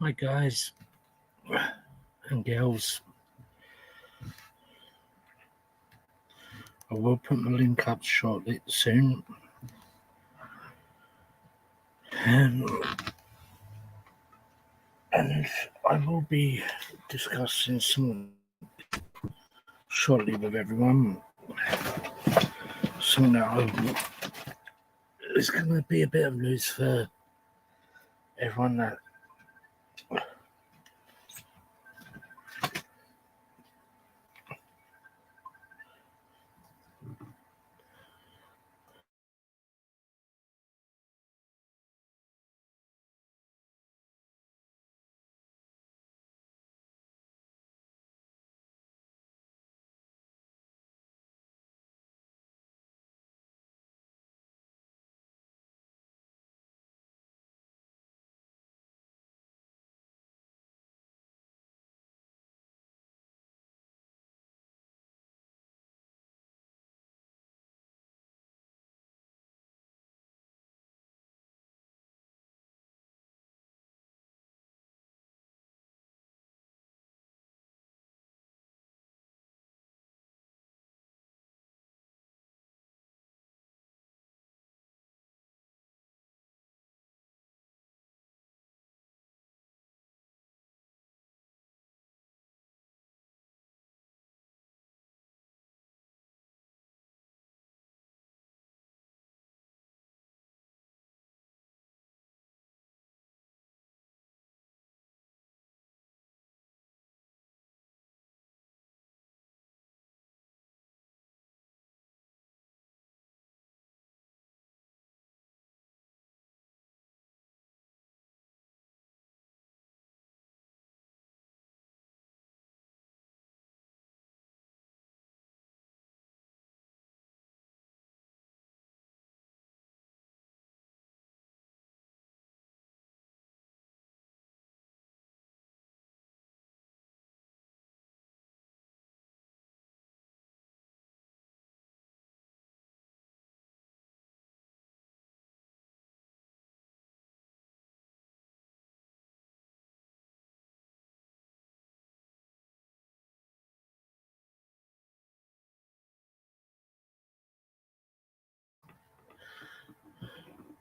Hi guys and girls. I will put my link up shortly soon. And I will be discussing some shortly with everyone. Something that is going to be a bit of news for everyone that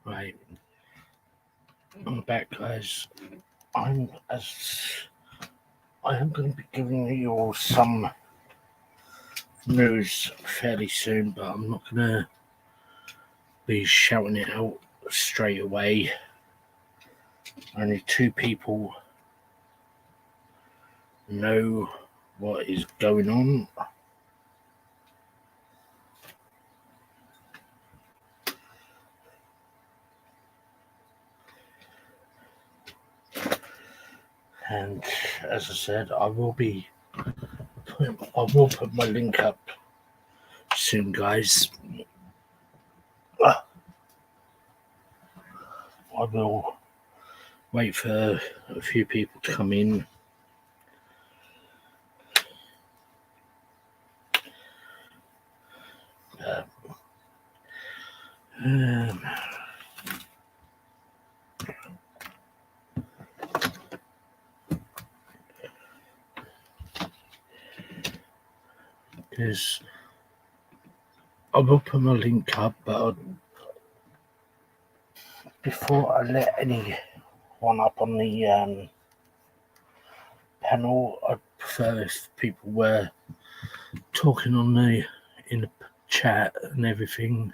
right. I'm back, guys. I am going to be giving you all some news fairly soon, but I'm not going to be shouting it out straight away. Only 2 people know what is going on. And as I said, I will put my link up soon, guys. I will wait for a few people to come in. Because I will put my link up, but before I let anyone up on the panel, I'd prefer if people were talking in the chat and everything.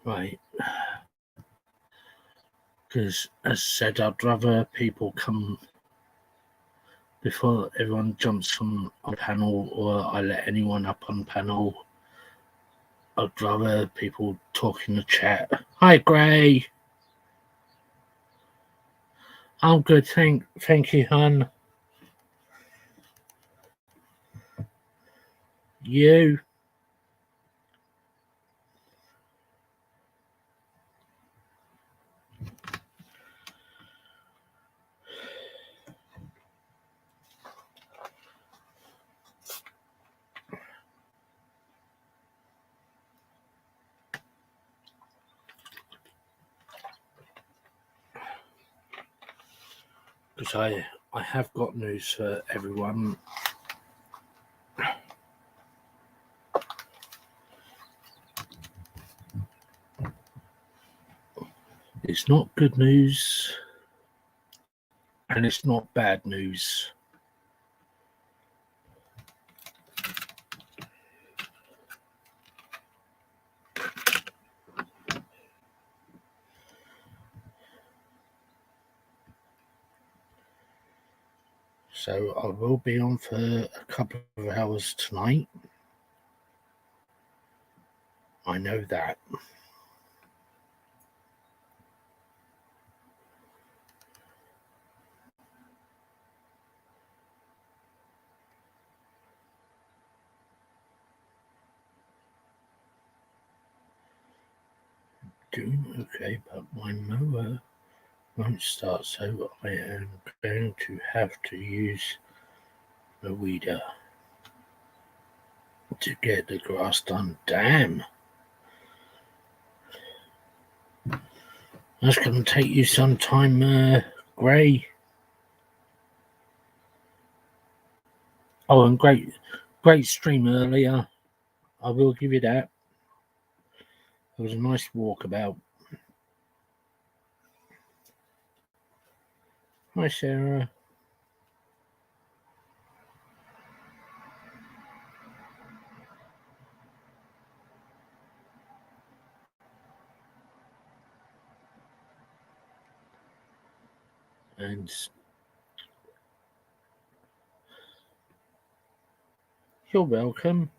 Right. Because, as I said, I'd rather people come before everyone jumps on panel, or I let anyone up on panel. I'd rather people talk in the chat. Hi, Gray. I'm good, thank you, hon. You? Because I have got news for everyone. It's not good news, and it's not bad news. So I will be on for a couple of hours tonight. I know that. Doing okay, but my mower won't start, so I am going to have to use the weeder to get the grass done. Damn. That's going to take you some time, Gray. Oh, and great stream earlier. I will give you that. It was a nice walkabout. Hi, Sarah. And you're welcome.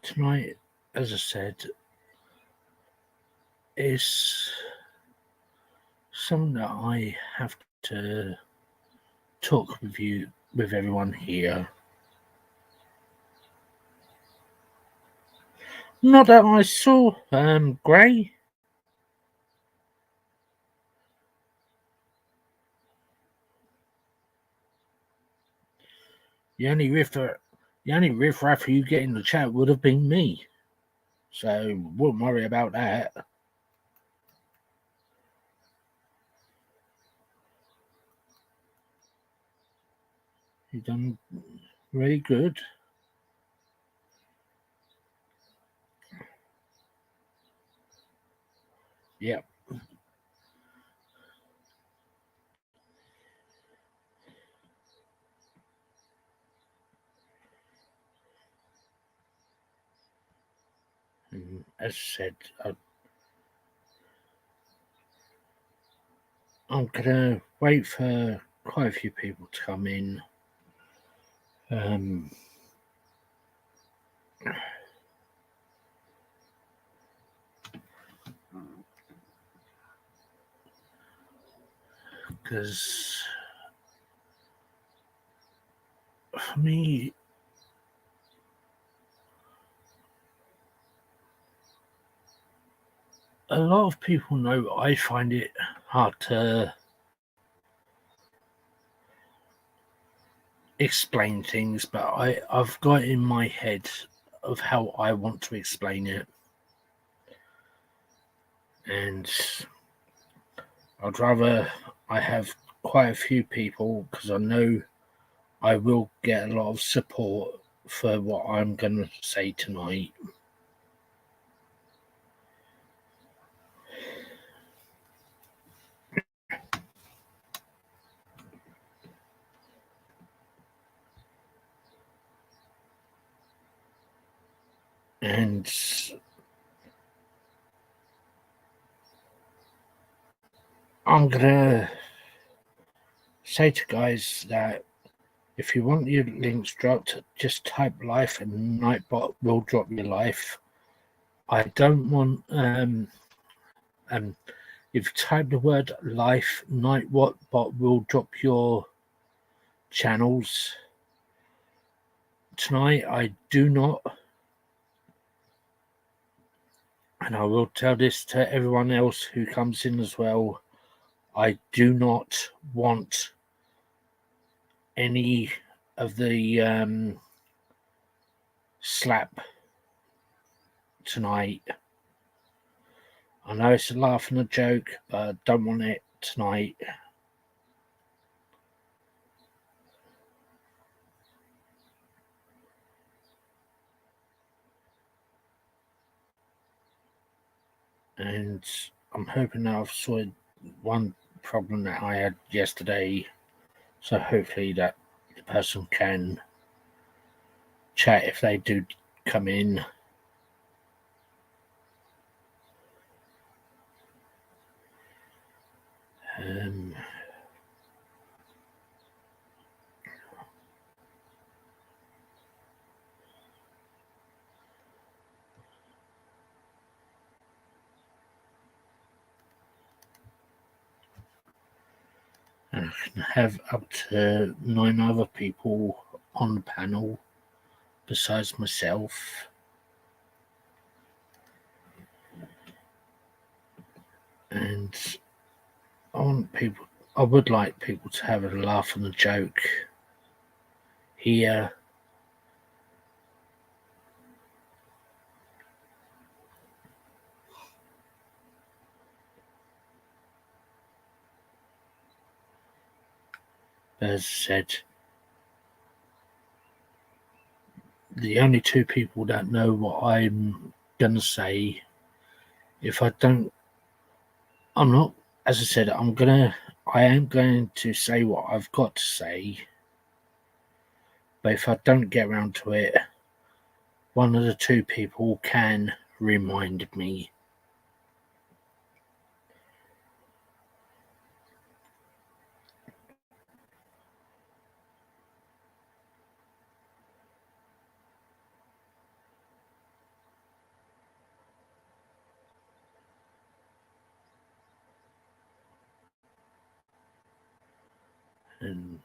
Tonight, as I said, is something that I have to talk with everyone here. Not that I saw, Gray. The only riffraff you get in the chat would have been me. So wouldn't worry about that. You've done really good. Yep. And as I said, I'm gonna wait for quite a few people to come in. Because for me, a lot of people know I find it hard to explain things, but I've got in my head of how I want to explain it. And I'd rather I have quite a few people because I know I will get a lot of support for what I'm going to say tonight. And I'm gonna say to guys that if you want your links dropped, just type life and Nightbot will drop your life. I don't want if you type the word life, Nightbot will drop your channels. Tonight I do not, and I will tell this to everyone else who comes in as well, I do not want any of the slap tonight. I know it's a laugh and a joke, but I don't want it tonight. And I'm hoping that I've sorted one problem that I had yesterday, so hopefully that the person can chat if they do come in. And I can have up to 9 other people on the panel besides myself. And I would like people to have a laugh and a joke here. As I said, the only two people that know what I'm gonna say, if I don't, I'm not, as I said, I am going to say what I've got to say, but if I don't get around to it, one of the two people can remind me. And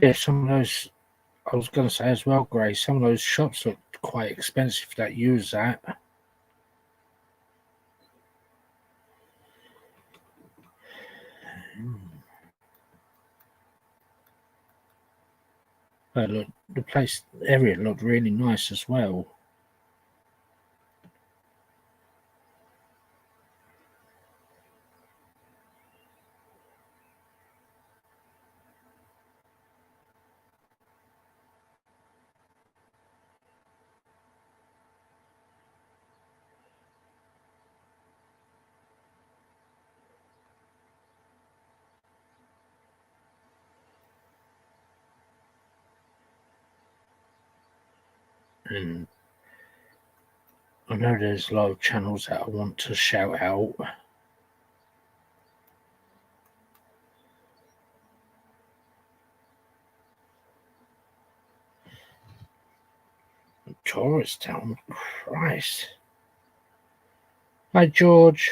yeah, some of those, I was going to say as well, Gray, some of those shops look quite expensive that use that. But look, the area looked really nice as well. And I know there's a lot of channels that I want to shout out. Tourist town, Christ. Hi, George.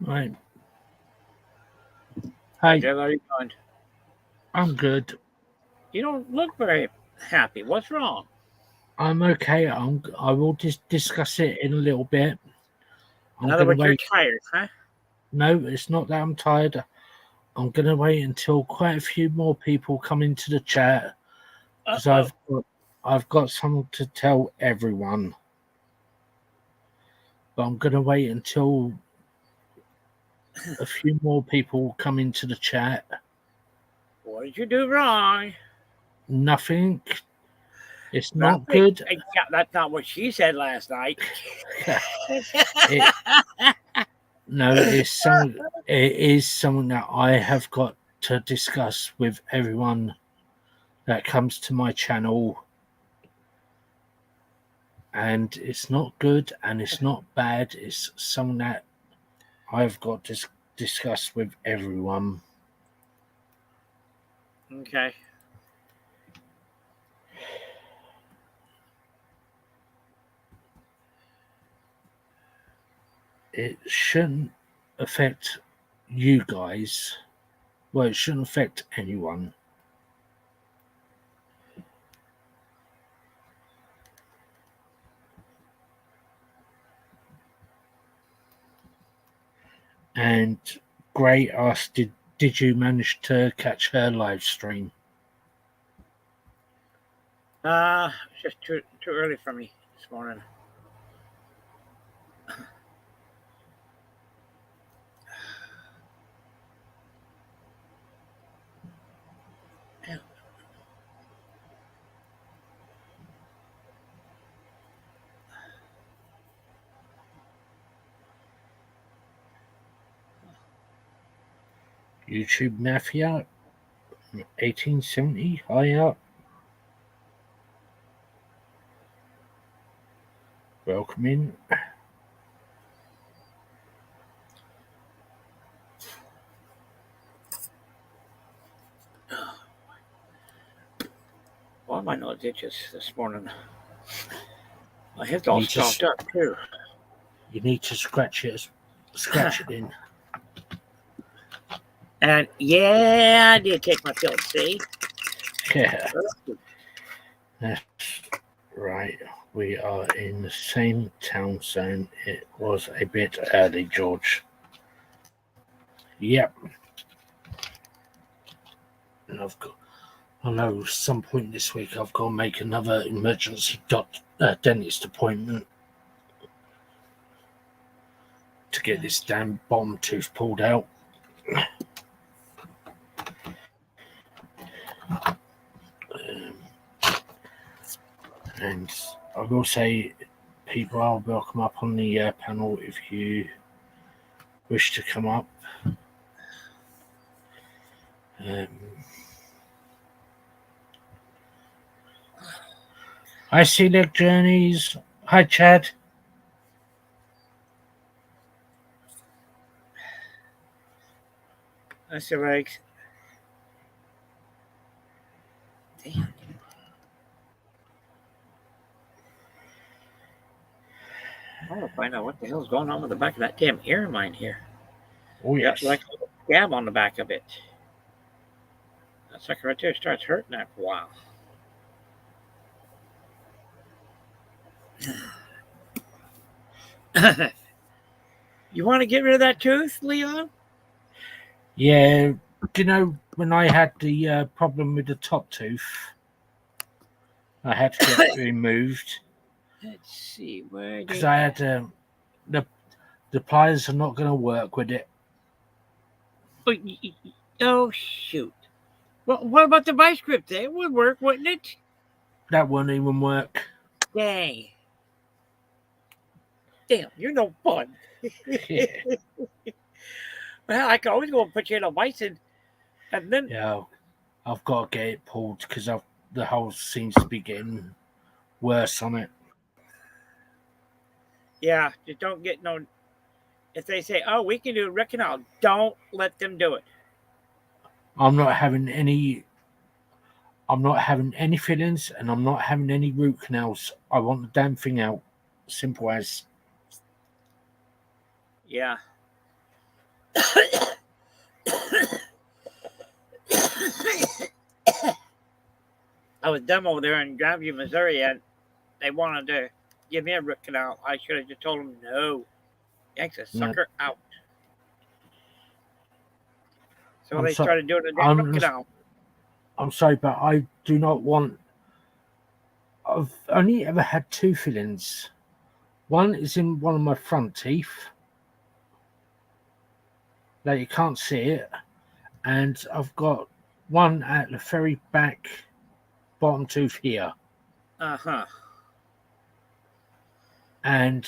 Right. Hi. Jim, how are you going? I'm good. You don't look very happy. What's wrong? I'm okay. I will just discuss it in a little bit. In I'm other gonna words, you're wait. tired, huh? No, it's not that I'm tired. I'm gonna wait until quite a few more people come into the chat because Uh-oh. I've got something to tell everyone. But I'm gonna wait until a few more people come into the chat. What did you do wrong? Nothing. It's not Nothing. good. Yeah, that's not what she said last night. It, no, it is something that I have got to discuss with everyone that comes to my channel. And it's not good and it's not bad. It's something that I've got to discuss with everyone. Okay. It shouldn't affect you guys. Well, it shouldn't affect anyone. And Gray asked, did you manage to catch her live stream? It's just too early for me this morning. YouTube Mafia 1870, high up. Welcome in. Why am I no ditches this morning? My head's all stopped up too. You need to scratch it in. And yeah, I did take my pills, see? Yeah. That's right. We are in the same town zone. It was a bit early, George. Yep. And I know some point this week I've got to make another emergency dentist appointment to get this damn bottom tooth pulled out. And I will say, people are welcome up on the panel if you wish to come up. Hi, Sea Leg Journeys. Hi, Chad. That's the right. Damn. I want to find out what the hell's going on with the back of that damn ear of mine here. Oh, yes. Got like a scab on the back of it. That sucker right there starts hurting after a while. You want to get rid of that tooth, Leon? Yeah. Do you know when I had the problem with the top tooth? I had to get it removed. Let's see where. Because I had the pliers are not going to work with it. Oh shoot! Well, what about the vice grip? It would work, wouldn't it? That won't even work. Dang! Damn, you're no fun. Yeah. Well, I can always go and put you in a vice and then. Yeah, I've got to get it pulled because the hole seems to be getting worse on it. Yeah, just don't get no. If they say, "Oh, we can do root canal," don't let them do it. I'm not having any fillings and I'm not having any root canals. I want the damn thing out. Simple as. Yeah. I was dumb over there in Grandview, Missouri, and they wanted to give me a root canal. I should have just told them no. Yank the No, sucker out. So I'm they sorry. started doing a damn root canal. I'm sorry, but I do not want. I've only ever had 2 fillings. One is in one of my front teeth. That you can't see it. And I've got one at the very back bottom tooth here. Uh-huh. And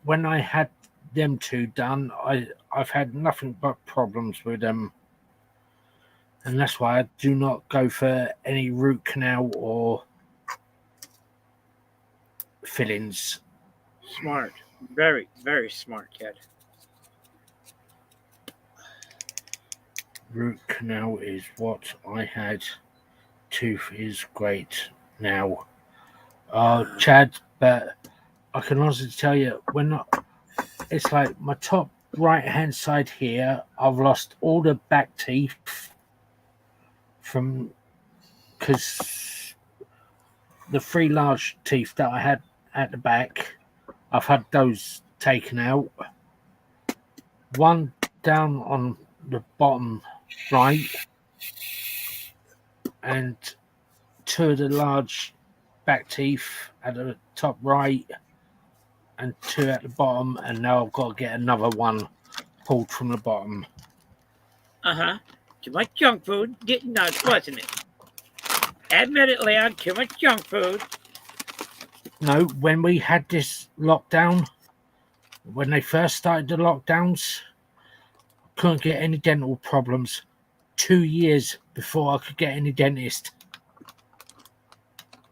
when I had them 2 done, I've had nothing but problems with them. And that's why I do not go for any root canal or fillings. Smart. Very, very smart, kid. Root canal is what I had. Tooth is great now. Chad, but I can honestly tell you, it's like my top right hand side here, I've lost all the back teeth because the 3 large teeth that I had at the back, I've had those taken out. One down on the bottom right, and 2 of the large back teeth at the top right, and 2 at the bottom, and now I've got to get another one pulled from the bottom. Uh-huh. Too much junk food. Getting nuts, wasn't it? Admit it, Leon. Too much junk food. No, when we had this lockdown, when they first started the lockdowns, couldn't get any dental problems. 2 years before I could get any dentist.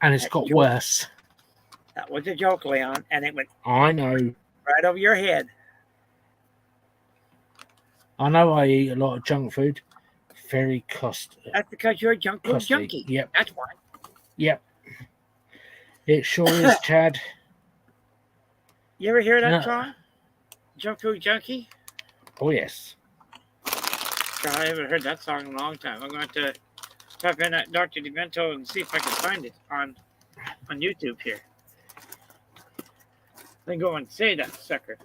And it's got worse. That was a joke, Leon, and it went I know. right over your head. I know I eat a lot of junk food. Very costly. That's because you're a junk food junkie. Yep. That's why. Yep. It sure is, Chad. You ever hear that song? Junk Food Junkie? Oh, yes. God, I haven't heard that song in a long time. I'm going to type in that Dr. Demento and see if I can find it on YouTube here. Then go and say that sucker.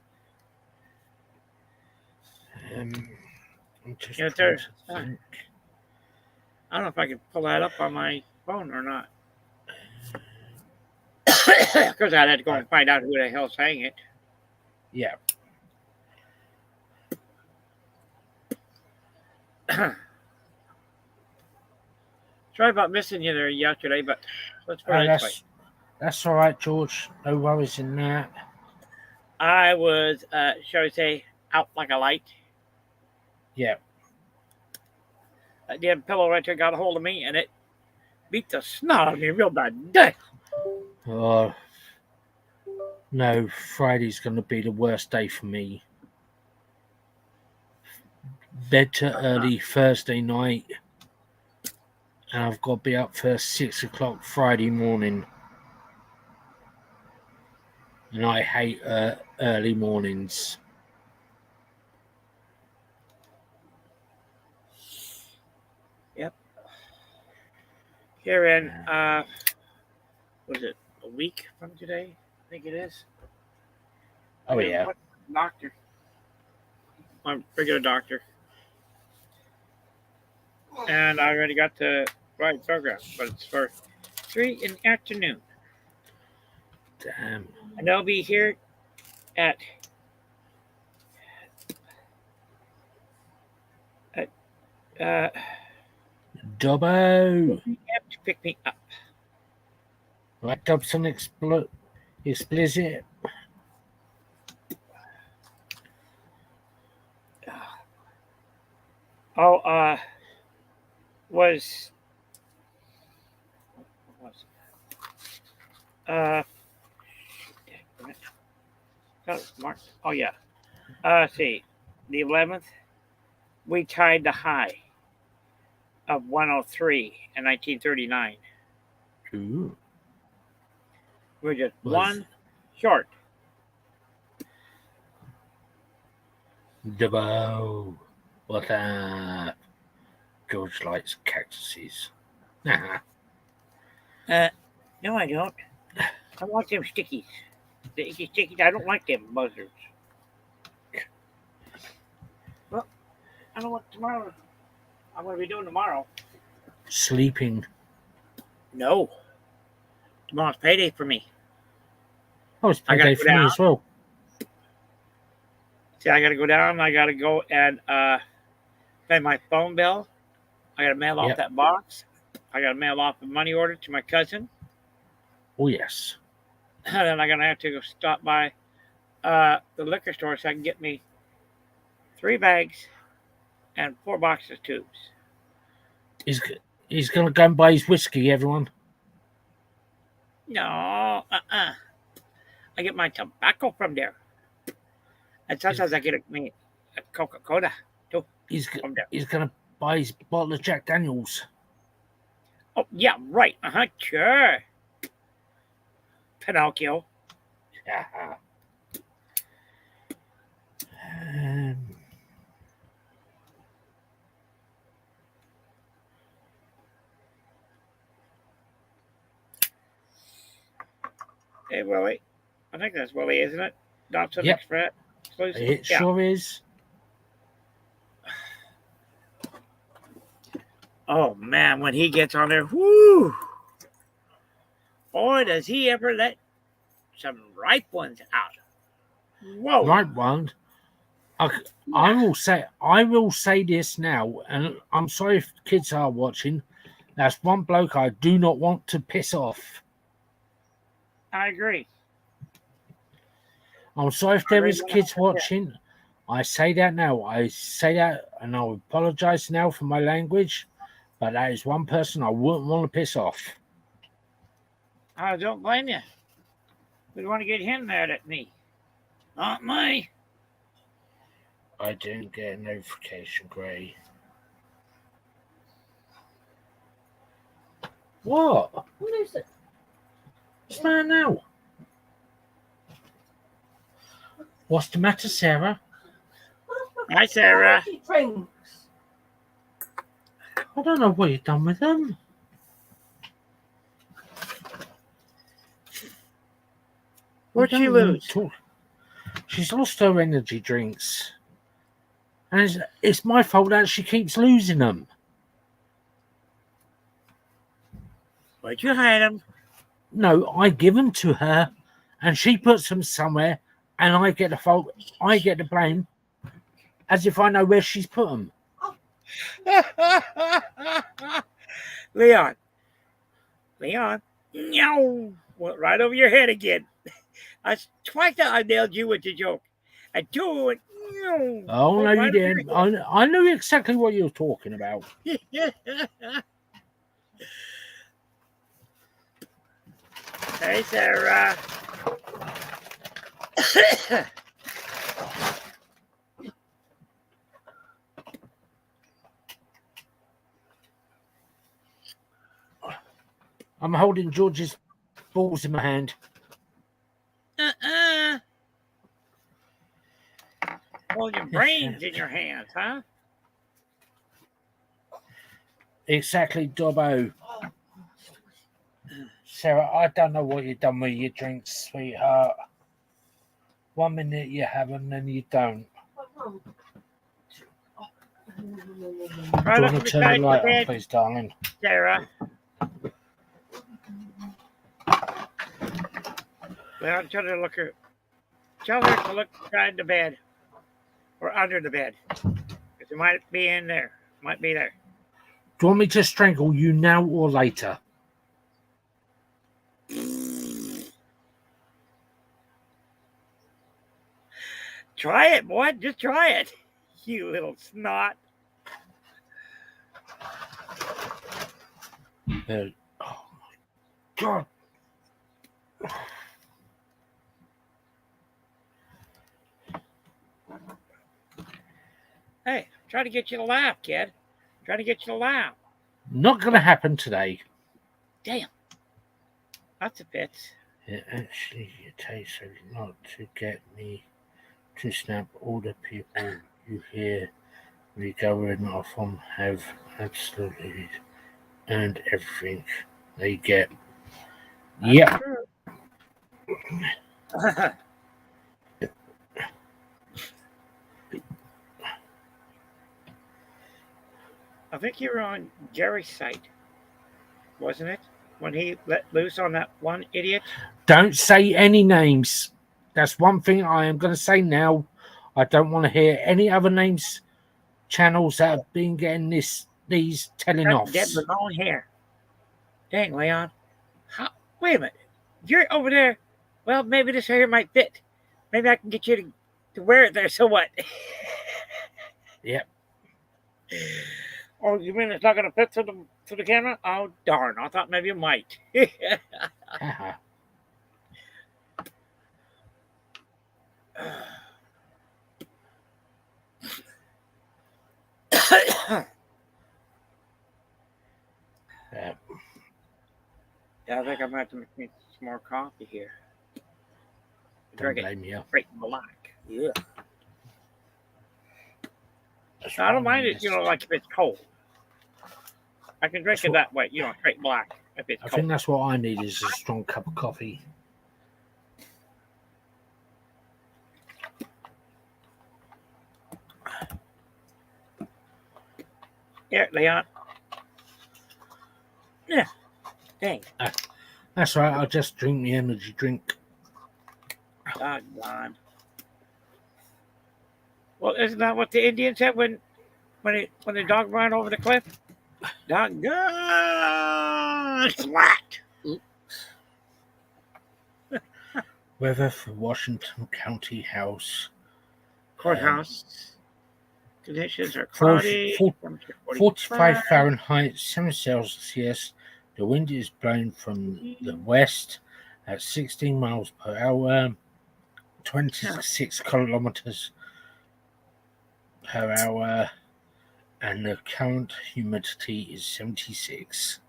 I'm just Yeah, there's, I don't know if I can pull that up on my phone or not. Of course, I'd have to go and find out who the hell sang it. Yeah. Sorry about missing you there yesterday, but let's put it this way. That's all right, George. No worries in that. I was, shall we say, out like a light. Yeah. That damn pillow right there got a hold of me, and it beat the snot out of me real bad. Dang. Oh, no, Friday's going to be the worst day for me. Bed to early Thursday night, and I've got to be up for 6 o'clock Friday morning. And I hate early mornings. Yep. Here in, was it a week from today? I think it is. Oh, yeah. Doctor. My regular doctor. And I already got the right program, but it's for 3 in the afternoon. Damn. And they'll be here at Dobbo. to pick me up. Right, Dobson explicit. Oh, was March. Oh yeah. Let's see, the 11th, we tied the high of 103 in 1939. Ooh. We're just one short. Dobbo. What up? George likes cactuses. Nah. No, I don't. I want them stickies. The icky stickies. I don't like them buzzards. Well, I don't know what tomorrow. I'm going to be doing tomorrow. Sleeping. No. Tomorrow's payday for me. Oh, it's I gotta payday go for me down. as well. See, I got to go down. I got to go and pay my phone bill. I got to mail off Yep. that box. I got to mail off a money order to my cousin. Oh, yes. And then I'm going to have to go stop by the liquor store so I can get me 3 bags and 4 boxes of tubes. He's going to go and buy his whiskey, everyone. No, I get my tobacco from there. And sometimes I get me a Coca-Cola too He's from there. going to buy his bottle of Jack Daniels. Oh, yeah, right. Sure. Pinocchio. Hey, Willie. I think that's Willie, isn't it? Dobson Yep. Express. It Yeah. sure is. Oh, man, when he gets on there, whoo! Boy, does he ever let some ripe ones out. Whoa. Right one. I will say this now, and I'm sorry if kids are watching. That's one bloke I do not want to piss off. I agree. I'm sorry if there is kids watching. I say that now. I say that, and I apologize now for my language, but that is one person I wouldn't want to piss off. I don't blame you. We want to get him mad at me. Not me. I didn't get a notification, Gray. What? What is it? What's the matter now? What's the matter, Sarah? Hi, Sarah. Drinks. I don't know what you've done with them. What'd she lose? She's lost her energy drinks. And it's my fault that she keeps losing them. Where'd you hide them? No, I give them to her, and she puts them somewhere, and I get the fault. I get the blame, as if I know where she's put them. Leon. No. Went right over your head again. Twice I nailed you with the joke. And two went, no. Oh, no, Right you didn't. I knew exactly what you were talking about. Hey, Sarah. I'm holding George's balls in my hand. Hold your brains in your hands, huh? Exactly, Dobbo. Sarah, I don't know what you've done with your drinks, sweetheart. 1 minute you have them, then you don't. Right Do you up want to turn the beside light the on, bed, please, darling? Sarah. Well, tell her to look beside the bed or under the bed. Because it might be in there. Might be there. Do you want me to strangle you now or later? Try it, boy. Just try it. You little snot. Oh, my God. Hey, try to get you to laugh, kid. Try to get you to laugh. Not going to happen today. Damn. That's a bit. It actually takes a lot to get me to snap. All the people you hear me going off on have absolutely and everything they get. Yeah. I think you were on Gary's site, wasn't it? When he let loose on that one idiot. Don't say any names. That's one thing I am going to say now. I don't want to hear any other names, channels that have been getting these telling That offs. dead with long hair. Dang, Leon. Wait a minute. You're over there. Well, maybe this hair might fit. Maybe I can get you to wear it there. So what? Yep. Oh, you mean it's not going to fit to the camera? Oh, darn. I thought maybe it might. Haha. Yep. Yeah, I think I might have to make me some more coffee here. Don't Drink it blame you. straight black. Yeah. That's I don't why mind it, like if it's cold. I can drink That's it what- that way, straight black if it's I cold. think that's what I need is a strong cup of coffee. Yeah, Leon. Yeah. Dang. That's right. I'll just drink the energy drink. Doggone. Well, isn't that what the Indians said when the dog ran over the cliff? Doggone. Flat. Weather for Washington County House. Courthouse. Conditions are 40 cloudy. 45 Fahrenheit, 7 Celsius. The wind is blowing from the west at 16 miles per hour, 26 kilometers per hour, and the current humidity is 76%.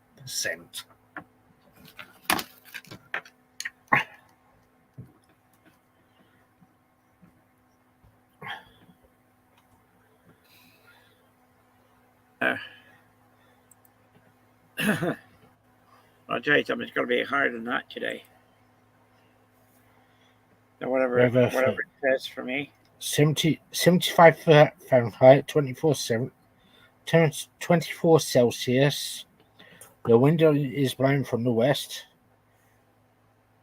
I'll tell you something. It's going to be harder than that today. Or whatever Weather it says for me. 75 Fahrenheit, 24 Celsius. The wind is blowing from the west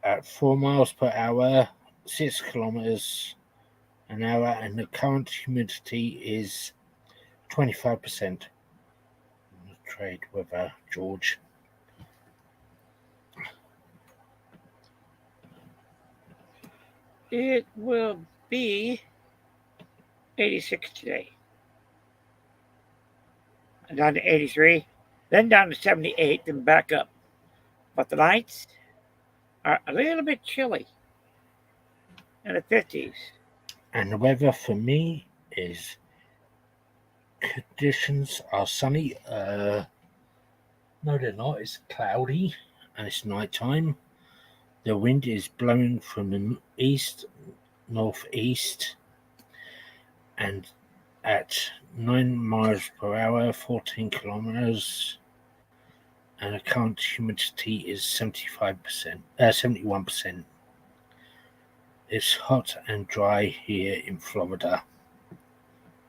at 4 miles per hour, 6 kilometers an hour, and the current humidity is 25%. Trade weather, George. It will be 86 today. And down to 83. Then down to 78, then back up. But the nights are a little bit chilly. In the 50s. And the weather for me is conditions are sunny. No, they're not. It's cloudy and it's nighttime. The wind is blowing from the east, northeast, and at 9 miles per hour, 14 kilometers, and the current humidity is 71%. It's hot and dry here in Florida.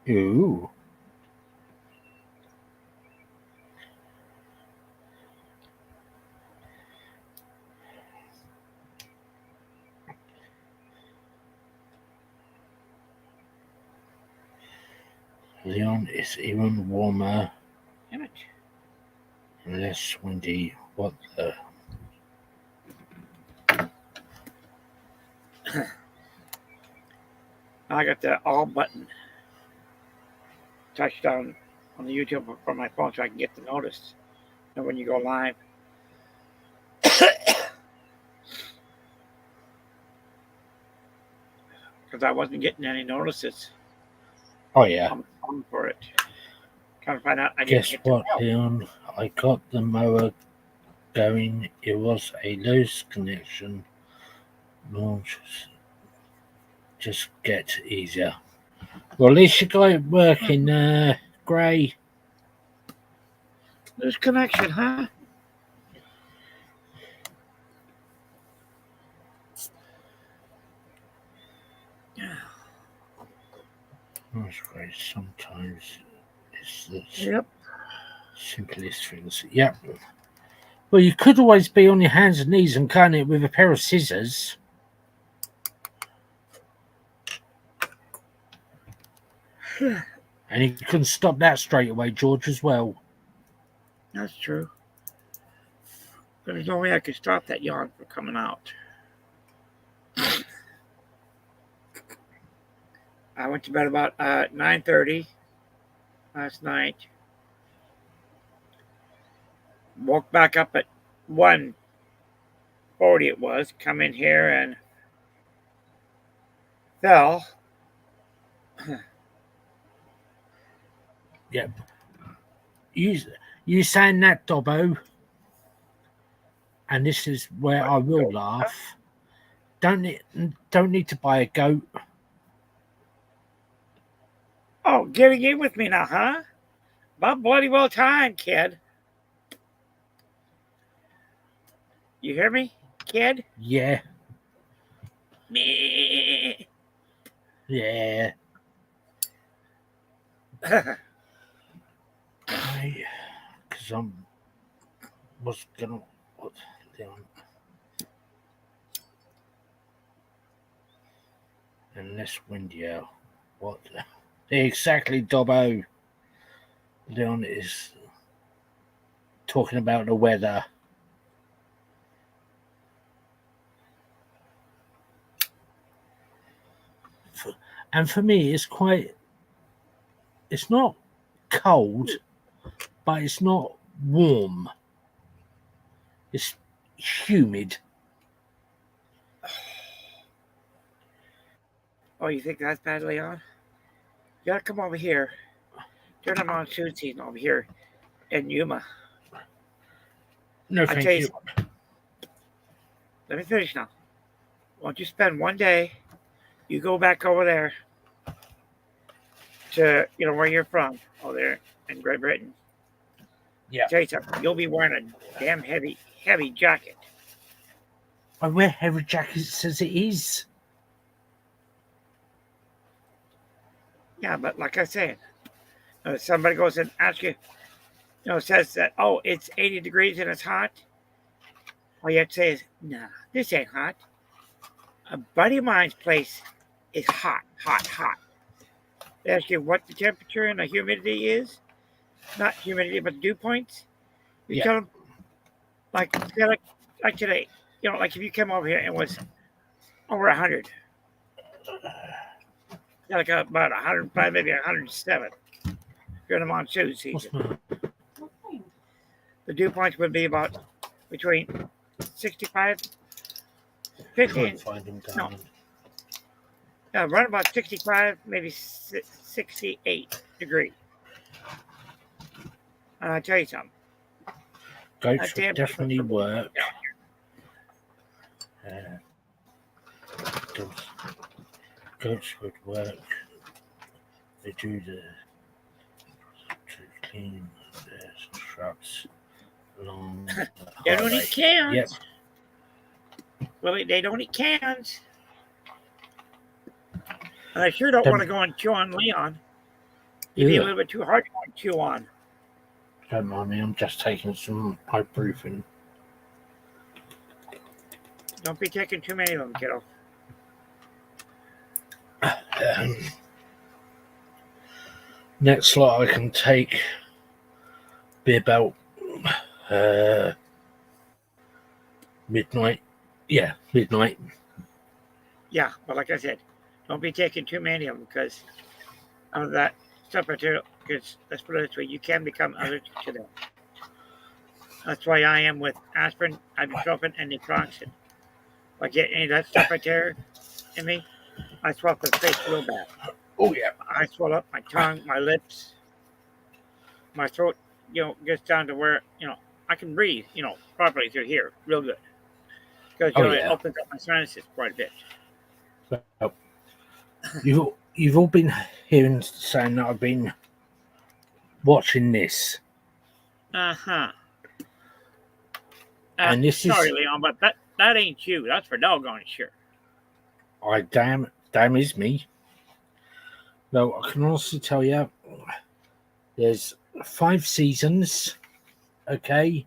Ooh. Leon is even warmer. Damn it. And less windy. What the? I got the all button touched on the YouTube from my phone so I can get the notice. And when you go live. Because I wasn't getting any notices. Oh, yeah. I'm for it. Trying to find out. I Guess what, Leon? I got the mower going. It was a loose connection. Launch just get easier. Well, at least you got it working, Gray. Lose connection, huh? That's great. Sometimes it's the Yep. simplest things. Yep. Well, you could always be on your hands and knees and cutting it with a pair of scissors. And you can stop that straight away, George, as well. That's true. But there's no way I could stop that yawn from coming out. I went to bed about 9:30 last night. Woke back up at 1:40 it was. Come in here and fell. Yep. You saying that, Dobbo, and this is where I will laugh. Don't need to buy a goat. Oh, getting in with me now, huh? About bloody well time, kid. You hear me, kid? Yeah, Me. yeah. Because was gonna. What? And less windy out. What? Exactly, Dobbo. Leon is talking about the weather. And for me, it's not cold, but it's not warm. It's humid. Oh, you think that's bad, Leon? You gotta come over here. During the monsoon season over here in Yuma. No, thank you. Let me finish now. Why don't you spend one day? You go back over there to where you're from, over there in Great Britain. Yeah. I'll tell you something. You'll be wearing a damn heavy jacket. I wear heavy jackets as it is. Yeah, but like I said, if somebody goes and asks you, says that, oh, it's 80 degrees and it's hot, all you have to say is, nah, this ain't hot. A buddy of mine's place is hot, hot, hot. They ask you what the temperature and the humidity is, not humidity, but dew points. You tell them, like today, like if you came over here and it was over 100, like about 105, maybe 107 during the monsoon season. The dew points would be about between 65, 50, around about 65, maybe 68 degrees. And I'll tell you something. Goats would definitely work. Goats would work. They do to clean their shrubs along the They don't eat cans. Yep. Well, they don't eat cans. And I sure don't want to go and chew on Leon. He'd be a little bit too hard to chew on. Don't mind me, I'm just taking some ibuprofen. Don't be taking too many of them, kiddo. Next lot I can take be about midnight. Yeah, midnight. Yeah, but like I said, don't be taking too many of them because of that stuff material. Because let's put it this way, you can become allergic to them. That's why I am with aspirin, ibuprofen, and naproxen. If I get any of that stuff right there in me, I swell up the face real bad. Oh yeah. I swell up my tongue, my lips, my throat, gets down to where, I can breathe, properly through here real good. Because, it opens up my sinuses quite a bit. Well, you've all been hearing saying that I've been watching this Uh-huh. And this sorry, is Leon, but that ain't you. That's for doggone sure. I damn is me. No, I can honestly tell you, there's 5 seasons, okay,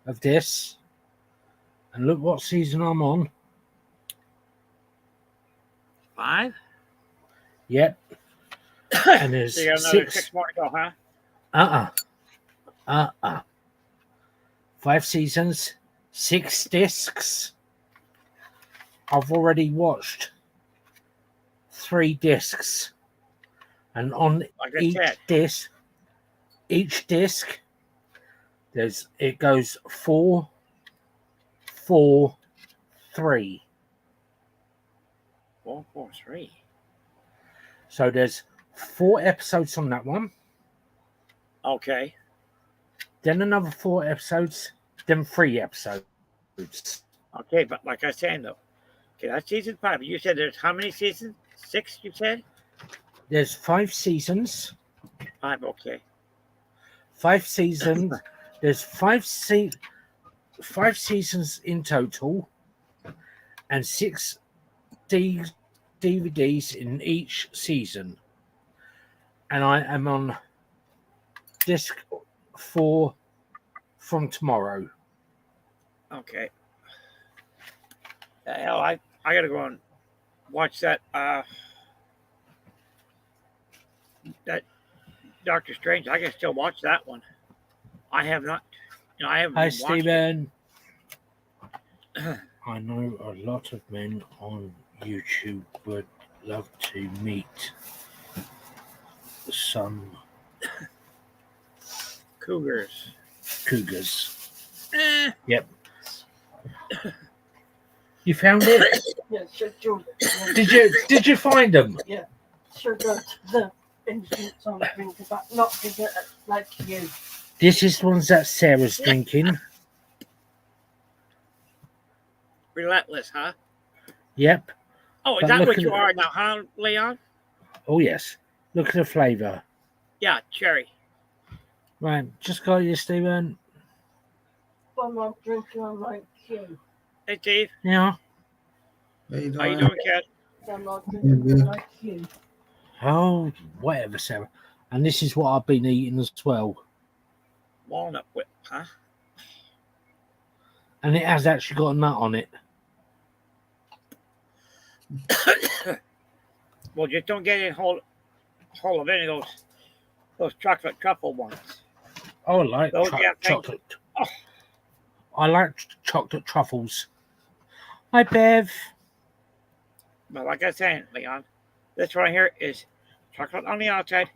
of this, and look what season I'm on. 5? Yep. And there's So you got another 6. 6 more to go, huh? 5 seasons, 6 discs. I've already watched 3 discs, and on Like I said. each disc, it goes 4, 4, 3. 4, 4, 3. So there's 4 episodes on that one. Okay. Then another 4 episodes. Then 3 episodes. Okay, but like I was saying though, okay, that's season 5. You said there's how many seasons? 6, you said? There's 5 seasons. 5, okay. 5 seasons. There's 5 seasons in total, and 6 DVDs in each season. And I am on disc 4 from tomorrow. Okay. Hell, I gotta go and watch that that Doctor Strange. I can still watch that one. I have not. I haven't Hi, watched Stephen. I know a lot of men on YouTube would love to meet some Cougars. Yep. You found it? Yeah, sure, sure. Did you find them? Yeah, sure go to the influence on drinking, but not to get it like you. This is the ones that Sarah's drinking. Relentless, huh? Yep. Oh, is But that look what at you the- are now, huh, Leon? Oh yes. Look at the flavour. Yeah, cherry. Right, just got you, Stephen. But I'm not drinking like you. Hey, Steve. Yeah. How you doing, kid? I'm not drinking like you. Oh, whatever, Sarah. And this is what I've been eating as well. Walnut whip, huh? And it has actually got a nut on it. Well, just don't get in hold of any of those chocolate truffle ones. Oh, I like Those damn things. chocolate. Oh. I like chocolate truffles. Hi, Bev. But like I was saying, Leon, this right here is chocolate on the outside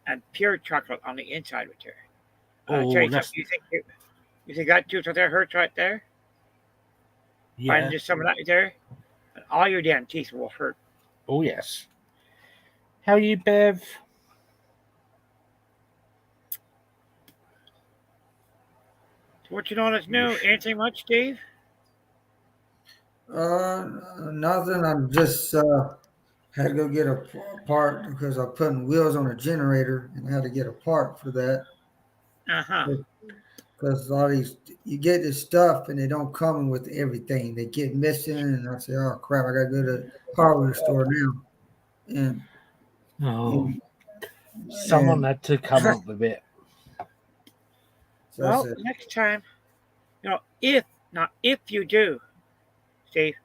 and pure chocolate on the inside right there. Oh, tell you that's- something, you think that tooth right there hurts right there? Yeah. Find just some of that right there, and all your damn teeth will hurt. Oh, yes. How are you, Bev? What you know that's new? Anything much, Steve? Nothing. I'm just had to go get a part because I'm putting wheels on a generator and I had to get a part for that. Uh-huh. Because a lot of these, you get this stuff and they don't come with everything. They get missing, and I say, "Oh crap! I gotta go to the hardware store now." And Oh, someone had to come up with it. so I Well, said, next time, if you do, Steve,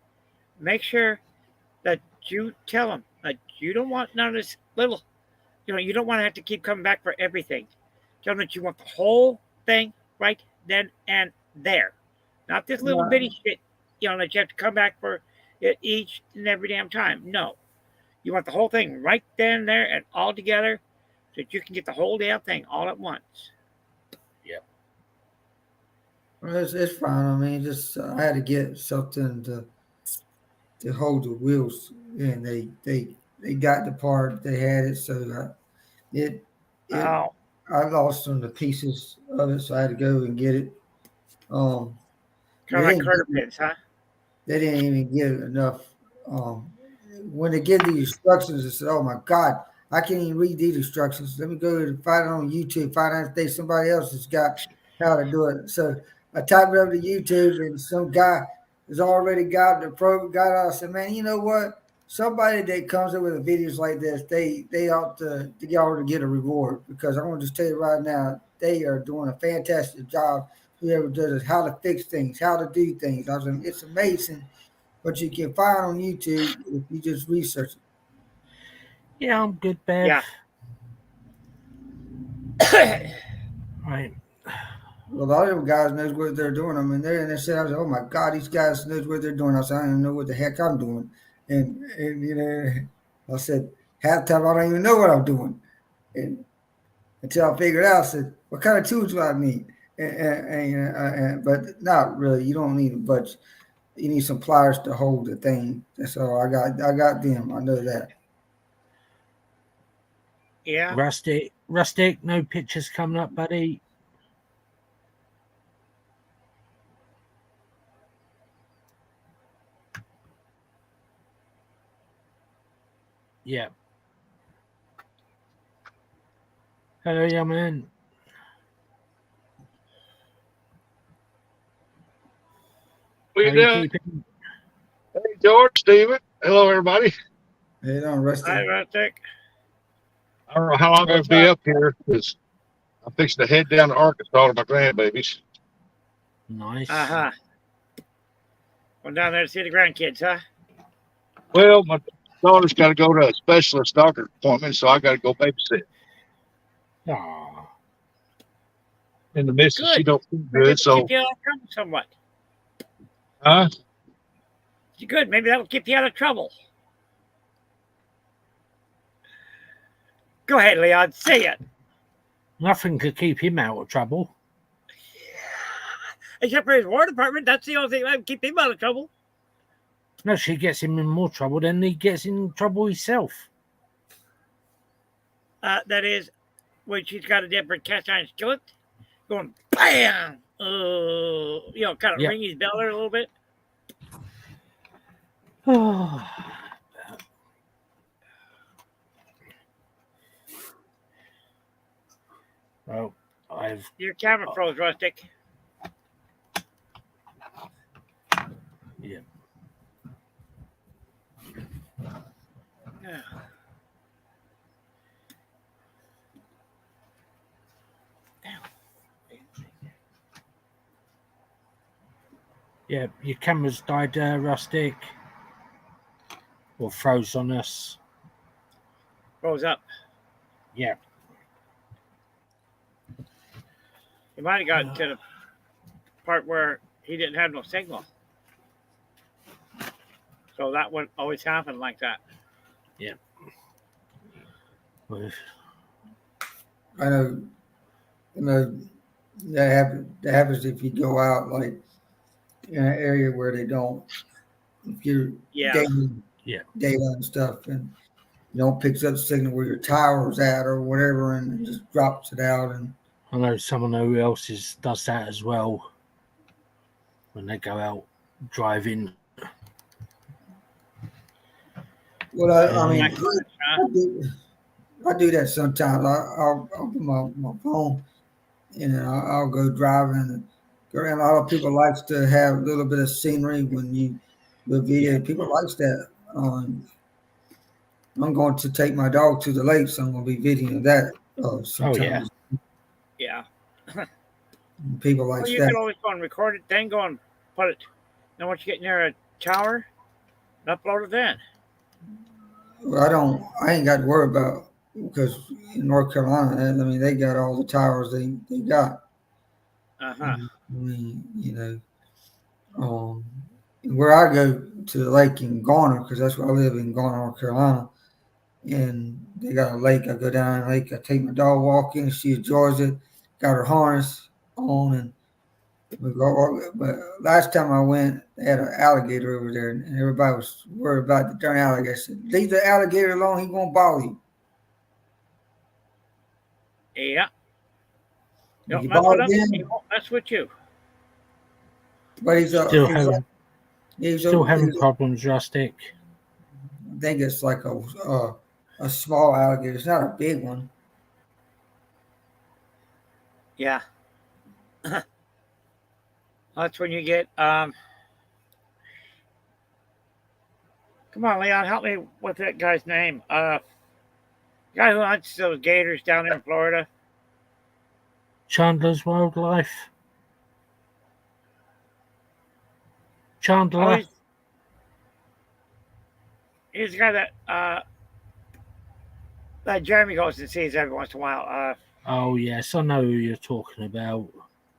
make sure that you tell them that you don't want none of this little, you don't want to have to keep coming back for everything. Tell them that you want the whole thing right then and there. Not this little Right. bitty shit, that you have to come back for it each and every damn time. No. You want the whole thing right then and there and all together so that you can get the whole damn thing all at once. well, it's fine. I mean, just I had to get something to hold the wheels, and they got the part. They had it, so it Oh, I lost some of the pieces of it, so I had to go and get it. kind They of like didn't Carter give me- pins, huh? They didn't even give enough. When they give the instructions, they said, "Oh my God, I can't even read these instructions. Let me go and find it on YouTube, find out if there's somebody else has got how to do it. So I typed it up to YouTube, and some guy has already got the program. Got out. I said, man, you know what? Somebody that comes up with videos like this, they ought to get a reward, because I'm gonna just tell you right now, they are doing a fantastic job. Whoever does it, how to fix things, how to do things. I was like, it's amazing what you can find on YouTube if you just research it. Yeah, I'm good, Bev. Yeah. Right. Well, a lot of them guys knows what they're doing. I mean, they said, I was like, oh my God, these guys knows what they're doing. I said, I don't even know what the heck I'm doing. And you know, I said, half the time I don't even know what I'm doing. And until I figured out, I said, what kind of tools do I need? But not really. You don't need much. You need some pliers to hold the thing. That's all. I got them. I know that. Yeah. Rustic, no pictures coming up, buddy. Yeah. Hello, young man. What How you you doing? keeping? Hey, George, Steven. Hello, everybody. Hey, don't rest Hi, it. Rustic. I don't know how long I'm going to be up here because I'm fixing to head down to Arkansas to my grandbabies. Nice. Uh-huh. Going down there to see the grandkids, huh? Well, my daughter's got to go to a specialist doctor appointment, so I got to go babysit. Aw. And the missus, she Good. don't feel good, so Keep you out of trouble somewhat. huh? Good. Maybe that'll keep you out of trouble. Go ahead, Leon. Say it. Nothing could keep him out of trouble. Except for his war department. That's the only thing that can keep him out of trouble. No, she gets him in more trouble than he gets in trouble himself. That is when she's got a different cast iron skillet going bam. Kind of Yep. ring his bell there a little bit. Oh. Well, Your camera froze, Rustic. Yeah. Yeah. Yeah, your camera's died, Rustic. Or froze on us. Froze up. Yeah. He might have gotten to the part where he didn't have no signal. So that would always happen like that. Well, I know that happens if you go out like in an area where they don't, if you're dating data and stuff, and you don't pick up signal where your tower's at or whatever, and it just drops it out. And I know someone who else does that as well when they go out driving. well, I mean, I do that sometimes. I'll put my phone and I'll go driving. And a lot of people likes to have a little bit of scenery when you the video. People likes that. I'm going to take my dog to the lake, so I'm going to be videoing that. Sometimes. Yeah. People like You that. can always go and record it, then go and put it. Then once you get near a tower, upload it then. Well, I ain't got to worry about, because in North Carolina, I mean, they got all the towers they got. Uh-huh. I mean, where I go to the lake in Garner, because that's where I live in Garner, North Carolina, and they got a lake. I go down the lake. I take my dog walking. She enjoys it. Got her harness on, and we go. But last time I went, they had an alligator over there, and everybody was worried about the darn alligator. I said, "Leave the alligator alone. He won't bother you." Yeah. If you Don't mess bother with him, him, he won't mess with you. but he's Still having he's problems, Rustic. I think it's like a a small alligator. It's not a big one. Yeah. That's when you get come on, Leon, help me with that guy's name. Guy who hunts those gators down in Florida. Chandler's Wildlife. Oh, Chandler. he's the guy that Jeremy goes and sees every once in a while. Oh yes, I know who you're talking about.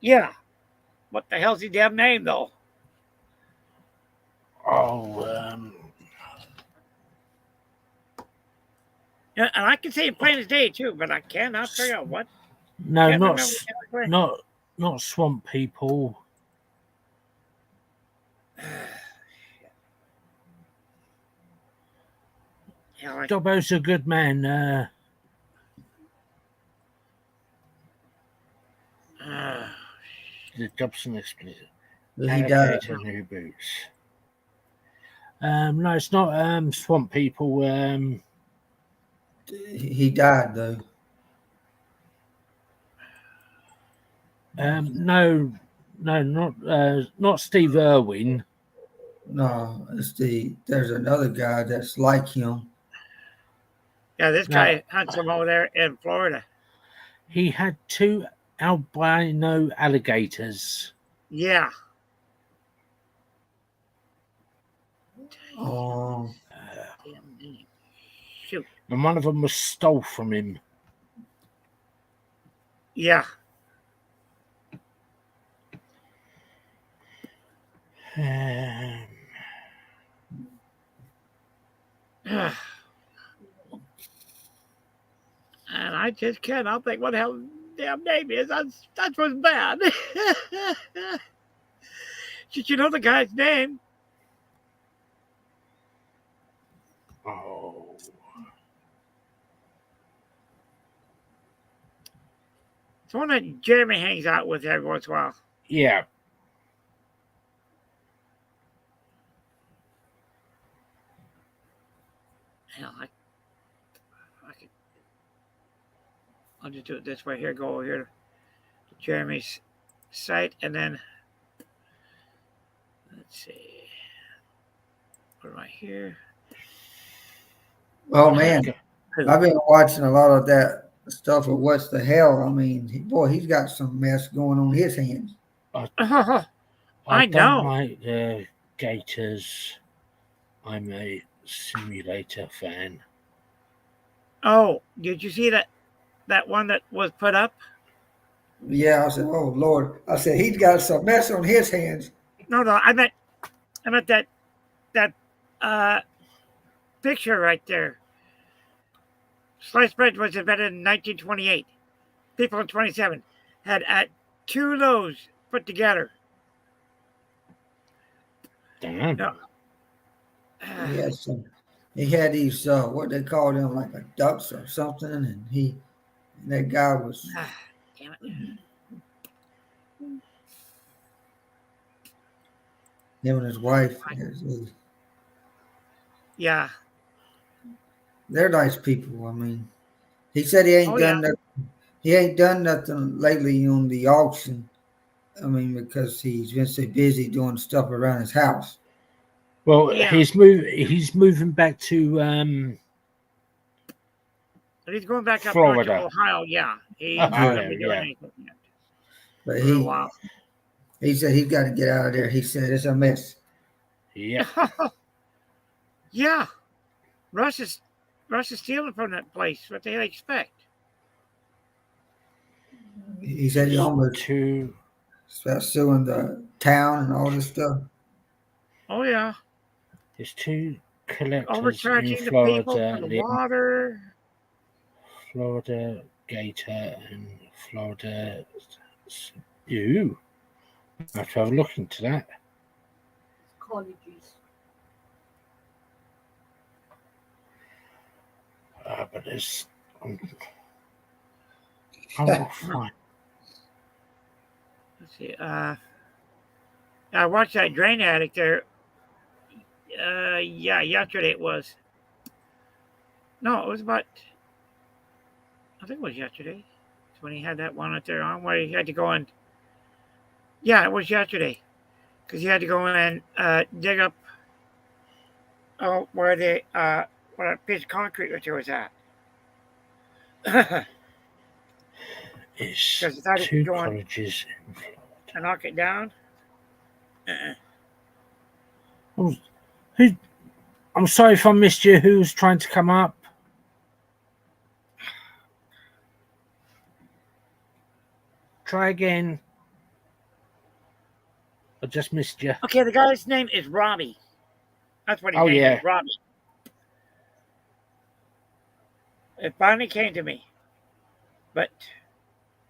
Yeah. What the hell's his damn name though? Oh, Yeah, and I can see him plain as day too, but I cannot figure out what. no, Can't not remember s- the other way. not Swamp People. Yeah, like, Dobbo's a good man. The Dobson explicit. But he died. Alligator new boots. No, it's not Swamp People. He died though. No, not Steve Irwin. No, there's another guy that's like him. yeah, this No. guy hunts him over there in Florida. He had 2 albino alligators. Yeah. Oh, Damn name. Shoot. And one of them was stole from him. Yeah. Um, And I just cannot think what the hell the damn name is. That was bad. Did you know the guy's name? oh, It's one that Jeremy hangs out with every once in a while. yeah. Hell, I'll just do it this way here. Go over here to Jeremy's site, and then let's see. Put it right here. oh man, I've been watching a lot of that stuff of What's the Hell. I mean, boy, he's got some mess going on his hands. I I know. don't like gators. I'm a simulator fan. Oh, did you see that one that was put up? Yeah, I said, oh Lord, I said he's got some mess on his hands. No, I meant that picture right there. Sliced bread was invented in 1928. People in 27 had 2 loaves put together. Damn. No. He had these what they call them, like a ducks or something, and that guy was Damn it. him and his wife. Yeah. They're nice people. I mean, he said he ain't done nothing lately on the auction. I mean, because he's been so busy doing stuff around his house. Well, Yeah. he's moving back to He's going back up Florida. to Ohio. Yeah. He's Oh, not gonna be yeah. doing anything yet But for a while. he said he's got to get out of there. He said it's a mess. yeah. Yeah. Russia's stealing from that place. What the hell expect? He said he almost to started suing the town and all this stuff. Oh yeah. there's 2 collectors Overcharging in the people Florida. for the water. Florida gator and Florida. You I have to have a look into that. Colleges. But there's. I'm fine. Let's see. I watched that Drain Addict there. Yeah, yesterday it was. No, it was about. I think it was yesterday. It's when he had that one out there on where he had to go and. Yeah, it was yesterday, because he had to go in and dig up. Oh, where that piece of concrete which was at. It's Because I thought he could two go in colleges. and knock it down. Oh, who? I'm sorry if I missed you. Who's trying to come up? Try again. I just missed you. Okay, the guy's name is Robbie. That's what his Oh, name yeah. is, Robbie. It finally came to me. But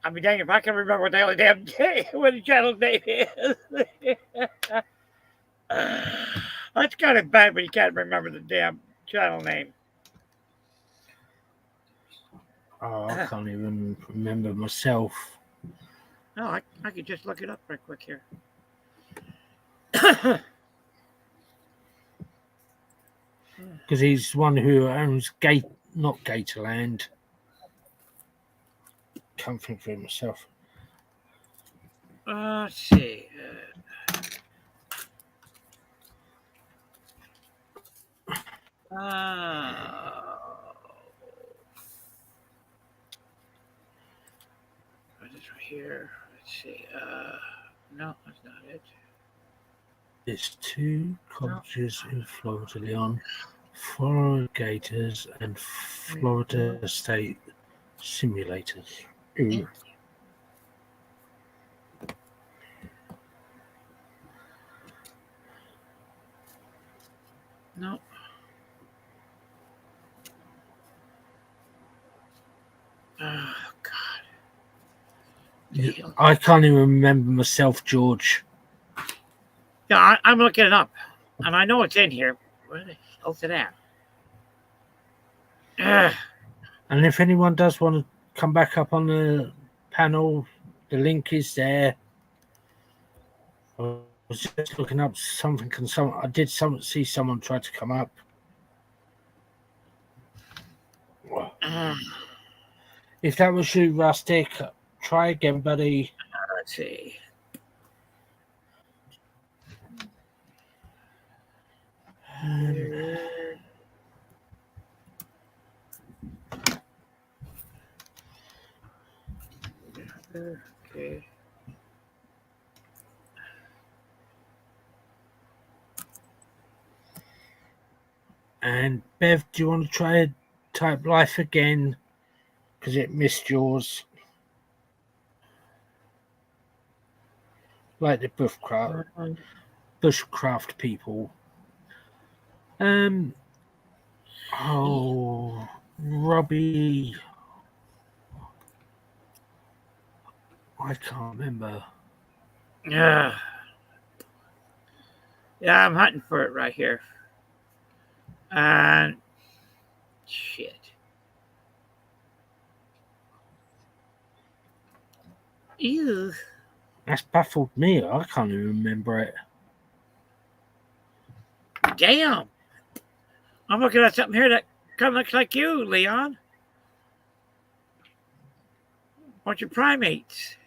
I'll be dang if I can remember what the hell the damn day, what the channel's name is. That's kind of bad when you can't remember the damn channel name. Oh, I can't even remember myself. No, I could just look it up right quick here. Because he's one who owns not Gatorland. Can't think for it myself. Let's see. This right here. Let's see. No, that's not it. It's two colleges in Florida, Leon. Florida Gators and Florida State Simulators. Ooh. No. Oh, God. Yeah, I can't even remember myself, George. Yeah, I'm looking it up. And I know it's in here. Where the hell's it at? And if anyone does want to come back up on the panel, the link is there. I was just looking up something. I did see someone try to come up. If that was you, Rustic, try again, buddy. Let's see. Okay. And Bev, do you want to try type life again? Because it missed yours. Like the bushcraft people. Oh, Robbie. I can't remember. Yeah. Yeah, I'm hunting for it right here. And shit. Ew. That's baffled me. I can't even remember it. Damn. I'm looking at something here that kind of looks like you, Leon. Bunch of primates.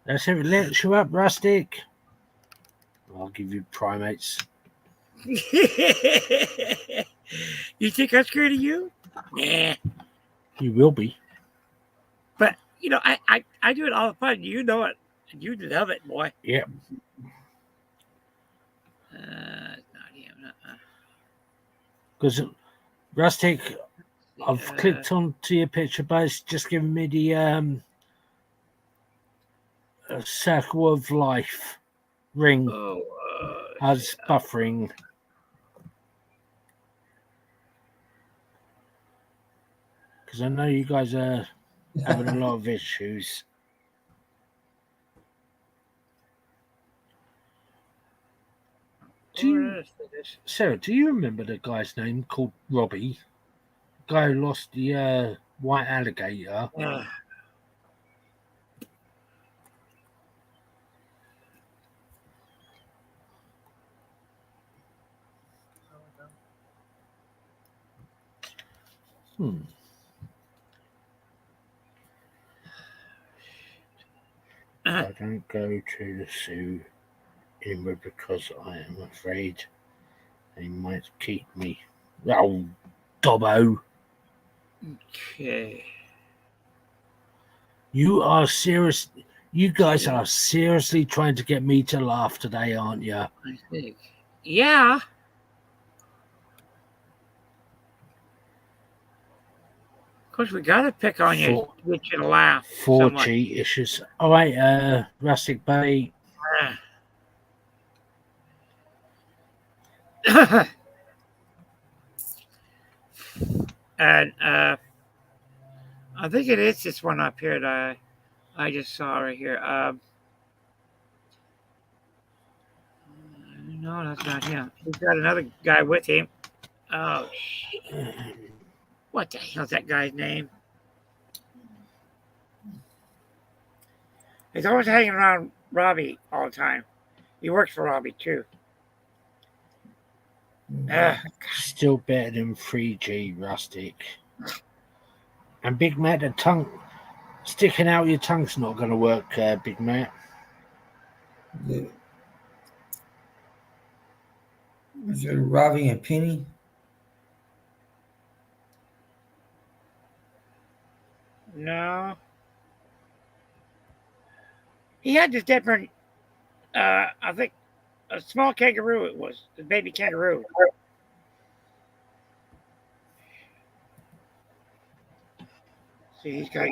That's if it lets you up, Rustic. I'll give you primates. You think I'm scared of you? Nah. You will be. But, you know, I do it all the fun. You know it. You love it, boy. Yep. Not him. Because Rustic, I've clicked onto your picture, but it's just giving me the a circle of life ring as buffering. Because I know you guys are having a lot of issues. Sarah, do you remember the guy's name called Robbie? The guy who lost the white alligator. I don't go to the zoo anymore because I am afraid they might keep me. Oh, Dobbo. Okay. You are serious. You guys are seriously trying to get me to laugh today, aren't you? I think. Yeah. Of course, we got to pick on you to get you to laugh. Four somewhat. G issues. All right, Rustic Buddy. And I think it is this one up here that I just saw right here. No, that's not him. He's got another guy with him. Oh, what the hell's that guy's name? He's always hanging around Robbie all the time. He works for Robbie too. Still better than 3G, Rustic. And Big Matt, the tongue sticking out your tongue's not going to work, Big Matt. Yeah. Is it Ravi and Penny? No. He had this different, I think, a small kangaroo it was, the baby kangaroo. See, he's got.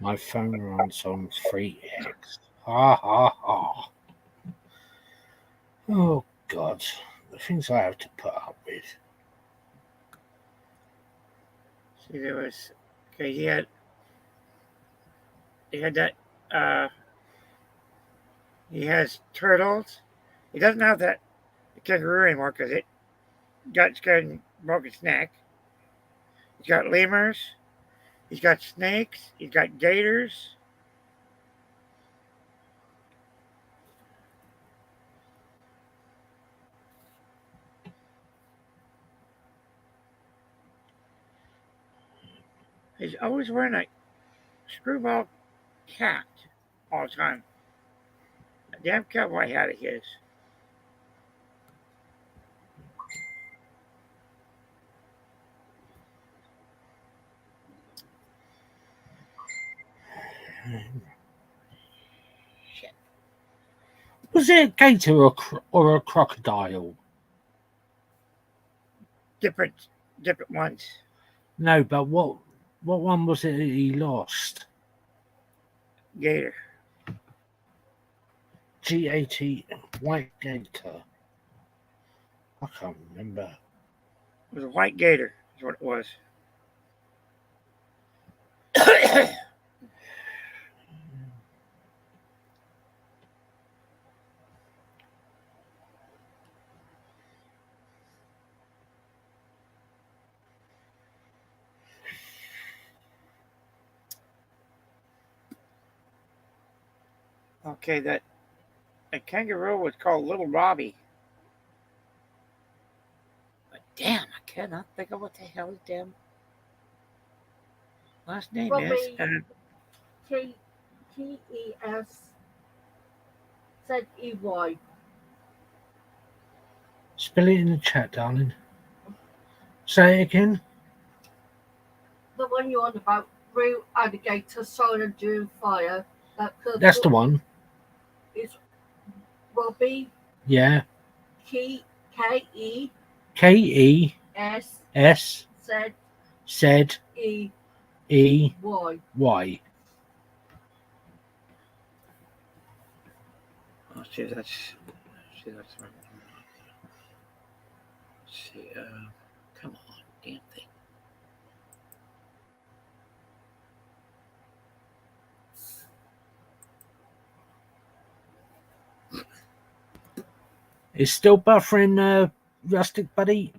My phone runs on 3X. Ha ha ha. Oh, God. The things I have to put up with. See, there was. Okay, he had that. He has turtles. He doesn't have that kangaroo anymore because it got scared and broke its neck. He's got lemurs. He's got snakes. He's got gators. He's always wearing a screwball hat all the time. A damn cowboy hat of his. Shit. Was it a gator or a crocodile? Different ones. No, but what one was it that he lost? Gator. GAT, white gator. I can't remember. It was a white gator, is what it was. Okay, that a kangaroo was called Little Robbie. But damn, I cannot think of what the hell his damn last name is. Robbie. And T-E-S-Z-E-Y. Spell it in the chat, darling. Say it again. The one you're on about, real alligator, silent during fire. That's the one. Is Robbie. Yeah. K-E. K-E-S. S. Z-E-Y. Y. oh, see, that's right. Let's see, come on, damn thing. It's still buffering, Rustic Buddy.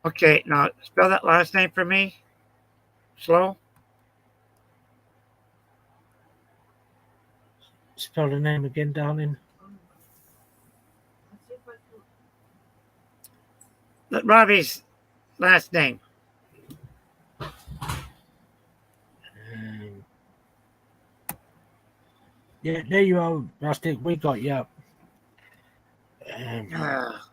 Okay, now spell that last name for me. Slow. Spell the name again, darling. Robbie's last name. Yeah, there you are, Rustic. We got you. Ah,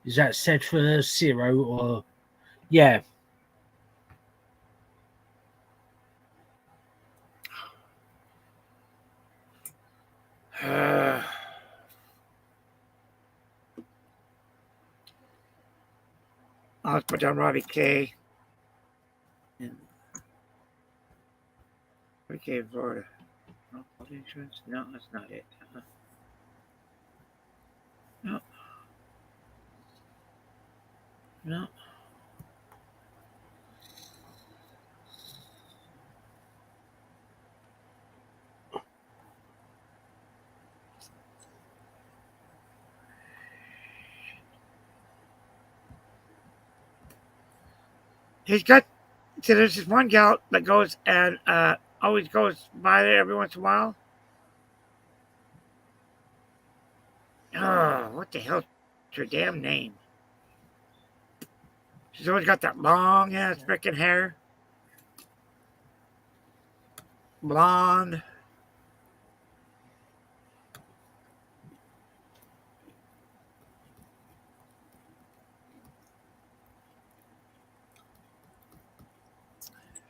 Is that set for 0 or? Yeah. I'll put down Robbie K. Robbie K, Florida. No, quality insurance? No, that's not it. No. No. He's got. So there's this one gal that goes and always goes by there every once in a while. Oh, what the hell's her damn name? She's always got that long ass freaking hair. Blonde.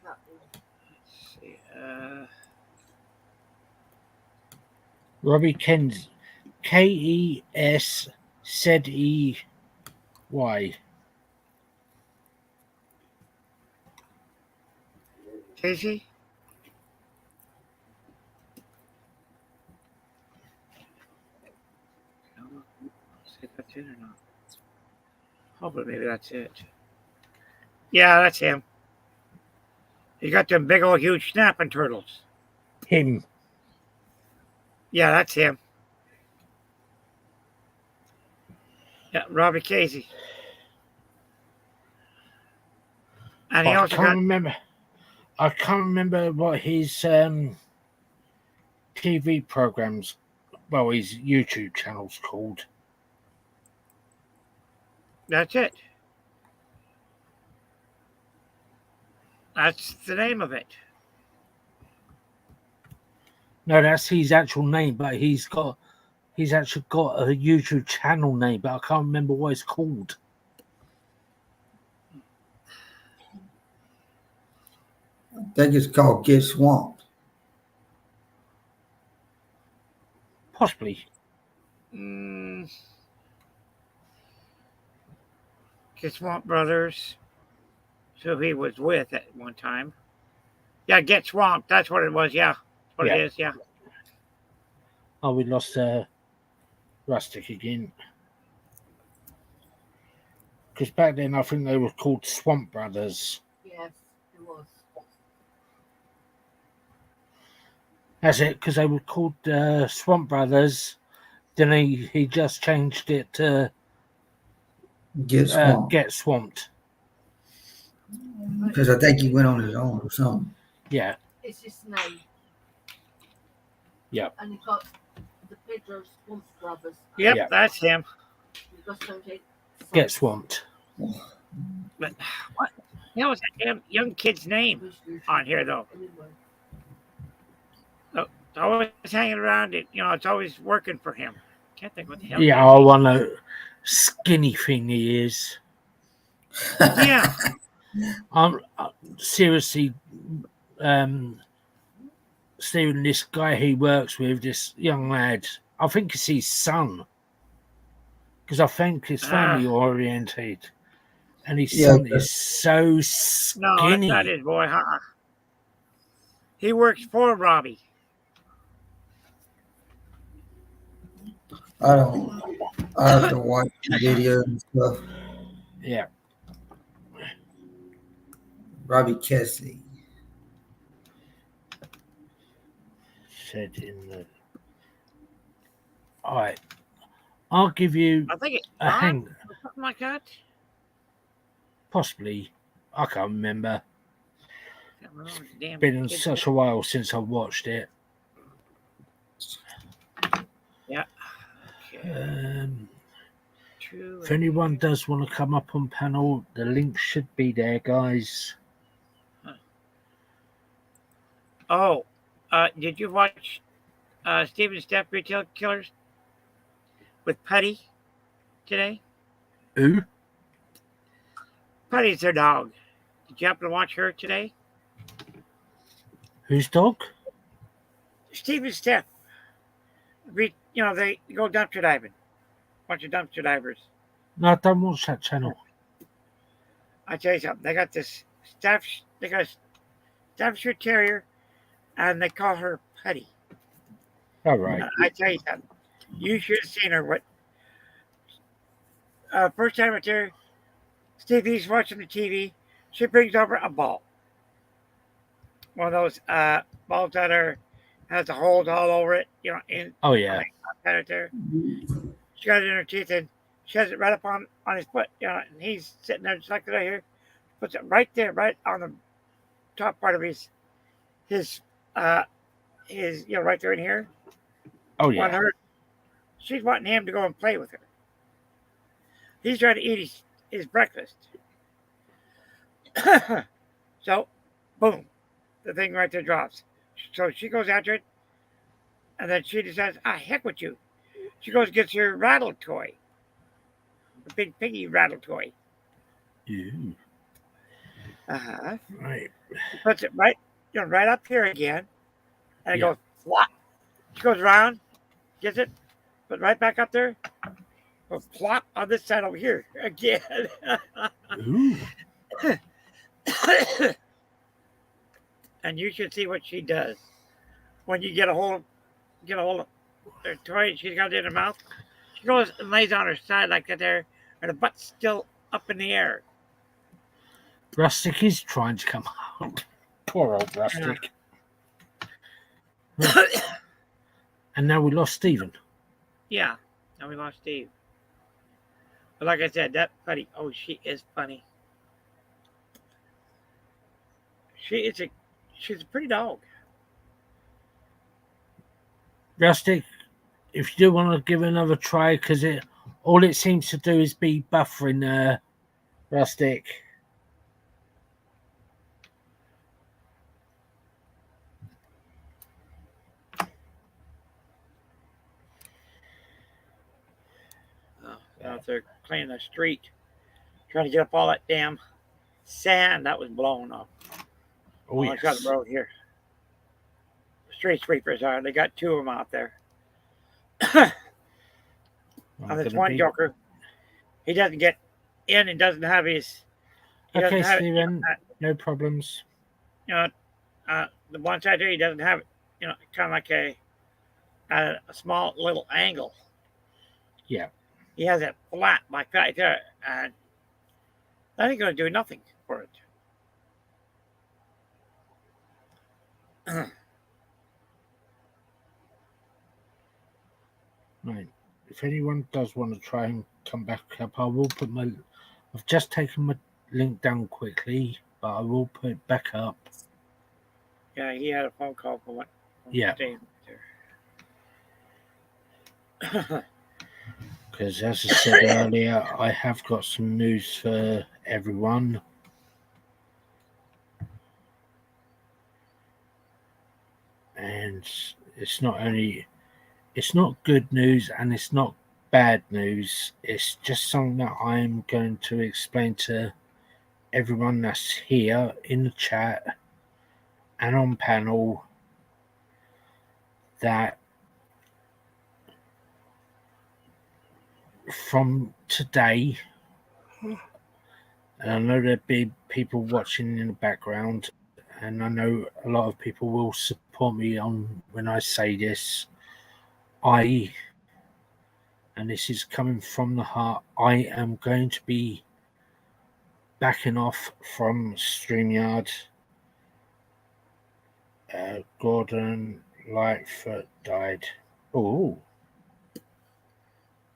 Let's see. Robbie Kens. KESZEY. Casey? See if that's it or not. Hopefully, maybe that's it. Yeah, that's him. He got them big old huge snapping turtles. Him. Yeah, that's him. Yeah, Robbie Casey. And he I also can't got. remember. I can't remember what his TV programs, well, his YouTube channel's called. That's it. That's the name of it. No, that's his actual name, but he's actually got a YouTube channel name, but I can't remember what it's called. I think it's called Get Swamped. Possibly. Get Swamp Brothers. So he was with at one time. Yeah, Get Swamped. That's what it was. Yeah. That's what Yeah. it is. Yeah. Oh, we lost Rustic again. Because back then I think they were called Swamp Brothers. Yes, it was. That's it, because they were called Swamp Brothers. Then he just changed it to Get Swamped. Get Swamped. Because I think he went on his own or something. Yeah. It's his name. Yeah. And he got the Pedro Swamp Brothers. Yep, Yeah. that's him. He got some Get Swamped. But what? That was that damn young kid's name on here, though. It's always hanging around it. You know, it's always working for him. Can't think what the hell. Yeah, I want to skinny thing he is. Yeah. I'm seriously Stephen, this guy he works with, this young lad, I think it's his son. Because I think it's family oriented. And his son is so No, skinny. that's not his boy. He works for Robbie. I have to watch the video and stuff. Yeah. Robbie Kessie. Said in the. All right. I'll give you I think it's a hang. or something like that. Possibly. I can't remember. I don't know, damn Been kids. such a while since I watched it. Yeah. Okay. True. If anyone does want to come up on panel, the link should be there, guys. Oh, did you watch Steven Steph Retail Killers with Putty today? Who? Putty's their dog. Did you happen to watch her today? Whose dog? Steven Steph. They go dumpster diving. Bunch of dumpster divers. No, I don't watch that channel. I tell you something. They got a Staffordshire Terrier, and they call her Putty. All right. I tell you something. You should have seen her. First time I went there, Stevie's watching the TV. She brings over a ball. One of those balls that has the holes all over it. Oh yeah. Had it there. She got it in her teeth and she has it right up on his foot. And he's sitting there just like right here. Puts it right there, right on the top part of his right there in here. Oh On yeah. her, she's wanting him to go and play with her. He's trying to eat his breakfast. So, boom, the thing right there drops. So she goes after it, and then she decides, heck with you. She goes and gets her rattle toy, the big piggy rattle toy. Ew. Right. She puts it right up here again, and it Yeah. goes flop. She goes around, gets it, put it right back up there, goes plop on this side over here again. Ooh. And you should see what she does when you get a hold of her toy and she's got it in her mouth. She goes and lays on her side like that there, and her butt's still up in the air. Rustic is trying to come out. Poor old Rustic. And now we lost Stephen. Yeah, and we lost Steve. But like I said, that Putty, she is funny. She's a pretty dog. Rustic, if you do want to give it another try, because all it seems to do is be buffering, Rustic. Out there cleaning the street, trying to get up all that damn sand that was blowing up. Oh, I got the road here. Street sweepers are. They got two of them out there. And this one joker, he doesn't get in and doesn't have his. Okay, Stephen, no problems. The one side there, he doesn't have it. Kind of like a small little angle. Yeah. He has it flat like that there, and that ain't going to do nothing for it. Right. If anyone does want to try and come back up, I will put my. I've just taken my link down quickly, but I will put it back up. Yeah, he had a phone call from what? Yeah. Because as I said earlier, I have got some news for everyone. And it's not good news and it's not bad news. It's just something that I'm going to explain to everyone that's here in the chat and on panel, that from today, and I know there'll be people watching in the background, and I know a lot of people will support me on when I say this. And this is coming from the heart, I am going to be backing off from StreamYard. Gordon Lightfoot died. Oh.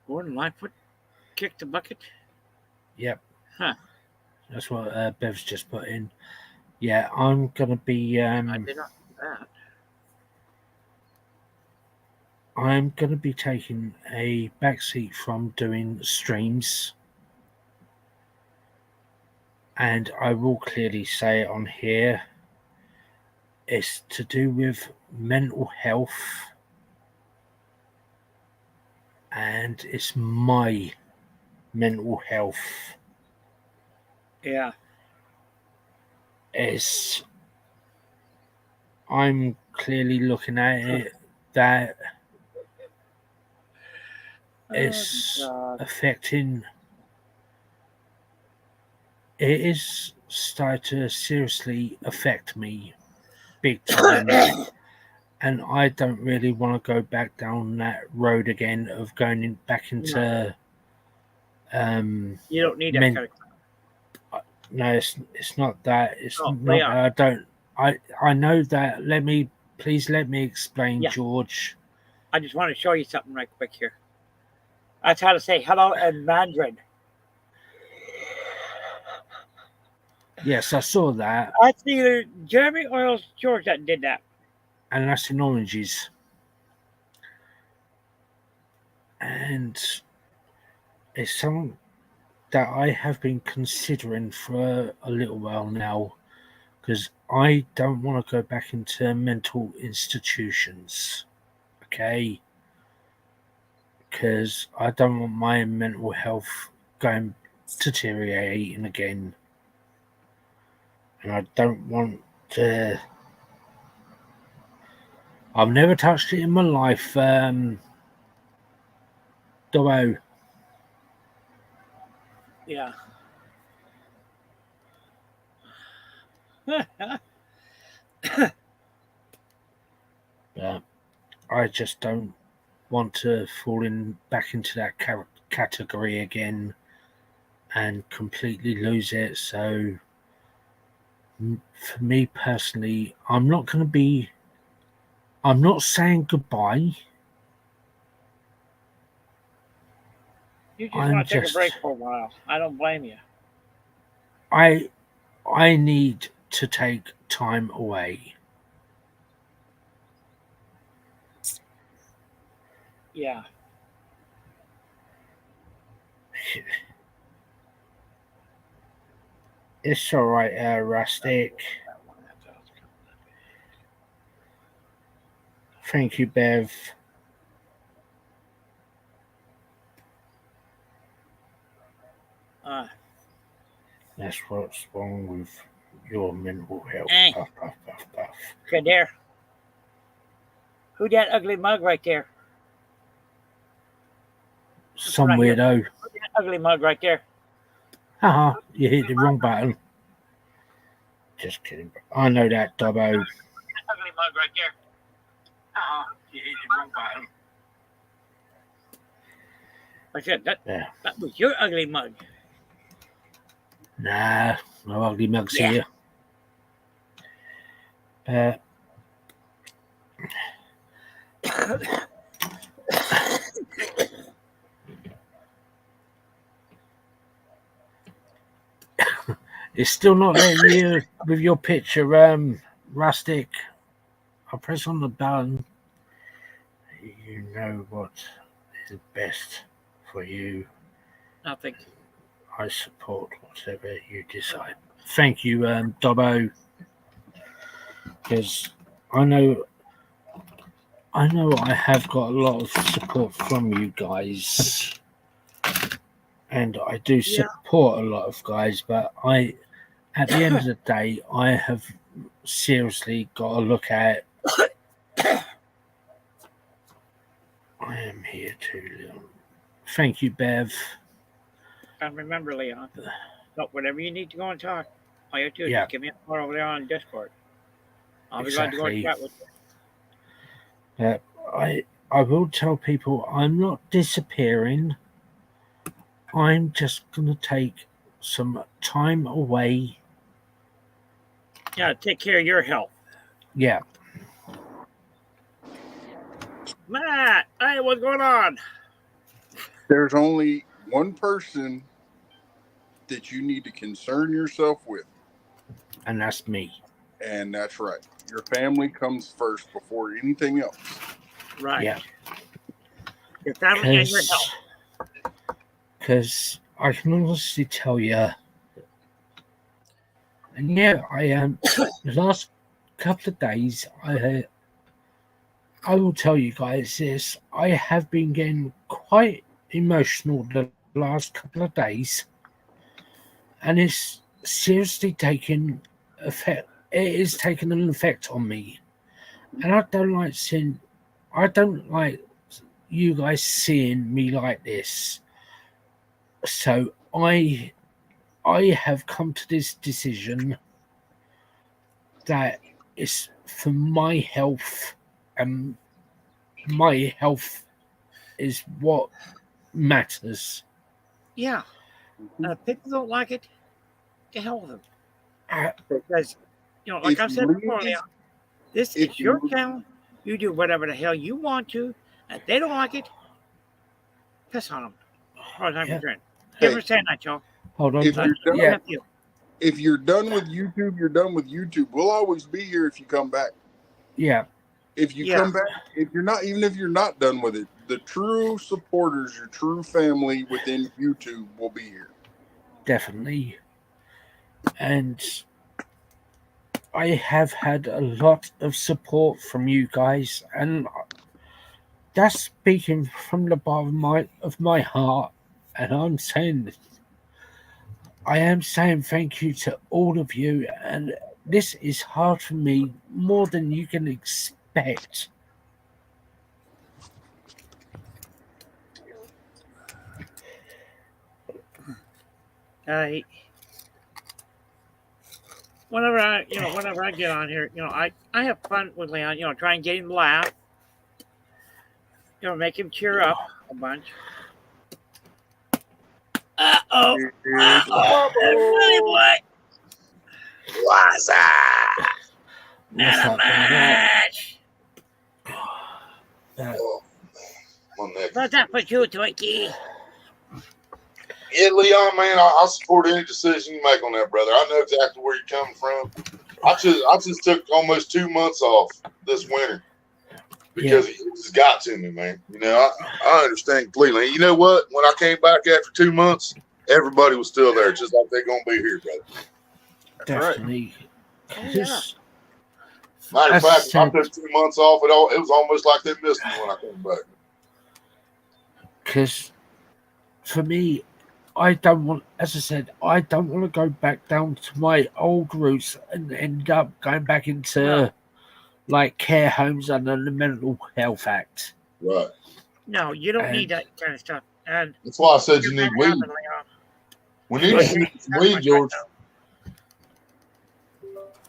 Gordon Lightfoot kicked the bucket? Yep. Huh. That's what Bev's just put in. Yeah, I'm gonna be I did not do that. I'm gonna be taking a backseat from doing streams, and I will clearly say it on here. It's to do with mental health, and it's my mental health. Yeah. I'm clearly looking at it that it's God. affecting. It is starting to seriously affect me big time, and I don't really want to go back down that road again of going back into You don't need that men. kind of. No, it's not that. It's Oh, not Leon. that I don't. I know that. Please let me explain, Yeah. George. I just want to show you something right quick here. That's how to say hello in Mandarin. Yes, I saw that, That's either Jeremy or else George that did that. and that's in oranges. And it's something that I have been considering for a little while now, because I don't want to go back into mental institutions. Okay, because I don't want my mental health going deteriorating again, and I don't want to. I've never touched it in my life, Dobbo. Yeah. But I just don't want to fall back into that category again and completely lose it. So, for me personally, I'm not saying goodbye. You just I'm want to take a just, break for a while. I don't blame you. I need to take time away. Yeah. It's all right, Rustic. Thank you, Bev. That's what's wrong with your mental health. Hey. Puff, puff, puff, puff. Okay, there. Who that ugly mug right there? Some right here. weirdo. Who that ugly mug right there? Haha, you hit the wrong button. Just kidding. I know that, Dobbo. Ugly mug right there. You hit the wrong button. I said that. Yeah. That was your ugly mug. Nah, no ugly mugs Yeah. here. It's still not letting you with your picture, Rustic. I'll press on the button. You know what is best for you. Nothing. I support whatever you decide. Thank you, Dobbo. Because I know I have got a lot of support from you guys. And I do support a lot of guys, but at the end of the day, I have seriously got to look at I am here too, Leon. Thank you, Bev. And remember, Leon, but whenever you need to go and talk, all you have to do is Yeah. just give me a call over there on Discord. I'll be glad to go and Exactly. chat with you. I will tell people I'm not disappearing. I'm just going to take some time away. Yeah, take care of your health. Yeah. Matt, hey, what's going on? There's only one person that you need to concern yourself with. and that's me. And that's right. Your family comes first before anything else. Right. Yeah. Your family and your health. Because I can honestly tell you, and yeah, I am. The last couple of days, I will tell you guys this. I have been getting quite emotional the last couple of days, and it's seriously taking effect. It is taking an effect on me, and I don't like seeing. I don't like you guys seeing me like this. So I have come to this decision that it's for my health, and my health is what matters. Yeah. If people don't like it, to hell with them. Uh, Because, like If I you said before, leave- Leon, this if is your you- channel. You do whatever the hell you want to. If they don't like it, piss on them. Hard time Yeah. for Give them Hey, a saying that, y'all. Hold on. If you're done- Yeah, You. If you're done with YouTube, you're done with YouTube. We'll always be here if you come back. yeah, If you Yeah. come back, if you're not, even if you're not done with it, the true supporters, your true family within YouTube will be here. definitely. And I have had a lot of support from you guys, and that's speaking from the bottom of my heart. And I am saying thank you to all of you. And this is hard for me more than you can expect. Whenever I get on here, I have fun with Leon. Try and get him to laugh. Make him cheer up a bunch. Uh-oh. Really, what? What's that? What's Not a up, man? match. My neck. What's that for you, Twinkie? Yeah, Leon, man, I support any decision you make on that, brother. I know exactly where you're coming from. I just took almost 2 months off this winter because it just got to me, man. I understand completely. You know what? When I came back after 2 months, everybody was still there, just like they're gonna be here, brother. Definitely. Yeah. Matter of That's fact, I took 2 months off. It was almost like they missed me when I came back. Because for me, I don't want, as I said, I don't want to go back down to my old roots and end up going back into like care homes under the Mental Health Act. Right. No, you don't need that kind of stuff. And That's why I said you need weed. We need to shoot some weed, George.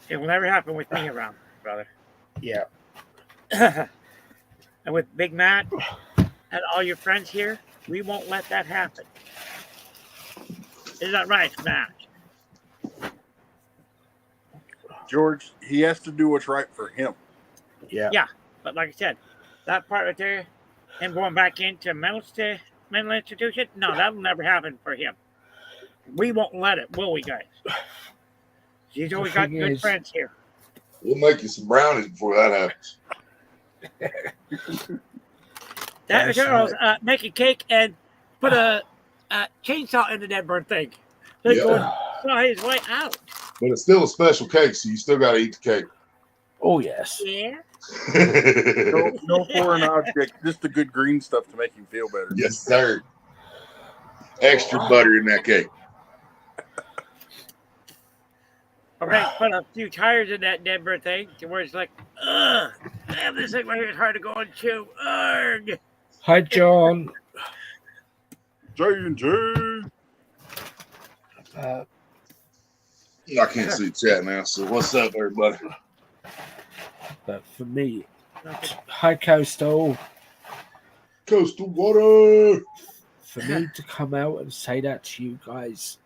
It will never happen with me around, brother. Yeah. And with Big Matt and all your friends here, we won't let that happen. Is that right, Matt? George, he has to do what's right for him. Yeah. Yeah. But like I said, that part right there, him going back into mental institution, no, that'll never happen for him. We won't let it, will we, guys? He's always got thing good is- friends here. We'll make you some brownies before that happens. That That's girl's making cake and put a chainsaw into that burn thing. They're Yeah. going saw his way out. But it's still a special cake, so you still got to eat the cake. Oh, yes. Yeah. No foreign object, just the good green stuff to make him feel better. Yes, sir. Extra butter in that cake. Okay, put a few tires in that Denver thing to where it's like, ugh, damn, this thing right here is hard to go and chew. Ugh. Hi, John. J&J. Uh, I can't see the chat now, so what's up, everybody? but for me, hi, Coastal. Coastal water. For me to come out and say that to you guys,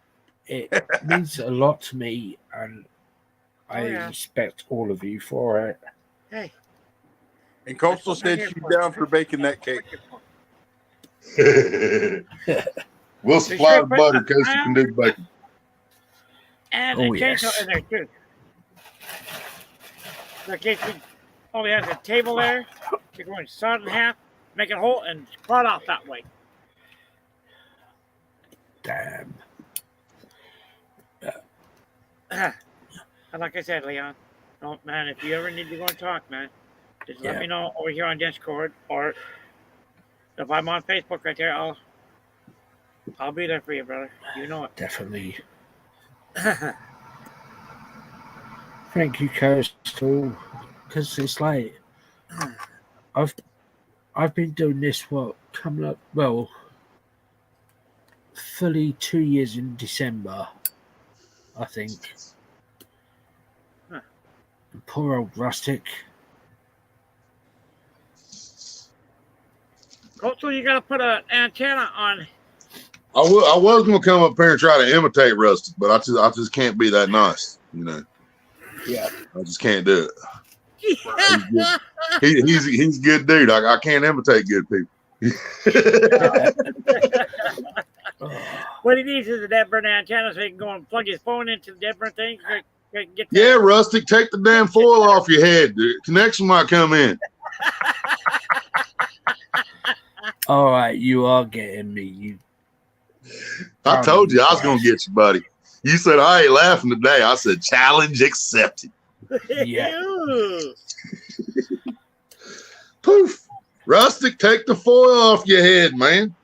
it means a lot to me, and I yeah. respect all of you for it. Hey. And Coastal said she's down for baking that cake. We'll supply the butter. Coastal can do the bacon. And Oh, a chainsaw yes. in there, too. In case we only has a table there, you're going to saw it in half, make it whole, and cut off that way. Damn. And like I said, Leon, man, if you ever need to go and talk, man, just let me know over here on Discord, or if I'm on Facebook right there, I'll be there for you, brother. You know it. Definitely. Thank you, Coastal. Because it's like I've been doing this coming up fully 2 years in December, I think. Huh. Poor old Rustic. Coastal, you gotta put an antenna on. I was gonna come up here and try to imitate Rusty, but I just can't be that nice, you know. Yeah. I just can't do it. He's a good dude. I can't imitate good people. What he needs is a Deadburn antenna so he can go and plug his phone into the Deadburn thing. Get Yeah, Rustic, take the damn foil off your head. The connection might come in. All right, you are getting me. I told you I was gonna get you, buddy. You said I ain't laughing today. I said challenge accepted. Yeah. Poof. Rustic, take the foil off your head, man.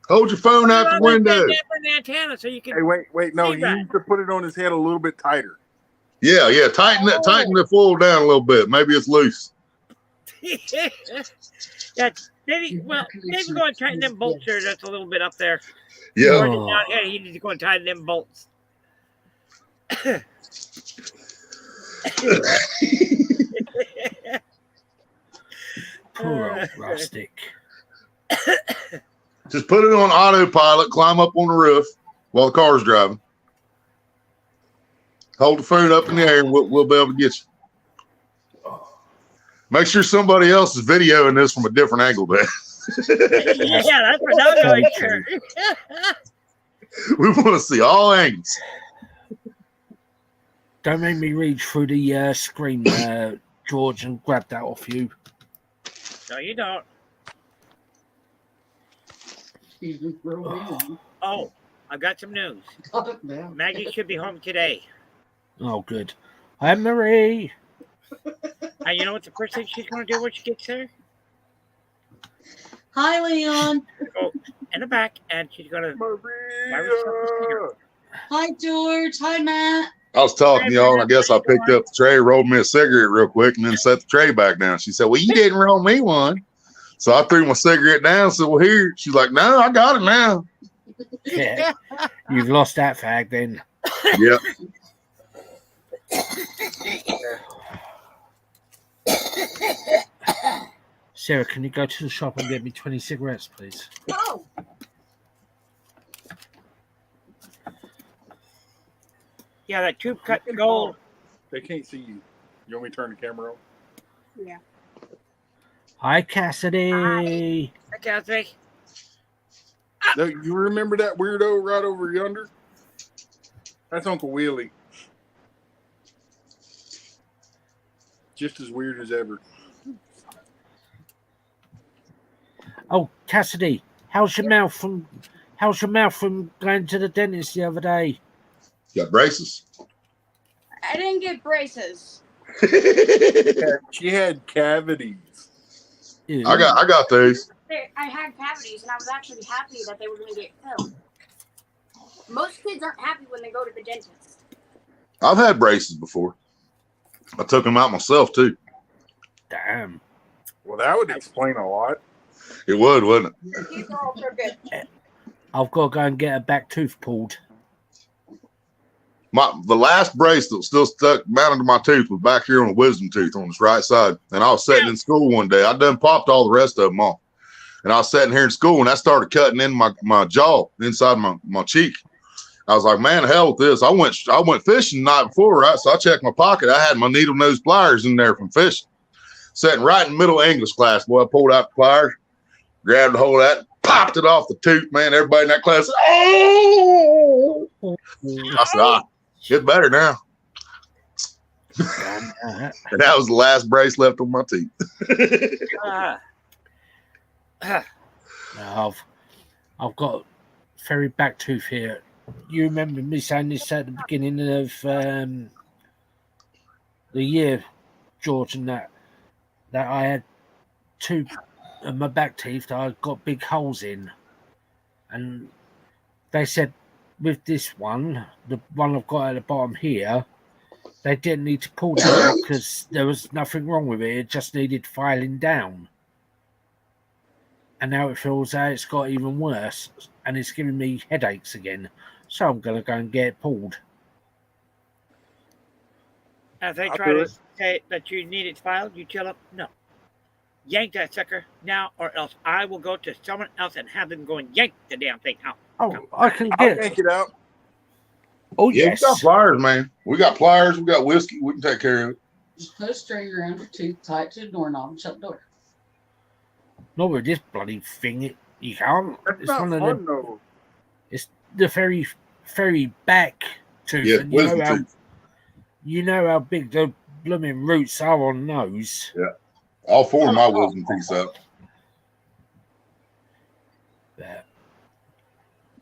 Hold your phone out the window. Deadburn antenna so you can. Hey, wait, no, See he that? needs to put it on his head a little bit tighter. Yeah, tighten the foil down a little bit. Maybe it's loose. Yeah, maybe go and tighten them bolts there. That's a little bit up there. Yeah. Or just down here, you need to go and tighten them bolts. Poor old Rustic. Just put it on autopilot, climb up on the roof while the car's driving. Hold the phone up in the air and we'll be able to get you. Make sure somebody else is videoing this from a different angle, man. Yeah, that's what I'm going sure. We want to see all angles. Don't make me reach through the screen, George, and grab that off you. No, you don't. Oh. Oh, I've got some news. Maggie should be home today. Oh, good. Hi, Marie. And you know what the first thing she's going to do when she gets there? Hi, Leon. Go in the back, and she's going to. Maria! Hi, George. Hi, Matt. I was talking to y'all, and I guess I picked up the tray, rolled me a cigarette real quick, and then set the tray back down. She said, "Well, you didn't roll me one." So I threw my cigarette down and said, "Well, here." She's like, "No, I got it now." Yeah. You've lost that fag then. Yep. Sarah, can you go to the shop and get me 20 cigarettes, please? Oh. Yeah, that tube cut gold. They can't see you. You want me to turn the camera on? Yeah. Hi, Cassidy. I can't say. No, you remember that weirdo right over yonder? That's Uncle Willie. Just as weird as ever. Oh, Cassidy, how's your mouth from going to the dentist the other day? Got braces. I didn't get braces. She had cavities. Ew. I got those. I had cavities, and I was actually happy that they were going to get filled. Most kids aren't happy when they go to the dentist. I've had braces before. I took them out myself too. Damn. Well, that would explain a lot. It would, wouldn't it? Your teeth are also good. I've got to go and get a back tooth pulled. The last brace that was still stuck mounted to my tooth was back here on the wisdom tooth on this right side. And I was sitting in school one day. I done popped all the rest of them off. And I was sitting here in school, and I started cutting in my jaw inside my cheek. I was like, man, hell with this. I went fishing the night before, right? So I checked my pocket. I had my needle nose pliers in there from fishing. Sitting right in the middle of English class, boy, I pulled out the pliers, grabbed a hold of that, popped it off the tooth, man. Everybody in that class said, "Oh!" I said, it's better now. Uh, And that was the last brace left on my teeth. I've got very back tooth here. You remember me saying this at the beginning of the year, George, and that I had two of my back teeth that I got big holes in, and they said with this one, the one I've got at the bottom here, they didn't need to pull that out because there was nothing wrong with it. It just needed filing down. And now it feels that it's got even worse, and it's giving me headaches again. So I'm going to go and get it pulled. As they I'll try do to it. say that you need it filed, you chill up. No. Yank that sucker now, or else I will go to someone else and have them go and yank the damn thing out. Oh, I can I'll get. yank it out. Oh Yeah, yes. we got pliers, man. We got pliers. We got whiskey. We can take care of it. Just put a string around your tooth, tie it to the doorknob, and shut the door. Not with this bloody thing. You can't. That's It's not one of fun, the. though. It's the very back tooth. Yeah, and wisdom tooth. you know how big the blooming roots are on those. All four of my wisdom teeth out. But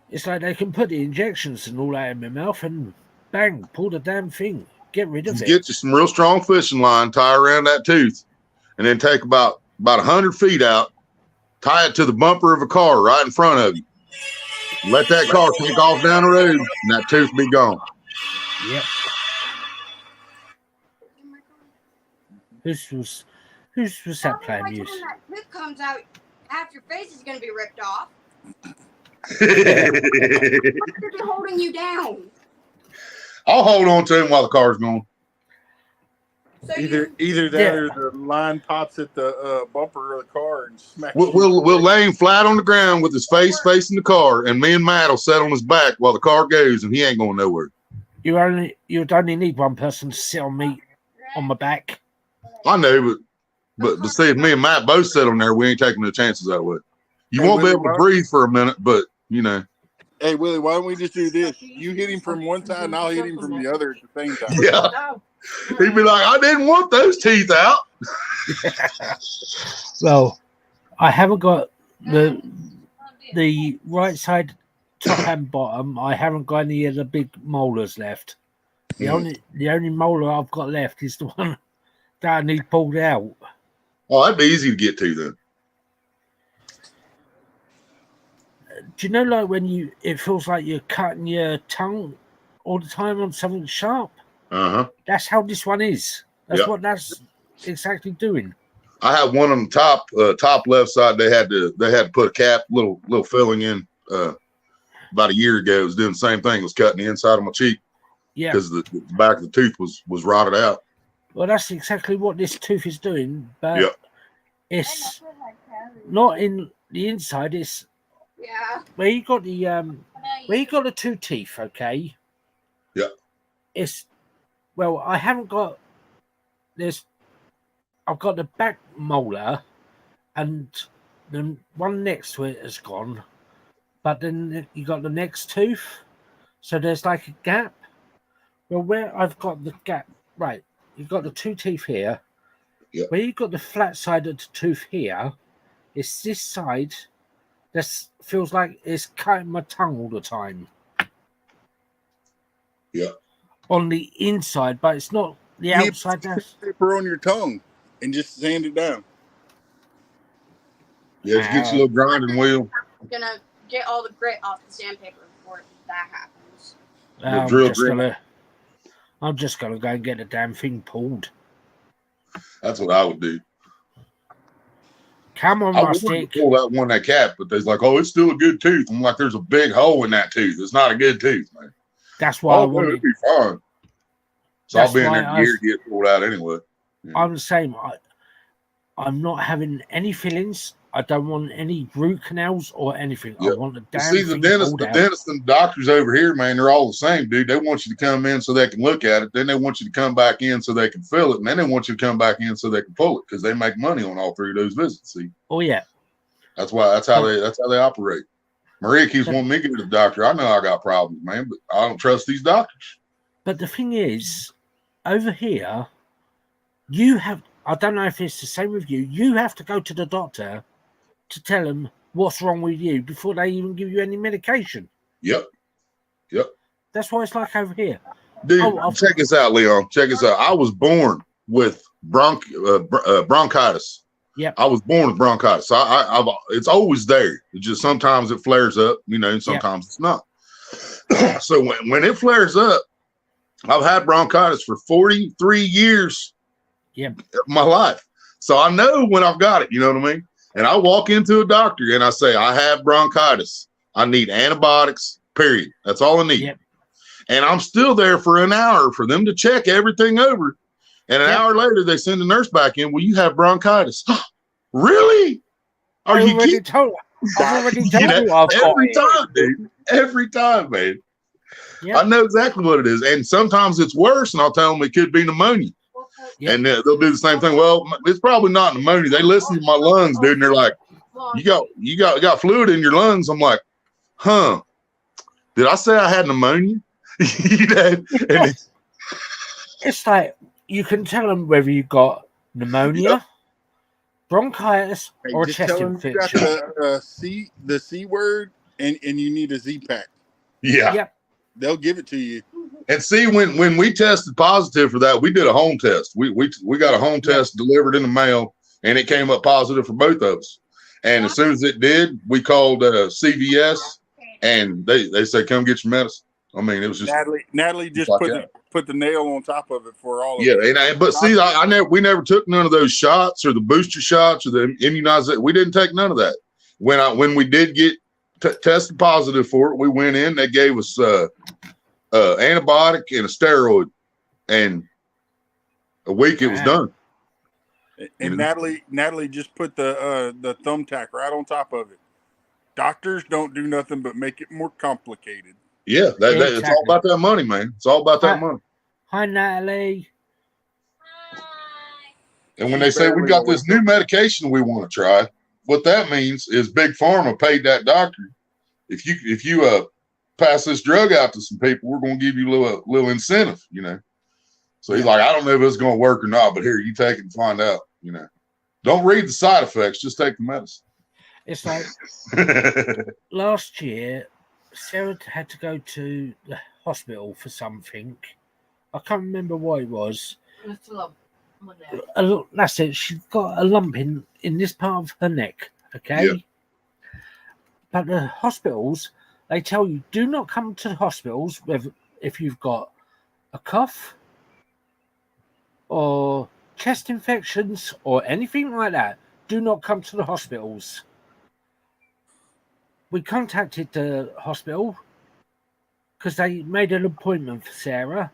it's like they can put the injections and all that in my mouth and bang, pull the damn thing. Get rid of Just it. get you some real strong fishing line, tie around that tooth, and then take about 100 feet out, tie it to the bumper of a car right in front of you. Let that car take off down the road, and that tooth be gone. Yep. Who's that playing When music? that tooth comes out, half your face is going to be ripped off. What's going to be holding you down? I'll hold on to him while the car's going. So Either that Yeah. or the line pops at the bumper of the car and smacks. We'll lay him flat on the ground with his face facing the car, and me and Matt will sit on his back while the car goes, and he ain't going nowhere. You'd only need one person to sit on me on my back. I know, but see, if me and Matt both sit on there, we ain't taking no chances that way. You Hey, won't be Willie, able to why- breathe for a minute, but you know. Hey Willie, why don't we just do this? You hit him from one side, and I'll hit him from the other at the same time. Yeah. No. He'd be like, I didn't want those teeth out. Well, I haven't got the right side top and bottom. I haven't got any of the big molars left. The only molar I've got left is the one that I need pulled out. Oh, that'd be easy to get to then. Do you know, like when it feels like you're cutting your tongue all the time on something sharp? Uh-huh. That's how this one is. That's Yeah. what that's exactly doing. I had one on the top left side. They had to put a cap, little filling in about a year ago. It was doing the same thing. It was cutting the inside of my cheek Yeah. because the back of the tooth was rotted out. Well, that's exactly what this tooth is doing, but Yeah. it's not in the inside. It's Yeah. where you got the where you got the two teeth. Okay. Yeah. I haven't got this. I've got the back molar, and the one next to it has gone, but then you got the next tooth, so there's like a gap. Well, where I've got the gap, right? You've got the two teeth here. Yeah. Where you've got the flat side of the tooth here, it's this side that feels like it's cutting my tongue all the time. Yeah. On the inside, but it's not the Yeah. outside. That's Paper on your tongue and just sand it down. Yeah, just get you a little grinding wheel. I'm going to get all the grit off the sandpaper before that happens. I'm just gonna go and get the damn thing pulled. That's what I would do. Come on, I Rustic. wanted to pull that one, that cap, but they's like, oh, it's still a good tooth. I'm like, there's a big hole in that tooth. It's not a good tooth, man. That's why I Oh, wanted. it'll be fine. So That's I'll be in why there a year to get pulled out anyway. I'm the same. I'm not having any fillings. I don't want any root canals or anything. Yeah. I want the You damn see, the thing dentist, pulled the out. dentist and doctors over here, man, they're all the same, dude. They want you to come in so they can look at it. Then they want you to come back in so they can fill it. And then they want you to come back in so they can pull it because they make money on all three of those visits. See, Oh yeah. that's how they operate. Maria keeps wanting me to go to the doctor. I know I got problems, man, but I don't trust these doctors. But the thing is, over here, I don't know if it's the same with you. You have to go to the doctor to tell them what's wrong with you before they even give you any medication. Yep. That's what it's like over here. Dude, Oh, check this out, Leon. Check this out. I was born with bronchitis. Yep. I was born with bronchitis. It's always there. It just sometimes it flares up, and sometimes it's not. So when it flares up, I've had bronchitis for 43 years of my life. So I know when I've got it, you know what I mean? And I walk into a doctor and I say, I have bronchitis. I need antibiotics, period. That's all I need. Yep. And I'm still there for an hour for them to check everything over. And an hour later, they send the nurse back in. Well, you have bronchitis. Really? Are you kidding? I've already told you I've got Every it. time, dude. Every time, man. Yep. I know exactly what it is. And sometimes it's worse, and I'll tell them it could be pneumonia. Yep. And they'll do the same thing. Well, it's probably not pneumonia. They listen to my lungs, dude, and they're like, you got fluid in your lungs. I'm like, huh? Did I say I had pneumonia? It's like you can tell them whether you got pneumonia, bronchitis, or a Just chest tell them you got infection. the C word, and you need a Z pack. Yeah. Yep. They'll give it to you. And see, when we tested positive for that, we did a home test. We got a home test delivered in the mail, and it came up positive for both of us. And as soon as it did, we called CVS, and they said, "Come get your medicine." I mean, it was just Natalie just like put the nail on top of it for all of yeah. it. But see, we never took none of those shots or the booster shots or the immunization. We didn't take none of that. When we did get tested positive for it, we went in. They gave us antibiotic and a steroid, and a week it was done. And Natalie just put the thumbtack right on top of it. Doctors don't do nothing but make it more complicated. Yeah, it's all about that money, man. It's all about that money. Hi, Natalie. And when they say we got this new medication we want to try, what that means is Big Pharma paid that doctor. If you pass this drug out to some people, we're going to give you a little incentive, So he's like, I don't know if it's going to work or not, but here, you take it and find out, Don't read the side effects, just take the medicine. It's like last year, Sarah had to go to the hospital for something. I can't remember what it was. It's a lump. That's it. She's got a lump in this part of her neck. Okay. Yeah. But the hospitals, they tell you, do not come to the hospitals if you've got a cough or chest infections or anything like that. Do not come to the hospitals. We contacted the hospital because they made an appointment for Sarah,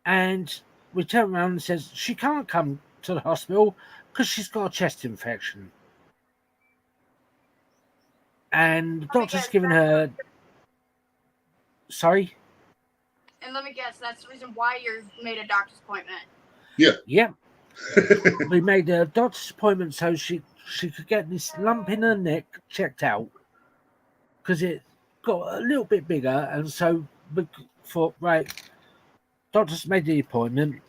and we turned around and says she can't come to the hospital because she's got a chest infection. And the doctor's given her... Sorry? And let me guess, that's the reason why you made a doctor's appointment. Yeah. Yep. We made a doctor's appointment so she could get this lump in her neck checked out because it got a little bit bigger, and so we thought, right, doctors made the appointment,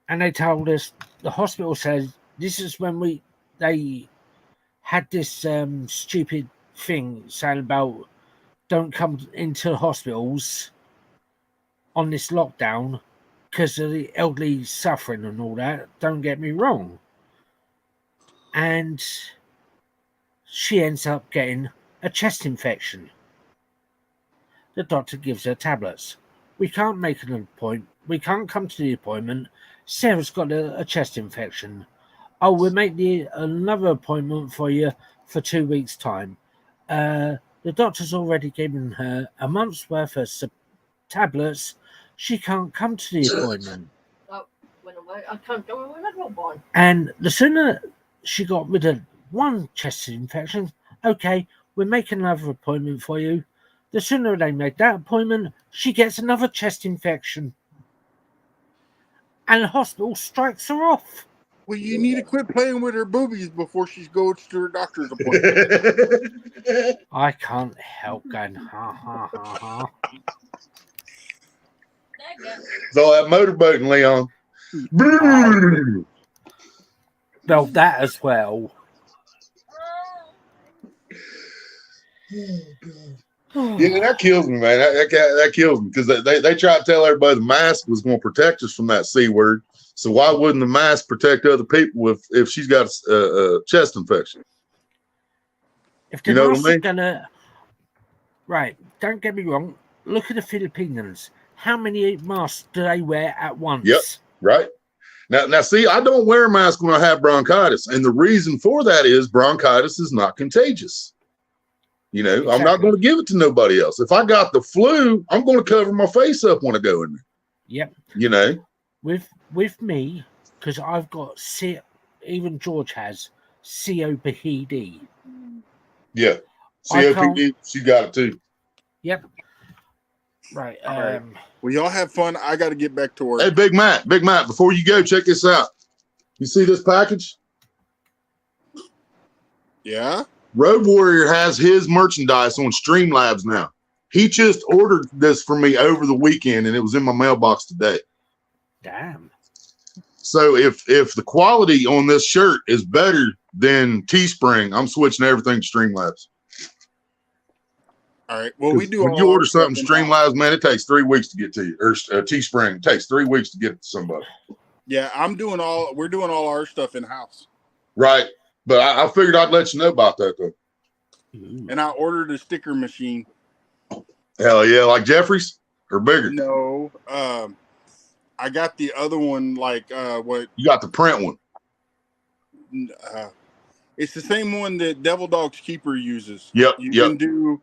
and they told us, the hospital said, this is when they had this stupid thing saying about don't come into hospitals on this lockdown because of the elderly suffering and all that. Don't get me wrong. And she ends up getting a chest infection. The doctor gives her tablets. We can't make an appointment. We can't come to the appointment. Sarah's got a chest infection. Oh, we'll make another appointment for you for 2 weeks' time. The doctor's already given her a month's worth of tablets. She can't come to the appointment. Oh, went away. I can't go away. I got one. And the sooner she got rid of one chest infection, okay, we're making another appointment for you. The sooner they make that appointment, she gets another chest infection. And the hospital strikes her off. Well, you need to quit playing with her boobies before she goes to her doctor's appointment. I can't help going, ha, ha, ha, ha. It's all that motorboating, Leon. Well, that as well. Yeah, that kills me, man. That kills me because they try to tell everybody the mask was going to protect us from that C word. So why wouldn't the mask protect other people if she's got a chest infection? If the You know what I mask mean? is gonna, right? Don't get me wrong. Look at the Filipinos. How many masks do they wear at once? Yep. Right. Now, see, I don't wear a mask when I have bronchitis, and the reason for that is bronchitis is not contagious. You know, I'm not Exactly. going to give it to nobody else. If I got the flu, I'm going to cover my face up when I go in there. Yep. You know. With me, because I've got even George has COPD. Yeah. I COPD, she got it too. Yep. Right. All right. Well, y'all have fun. I got to get back to work. Hey, Big Matt, before you go, check this out. You see this package? Yeah. Road Warrior has his merchandise on Streamlabs now. He just ordered this for me over the weekend, and it was in my mailbox today. Damn. So if the quality on this shirt is better than Teespring, I'm switching everything to Streamlabs. All right. Well, we do. When all you our order something stuff in-house. Streamlabs, man, it takes 3 weeks to get to you. Or Teespring, it takes 3 weeks to get it to somebody. Yeah, we're doing all our stuff in house. Right. But I figured I'd let you know about that, though. And I ordered a sticker machine. Hell yeah, like Jeffrey's or bigger? No, I got the other one. Like what? You got the print one. It's the same one that Devil Dog's Keeper uses. Yep. You can do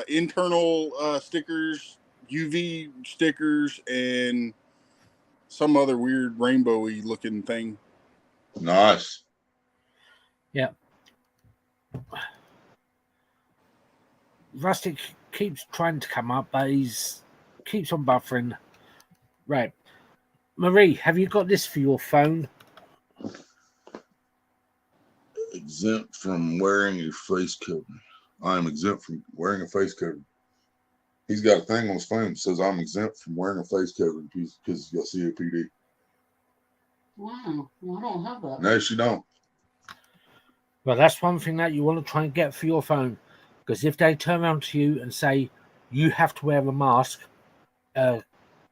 internal stickers, UV stickers, and some other weird rainbowy looking thing. Nice. Yeah. Rustic keeps trying to come up, but keeps on buffering. Right. Marie, have you got this for your phone? Exempt from wearing a face covering. I am exempt from wearing a face covering. He's got a thing on his phone that says I'm exempt from wearing a face covering because he's got COPD. Wow. Well, I don't have that. No, she don't. Well, that's one thing that you want to try and get for your phone. Because if they turn around to you and say, you have to wear a mask,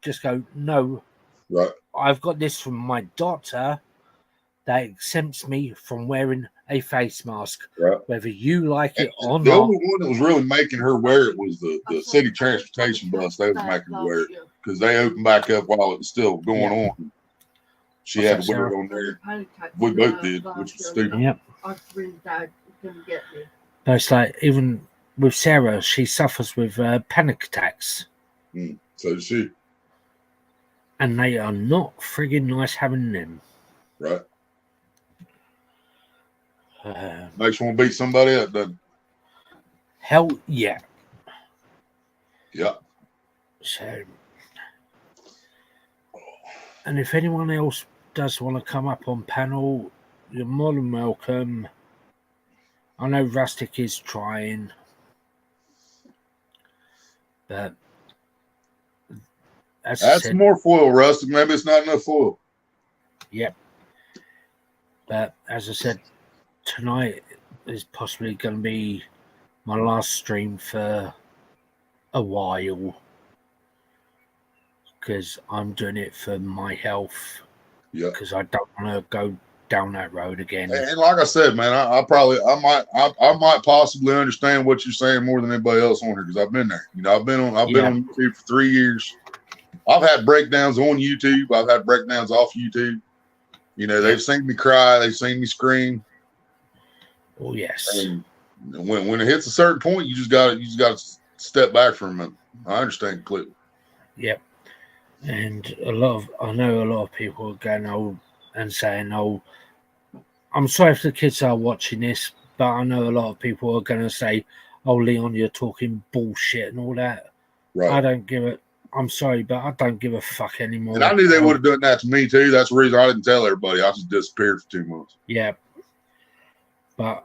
just go, no. Right. I've got this from my doctor that exempts me from wearing a face mask. Right. Whether you like it or The not. only one that was really making her wear it was the city transportation bus. They was making her wear it because they opened back up while it was still going on. She had to wear it on there. We both did, which was stupid. Yep. I really died. Couldn't get me. But it's like, even with Sarah, she suffers with panic attacks. So does she. And they are not friggin' nice having them. Right. Makes you want to beat somebody up, doesn't it? Hell yeah. Yeah. So, and if anyone else does want to come up on panel, you're more than welcome. I know Rustic is trying, but as I Add said, some more foil, Rustic. Maybe it's not enough foil. yep. But as I said, tonight is possibly going to be my last stream for a while because I'm doing it for my health. Yeah. Because I don't want to go down that road again. And like I said, man, I might possibly understand what you're saying more than anybody else on here because I've been there. You know, I've been on YouTube for 3 years. I've had breakdowns on YouTube. I've had breakdowns off YouTube. You know, they've seen me cry. They've seen me scream. Oh yes. And when it hits a certain point, you just got to step back for a minute. I understand completely. Yep. And I know a lot of people are going and saying, "Oh, I'm sorry if the kids are watching this," but I know a lot of people are going to say, "Oh, Leon, you're talking bullshit and all that." Right. I don't give it. I'm sorry, but I don't give a fuck anymore. And I knew they would have done that to me too. That's the reason I didn't tell everybody. I just disappeared for 2 months. Yeah. But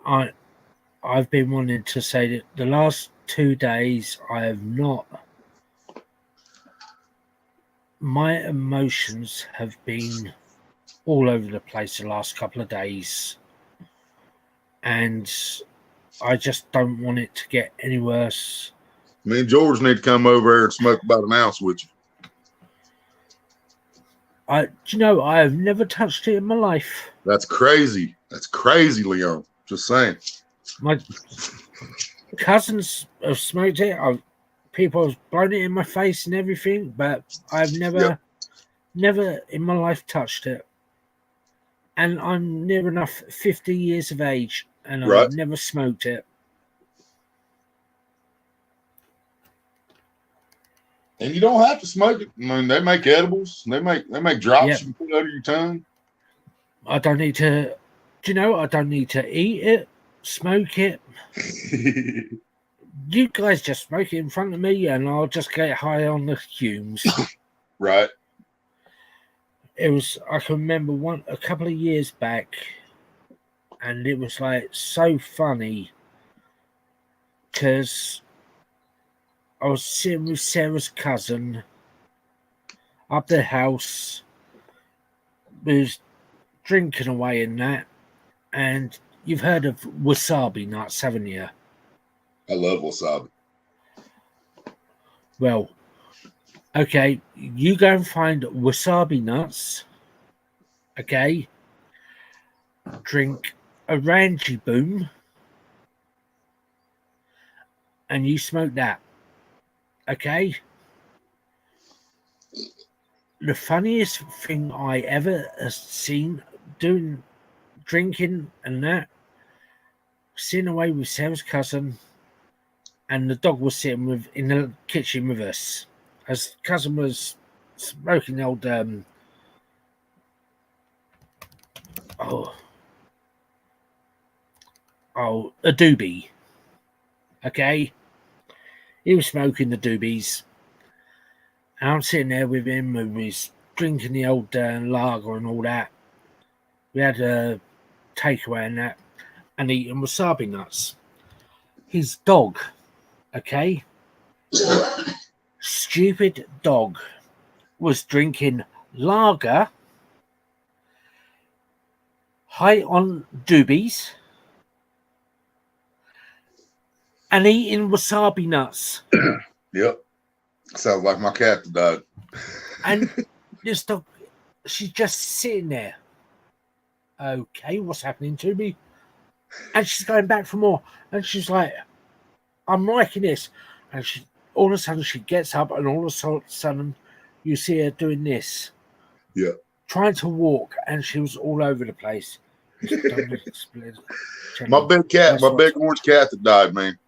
I've been wanting to say that the last 2 days I have not my emotions have been all over the place the last couple of days, and I just don't want it to get any worse. Me and George need to come over here and smoke about an ounce with you. Do you know, I have never touched it in my life. That's crazy. That's crazy, Leon. Just saying. My cousins have smoked it. People have blown it in my face and everything, but I've never in my life touched it. And I'm near enough 50 years of age, and Right. I've never smoked it. And you don't have to smoke it. I mean, they make edibles. They make drops Yep. you can put under your tongue. I don't need to. Do you know? I don't need to eat it, smoke it. You guys just smoke it in front of me, and I'll just get high on the fumes. Right. It was. I can remember a couple of years back, and it was like so funny because I was sitting with Sarah's cousin up the house. We was drinking away in that, and you've heard of wasabi nuts, haven't you? I love wasabi. Well, okay, you go and find wasabi nuts, okay? Drink a Ranji Boom, and you smoke that, okay? The funniest thing I ever seen doing drinking and that, sitting away with Sarah's cousin, and the dog was sitting in the kitchen with us. As cousin was smoking the old a doobie. Okay. He was smoking the doobies. And I'm sitting there with him, with his drinking the old lager and all that. We had a takeaway and that, and eating wasabi nuts. His dog, okay, stupid dog, was drinking lager, high on doobies, and eating wasabi nuts. Yep. Sounds like my cat that died. And this dog, she's just sitting there. Okay, what's happening to me? And she's going back for more. And she's like, I'm liking this. And she all of a sudden she gets up, and all of a sudden you see her doing this. Yeah. Trying to walk, and she was all over the place. My big cat, my big orange cat that died, man.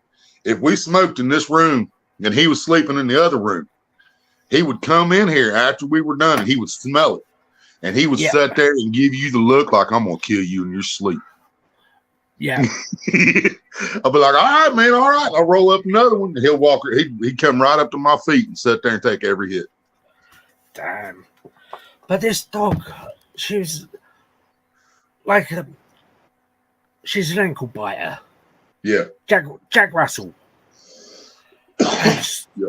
If we smoked in this room and he was sleeping in the other room, he would come in here after we were done and he would smell it. And he would sit there and give you the look like, I'm going to kill you in your sleep. Yeah. I'll be like, all right, man, all right. I'll roll up another one. And he'll walk, he'd come right up to my feet and sit there and take every hit. Damn. But this dog, she was like, she's an ankle biter. Yeah. Jack Russell.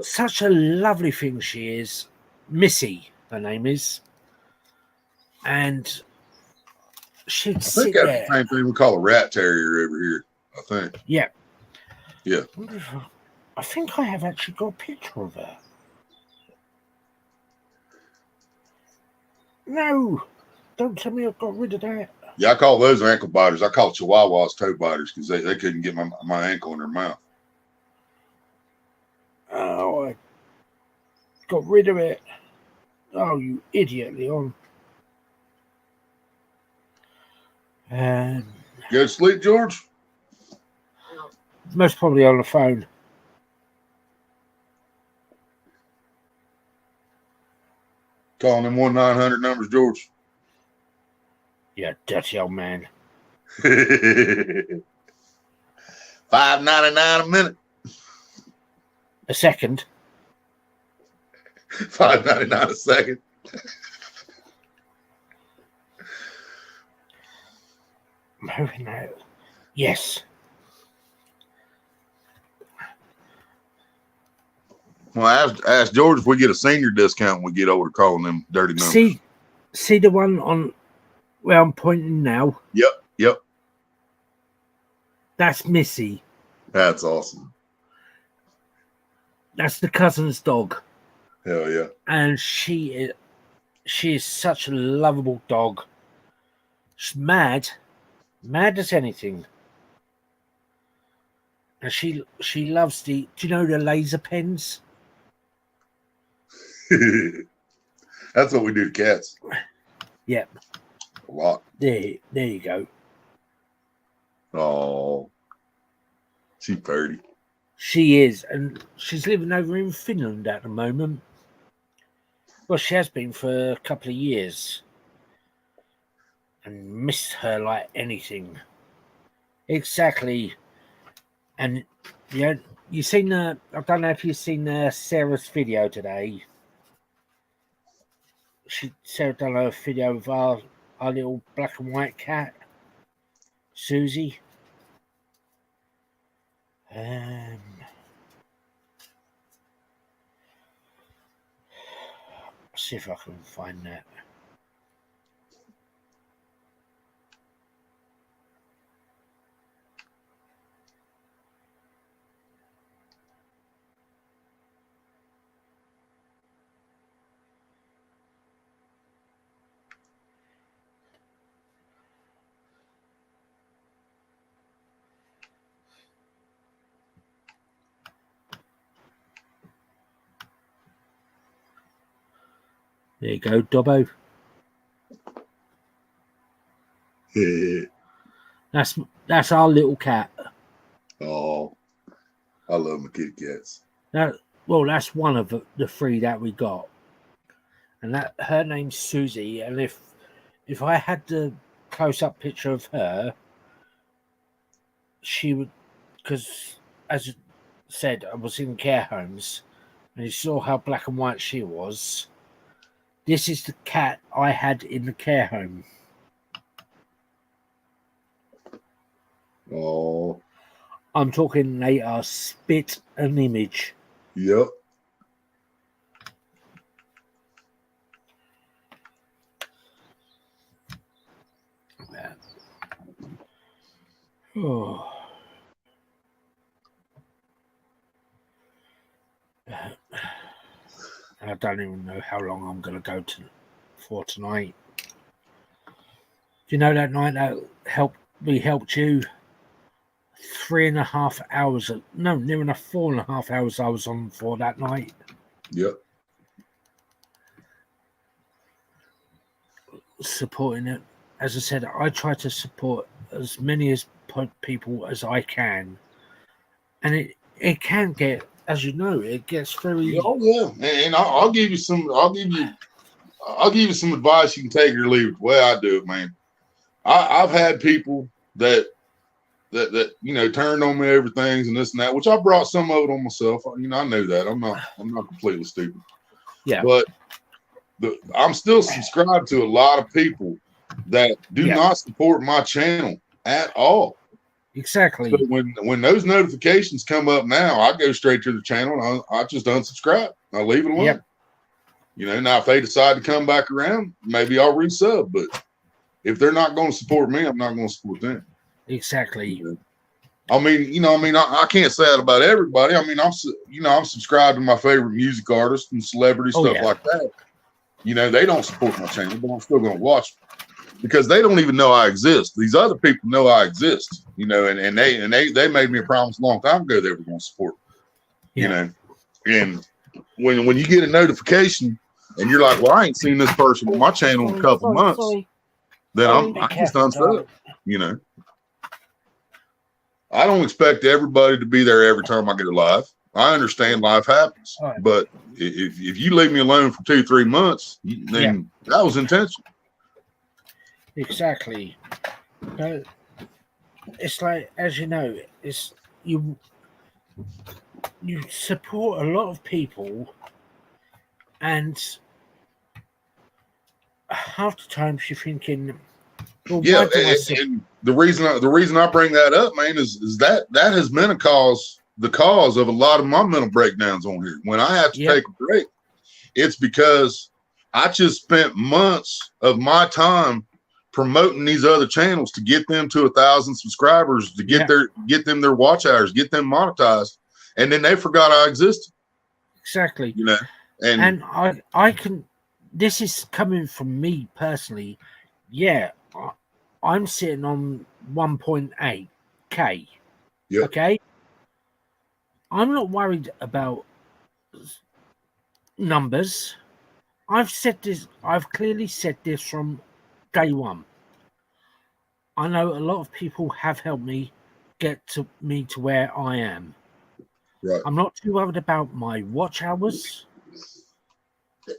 Such a lovely thing she is. Missy, her name is. And she'd sit that's there. the same thing we call a rat terrier over here, I think. Yeah. Yeah. I think I have actually got a picture of her. No, don't tell me I've got rid of that. Yeah, I call those ankle biters. I call Chihuahuas toe biters because they couldn't get my ankle in their mouth. Oh, I got rid of it. Oh, you idiot, Leon. Go to sleep, George? Most probably on the phone. Calling them 1-900 numbers, George. Yeah, dirty old man. $5.99 a minute. A second. $5.99 a second. No. Yes. Well, ask George if we get a senior discount when we get over to calling them dirty numbers. See the one on where I'm pointing now? Yep. That's Missy. That's awesome. That's the cousin's dog. Hell yeah. And she is such a lovable dog. She's mad as anything. And she loves do you know the laser pens? That's what we do to cats. Yep. A lot. There you go. Oh, she's pretty. She is, and she's living over in Finland at the moment. Well, she has been for a couple of years. And missed her like anything. Exactly. And you seen I don't know if you've seen Sarah's video today. Sarah done a video of our little black and white cat, Susie. See if I can find that. There you go, Dobbo. That's our little cat. Oh, I love my kitty cats. That's one of the three that we got, and her name's Susie. And if I had the close-up picture of her, she would, because as I said, I was in care homes, and you saw how black and white she was. This is the cat I had in the care home. Oh. I'm talking they are spit an image. Yep. Oh. I don't even know how long I'm going to go for tonight. Do you know that night that we helped you? 3.5 hours. No, near enough 4.5 hours I was on for that night. Yep. Supporting it. As I said, I try to support as many people as I can. And it can get, as you know, it gets very. Oh yeah, and I'll give you some. I'll give you some advice. You can take it or leave it. The way I do it, man. I've had people that turned on me over things and this and that, which I brought some of it on myself. I know that I'm not completely stupid. Yeah, but I'm still subscribed to a lot of people that do not support my channel at all. Exactly. So when those notifications come up now, I go straight to the channel and I just unsubscribe. I leave it alone. Yep. Now if they decide to come back around, maybe I'll resub. But if they're not going to support me, I'm not going to support them. Exactly. I can't say that about everybody. I'm subscribed to my favorite music artists and celebrities, stuff like that. They don't support my channel, but I'm still going to watch them because they don't even know I exist. These other people know I exist, and they made me a promise a long time ago they were going to support me, and when you get a notification and you're like, well, I ain't seen this person on my channel in a couple months, then I just unsub it, I don't expect everybody to be there every time I get live. I understand life happens, but if you leave me alone for 2-3 months, then that was intentional. Exactly. It's like, as you know, it's you support a lot of people, and half the times you're thinking, well, and the reason I bring that up, man, is that has been a cause the cause of a lot of my mental breakdowns on here. When I have to Yep. take a break, it's because I just spent months of my time promoting these other channels to get them to 1,000 subscribers, to get them their watch hours, get them monetized, and then they forgot I existed. Exactly. You know, and I can. This is coming from me personally. Yeah, I'm sitting on 1.8K. Yep. Okay. I'm not worried about numbers. I've said this. I've clearly said this from day one. I know a lot of people have helped me get to where I am. right, I'm not too worried about my watch hours.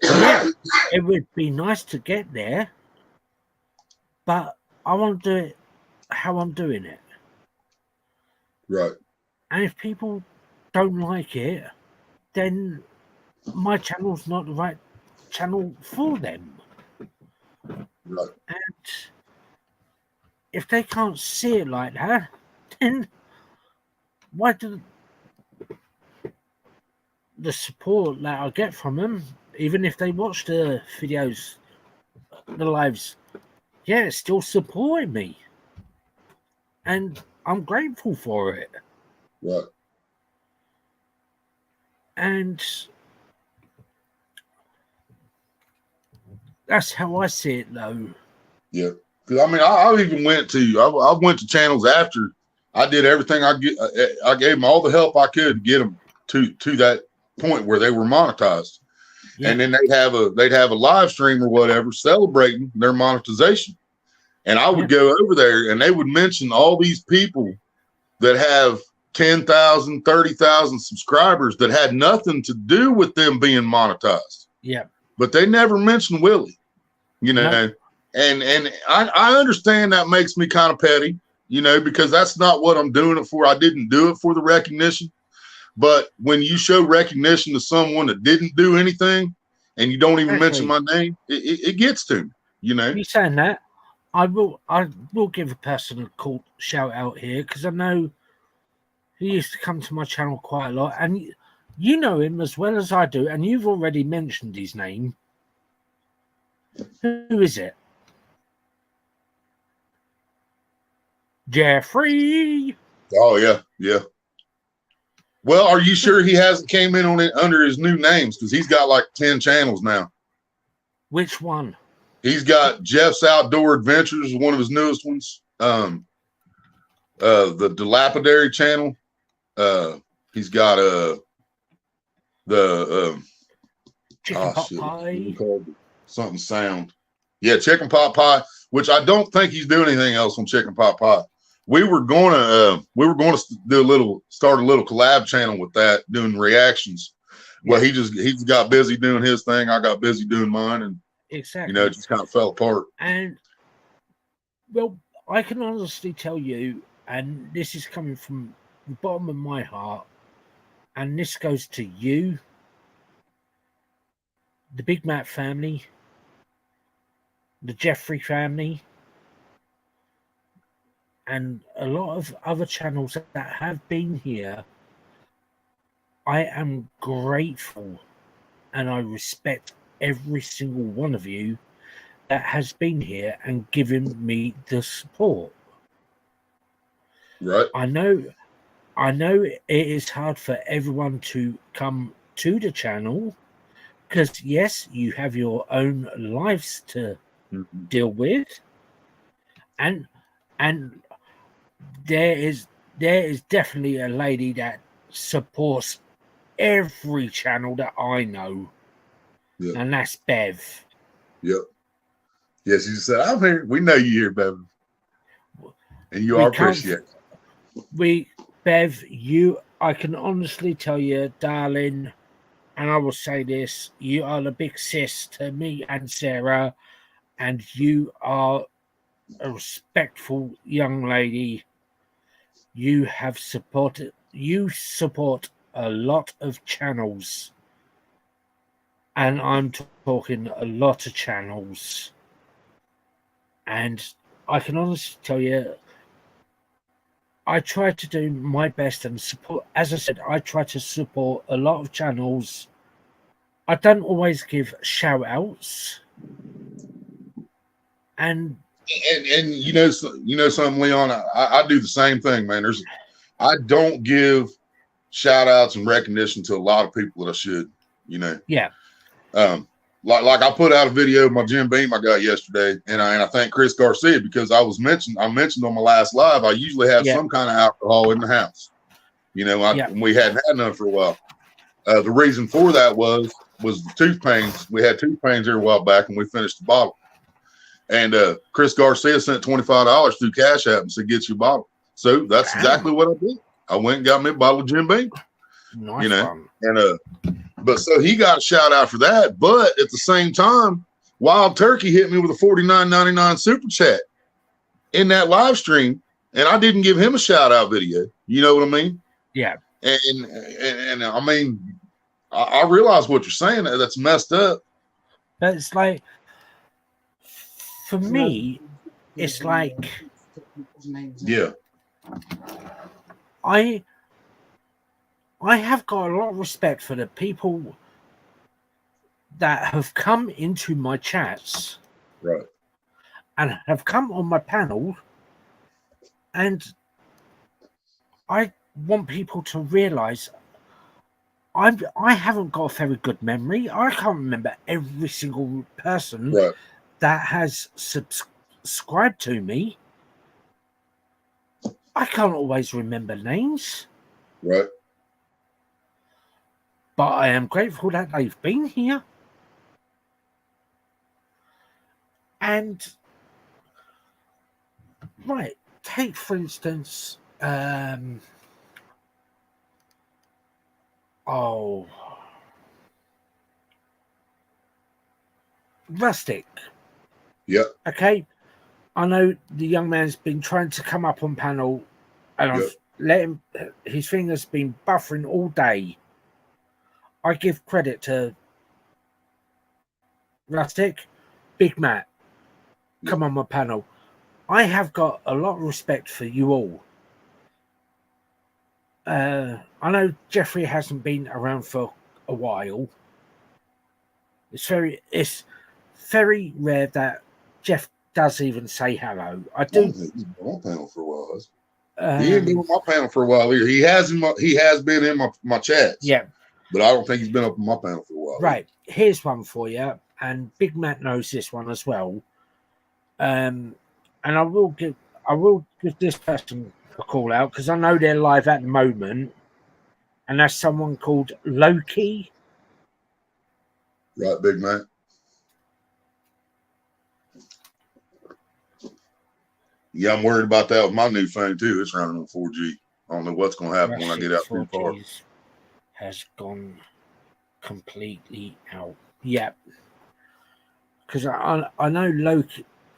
Yeah, it would be nice to get there, but I want to do it how I'm doing it. right, And if people don't like it, then my channel's not the right channel for them. right. And if they can't see it like that, then why do the support that I get from them, even if they watch the videos, the lives, yeah, it's still supporting me. And I'm grateful for it. Right. And that's how I see it, though. Yeah. Because I mean, I even went to I went to channels after I did everything I gave them all the help I could to get them to that point where they were monetized. Yeah. And then they'd have a live stream or whatever celebrating their monetization. And I would go over there and they would mention all these people that have 10,000, 30,000 subscribers that had nothing to do with them being monetized. Yeah. But they never mentioned Willie, you know. No. And I understand that makes me kind of petty, you know, because that's not what I'm doing it for. I didn't do it for the recognition. But when you show recognition to someone that didn't do anything and you don't even mention my name, it gets to me, you know. You saying that, I will give a person a call shout out here, because I know he used to come to my channel quite a lot, and you know him as well as I do, and you've already mentioned his name. Who is it? Jeffrey. Oh yeah, yeah. Well, are you sure he hasn't came in on it under his new names? Because he's got like 10 channels now. Which one? He's got Jeff's Outdoor Adventures, one of his newest ones. The Dilapidary channel. He's got the Chicken pot pie. Something sound. Yeah, chicken pot pie, which I don't think he's doing anything else on chicken pot pie. We were going to start a little collab channel with that, doing reactions. Well, he's got busy doing his thing. I got busy doing mine, and exactly, you know, it just kind of fell apart. And well, I can honestly tell you, and this is coming from the bottom of my heart, and this goes to you, the Big Matt family, the Jeffrey family, and a lot of other channels that have been here. I am grateful and I respect every single one of you that has been here and given me the support. Right. I know it is hard for everyone to come to the channel, because yes, you have your own lives to deal with, and there is definitely a lady that supports every channel that I know, and that's Bev. Yep. Yes, you said, I'm here. We know you here, Bev, and you are appreciated. Bev, I can honestly tell you, darling, and I will say this, you are the big sis to me and Sarah, and you are a respectful young lady. You support a lot of channels, and I'm talking a lot of channels, and I can honestly tell you, I try to do my best and support. As I said, I try to support a lot of channels. I don't always give shout outs. And you know something, Leon, I do the same thing, man. I don't give shout outs and recognition to a lot of people that I should, Yeah. Like I put out a video of my Jim Beam I got yesterday, and I thank Chris Garcia because I mentioned on my last live, I usually have some kind of alcohol in the house. We hadn't had none for a while. The reason for that was the tooth pains. We had tooth pains here a while back, and we finished the bottle. And Chris Garcia sent $25 through Cash App and said, "Get you a bottle." So that's exactly what I did. I went and got me a bottle of Jim Beam. Nice one. And but so he got a shout out for that. But at the same time, Wild Turkey hit me with a $49.99 super chat in that live stream, and I didn't give him a shout out video. You know what I mean? Yeah. And I mean, I realize what you're saying. That's messed up. But it's like, for me, it's like, yeah. I have got a lot of respect for the people that have come into my chats, right, and have come on my panel, and I want people to realize I haven't got a very good memory. I can't remember every single person that has subscribed to me. I can't always remember names. Right. But I am grateful that they've been here. And, right, take for instance, Rustic. Yeah. Okay. I know the young man's been trying to come up on panel, and I've let him. His finger's been buffering all day. I give credit to Rustic, Big Matt. Come on my panel. I have got a lot of respect for you all. I know Jeffrey hasn't been around for a while. It's very rare that Jeff does even say hello. I do. He's been on my panel for a while. He ain't been on my panel for a while either. He has been in my chats. Yeah. But I don't think he's been up on my panel for a while. Right. Here's one for you. And Big Matt knows this one as well. And I will give this person a call out because I know they're live at the moment. And that's someone called Loki. Right, Big Matt. Yeah, I'm worried about that with my new phone too. It's running on 4G. I don't know what's going to happen when I get out too far. Has gone completely out. Yeah. Because I know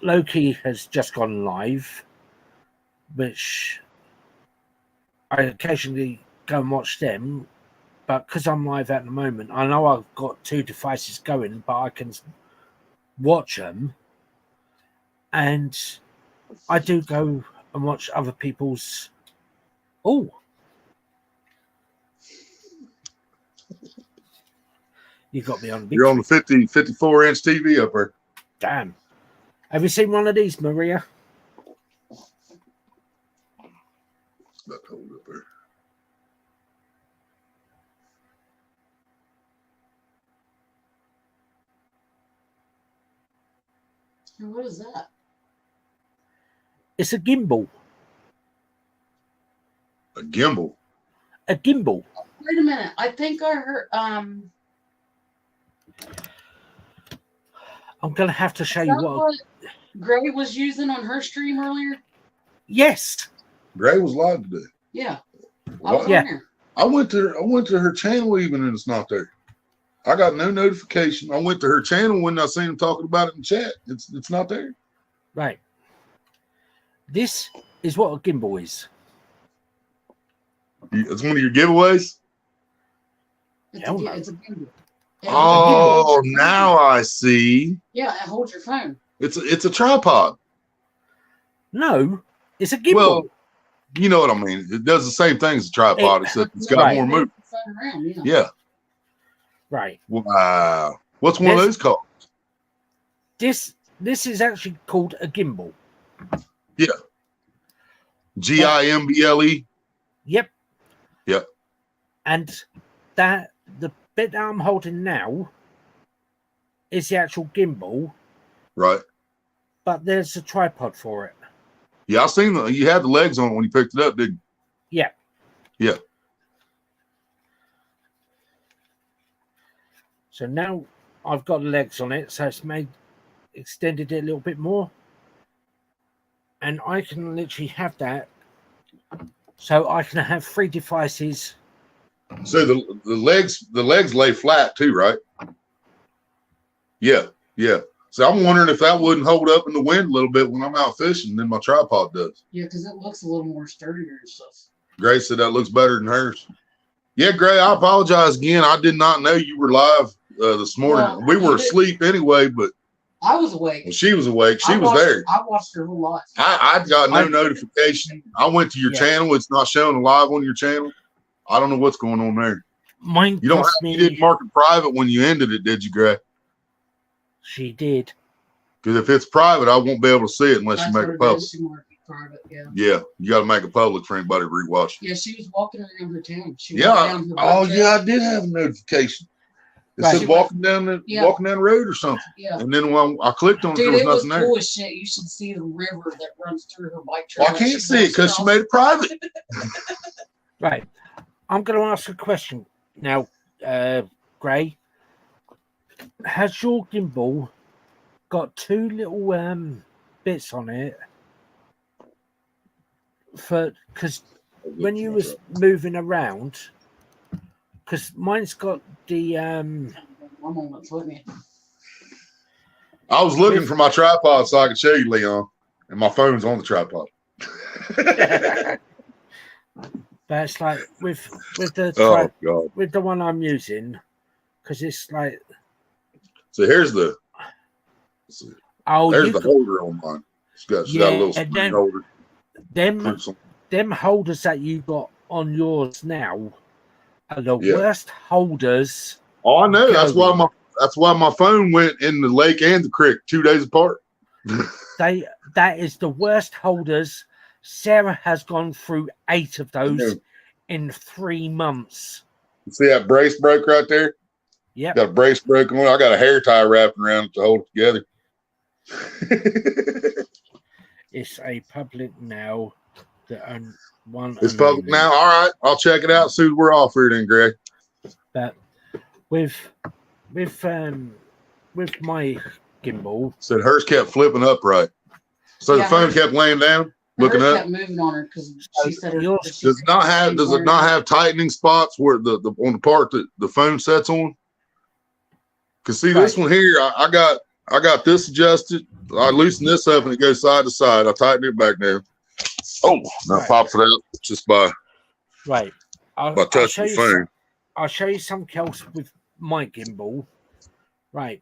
Loki has just gone live, which I occasionally go and watch them. But because I'm live at the moment, I know I've got two devices going, but I can watch them. And I do go and watch other people's. Oh. You got me on. You're on the 54-inch TV up there. Damn. Have you seen one of these, Maria? That hold up there. What is that? It's a gimbal. A gimbal? A gimbal. Wait a minute. I think I heard I'm going to have to show you what Gray was using on her stream earlier. Yes. Gray was live today. Yeah. I went to her channel even and it's not there. I got no notification. I went to her channel when I seen him talking about it in chat. It's not there. Right. This is what a gimbal is. It's one of your giveaways? It's a gimbal. Oh, now I see. Yeah, it holds your phone. It's a tripod. No, it's a gimbal. Well, You know what I mean? It does the same thing as a tripod, except it's got Right. more movement. Phone around, yeah. Yeah. Right. Wow. What's one of This- those called? This is actually called a gimbal. GIMBLE. Yep. Yep. And that the bit that I'm holding now is the actual gimbal, Right. but there's a tripod for it. Yeah, I seen you had the legs on it when you picked it up, didn't Yeah. you? Yeah. So now I've got legs on it, so it's extended it a little bit more. And I can literally have that. So I can have 3 devices. So the legs lay flat too, right? Yeah, yeah. So I'm wondering if that wouldn't hold up in the wind a little bit when I'm out fishing than my tripod does. Yeah, because it looks a little more sturdier and stuff. Gray said that looks better than hers. Yeah, Gray, I apologize again. I did not know you were live this morning. Well, we were you did- asleep anyway, but I was awake. she was awake. She I was watched- there. I watched her whole life. I got no notification. I went to your Yeah. channel. It's not showing live on your channel. I don't know what's going on there. Mine You don't have, cost you me. didn't mark it private when you ended it, did you, Gray? She did. Because if it's private, I won't be able to see it unless That's you make what it public. is. She marked it private, yeah. Yeah, you got to make it public for anybody to rewatch. Yeah, she was walking around her town. She Yeah. walked down her Oh, road yeah, I did have a notification. It Right. said walking down the road or something. Yeah. And then when I clicked on it, Dude, there it was was nothing there. cool as shit. You should see the river that runs through her bike trail. Well, I can't see it because she made it private. Right. I'm going to ask a question now, Gray. Has your gimbal got 2 little bits on it for because when you was moving around, because mine's got the I'm almost with me. I was looking for my tripod so I could show you, Leon, and my phone's on the tripod. but it's like with the Oh, God. with the one I'm using, because it's like So here's the oh there's you the could- holder on mine. It's got a little and screen then holder. them holders that you got on yours now are the Yeah. worst holders. Oh, I know. That's Go. why my phone went in the lake and the creek 2 days apart. That is the worst holders. Sarah has gone through 8 of those know. in 3 months. You see that brace broke right there? Yep. Got a brace broken on. I got a hair tie wrapped around it to hold it together. It's a public now. The one. It's and public only. now. All right, I'll check it out as soon as we're off here then, Greg. But with my gimbal, Said hers kept flipping upright. So Yeah, the phone hers- kept laying down, looking Hers up. kept moving on her because she said her, yours- she Does it not have said tightening spots where the on the part that the phone sets on? Cause see this one here, I got this adjusted. I loosen this up and it goes side to side. I tighten it back down. Oh, now it pops it out just by right? I'll touching show the you phone. I'll show you something else with my gimbal. Right.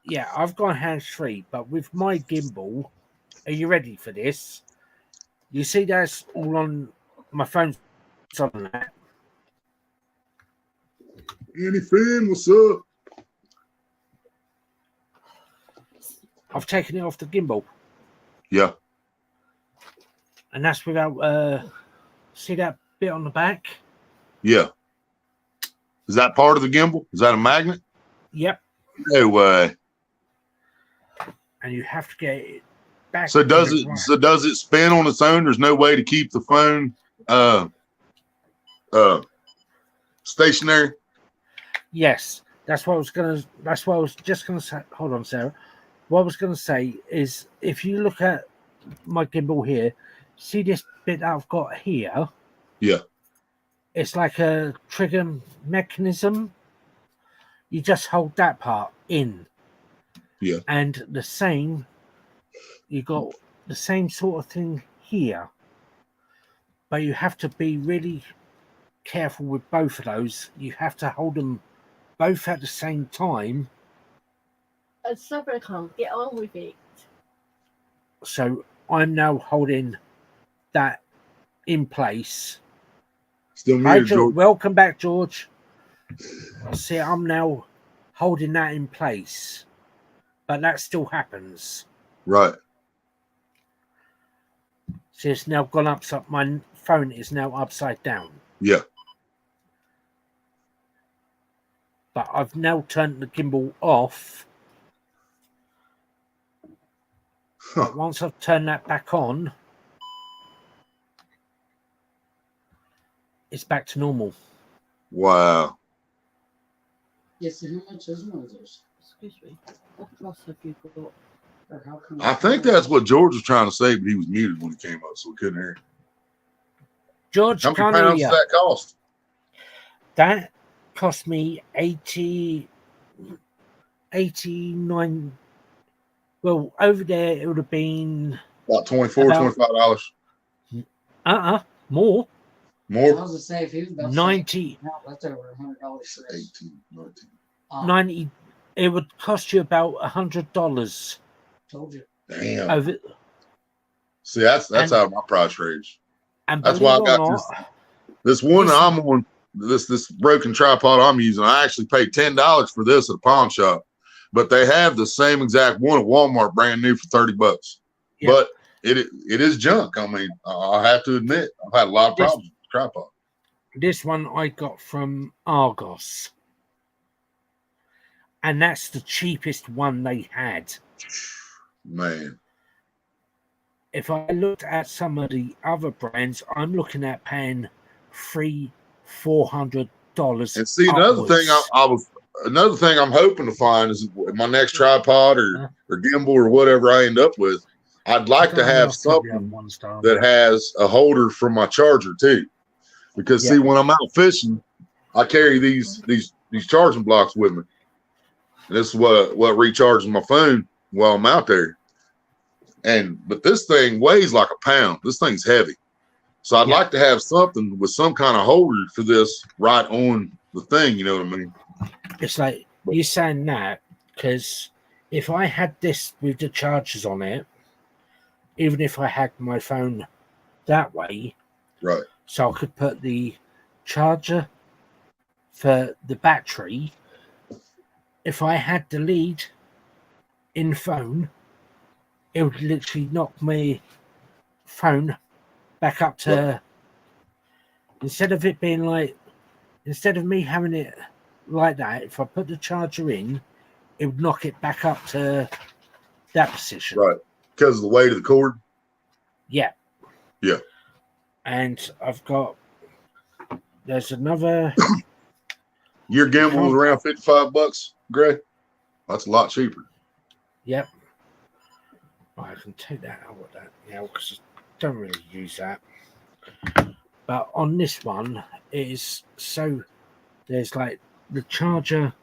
Yeah, I've gone hands-free, but with my gimbal, are you ready for this? You see that's all on my phone. It's on that. Anything? What's up? I've taken it off the gimbal, Yeah. and that's without see that bit on the back? Yeah. Is that part of the gimbal? Is that a magnet? Yep. No way. And you have to get it back. So does in it the right- so does it spin on its own? There's no way to keep the phone stationary? Yes, that's what I was just gonna say. Hold on, Sarah. What I was gonna say is, if you look at my gimbal here, see this bit I've got here? Yeah. It's like a trigger mechanism. You just hold that part in. Yeah. And the same, you got the same sort of thing here. But you have to be really careful with both of those. You have to hold them both at the same time. Sabricon, get on with it. So I'm now holding that in place. Still Hi, muted, George. George. Welcome back, George. See, I'm now holding that in place, but that still happens. Right. See, it's now gone upside. My phone is now upside down, Yeah. but I've now turned the gimbal off. Huh. But once I've turned that back on, it's back to normal. Wow. Yes, and how much is one of those? Excuse me. What plus have you got? Or how come? I think that's what George was trying to say, but he was muted when he came up, so we couldn't hear him. George, How many can't pounds hear does you. that cost? That cost me 89. Well, over there it would have been About $24, About- $25. more. I More? was gonna say if he was about 90, now that's over $100 for this. 18, 19. 90. It would cost you about $100 Told you. Damn. over. See, that's And- out of my price range. And That's believe why I it or got not, this one This- I'm on, this broken tripod I'm using. I actually paid $10 for this at a pawn shop, but they have the same exact one at Walmart, brand new, for $30. Yeah. But it is junk. I mean, I have to admit, I've had a lot of This- problems with the tripod. this one I got from Argos, and that's the cheapest one they had. Man, If I looked at some of the other brands, I'm looking at paying $400. and see another thing another thing I'm hoping to find is my next tripod or gimbal or whatever I end up with. I'd like to have something that has a holder for my charger too, because see, when I'm out fishing, I carry these charging blocks with me. And this is what recharges my phone while I'm out there. But this thing weighs like a pound. This thing's heavy, so I'd like to have something with some kind of holder for this right on the thing. You know what I mean? It's like you're saying that because if I had this with the chargers on it, even if I had my phone that way, Right. so I could put the charger for the battery. If I had the lead in phone, it would literally knock my phone back up to, instead of it being like, instead of me having it like that, if I put the charger in, it would knock it back up to that position. Right. Because of the weight of the cord. Yeah. Yeah. And there's another. Your gimbal was around $55, Greg. That's a lot cheaper. Yep. I can take that out of that now because I don't really use that. But on this one, it is so there's like the charger.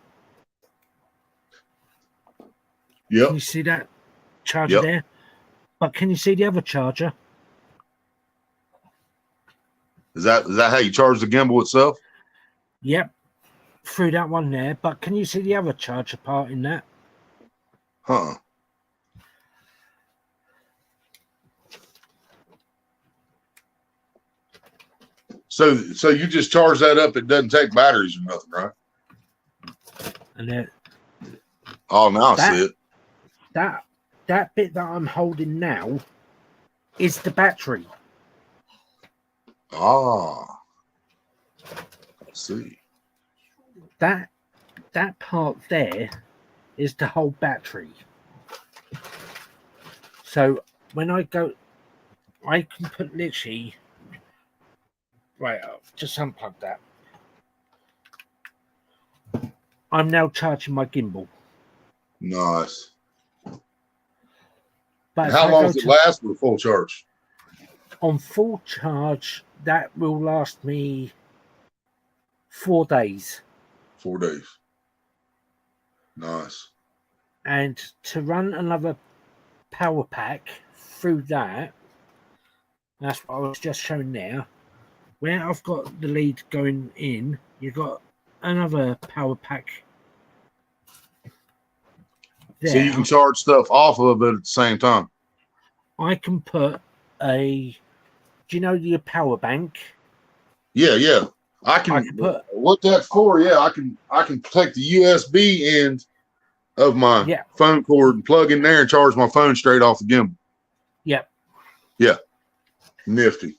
Yep. Can you see that charger there? But can you see the other charger? Is that how you charge the gimbal itself? Yep. Through that one there. But can you see the other charger part in that? Huh. So you just charge that up. It doesn't take batteries or nothing, right? And then Oh, now I see it. that bit that I'm holding now is the battery. Ah. Let's see. That part there is the whole battery. So when I go, I can put literally right up, just unplug that. I'm now charging my gimbal. Nice. But if How I long go does it to- last with a full charge? On full charge, that will last me 4 days. 4 days. Nice. And to run another power pack through that, that's what I was just showing there. Where I've got the lead going in, you've got another power pack there. So you can charge stuff off of it at the same time. I can put a Do you know your power bank? Yeah. I can put- what that's for, yeah, I can take the USB end of my Yeah. phone cord and plug in there and charge my phone straight off the gimbal. Yep. Yeah. Nifty.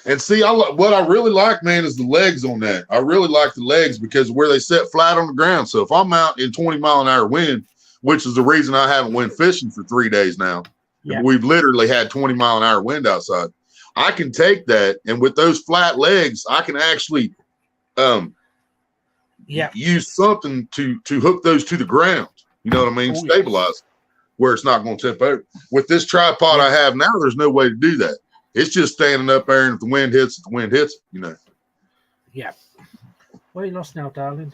And see, what I really like, man, is the legs on that. I really like the legs because where they set flat on the ground. So if I'm out in 20-mile-an-hour wind, which is the reason I haven't went fishing for 3 days now, Yeah. we've literally had 20-mile-an-hour wind outside. I can take that, and with those flat legs, I can actually use something to hook those to the ground. You know what I mean? Oh, Stabilize where it's not going to tip over. With this tripod I have now, there's no way to do that. It's just standing up there, and if the wind hits it, the wind hits it, you know. Yeah. Where you lost now, darling?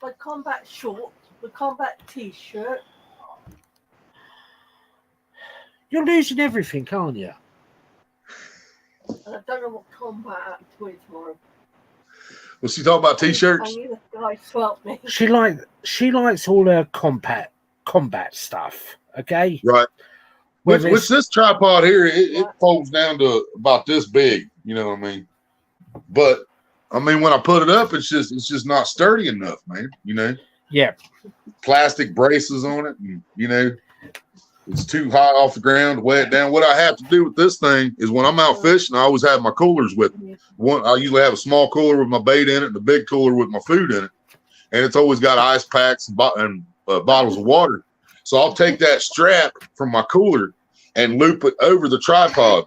My combat shorts, my combat t-shirt. You're losing everything, aren't you? And I don't know what combat I'm doing tomorrow. Was she talking about t-shirts? I knew the guy swelled me. She likes all her combat stuff. Okay. Right. With Whether it's- this tripod here, it folds down to about this big. You know what I mean? But I mean, when I put it up, it's just not sturdy enough, man. You know? Yeah. Plastic braces on it, and you know, it's too high off the ground to weigh it down. What I have to do with this thing is when I'm out fishing, I always have my coolers with me. I usually have a small cooler with my bait in it and a big cooler with my food in it, and it's always got ice packs and bottles of water. So I'll take that strap from my cooler and loop it over the tripod.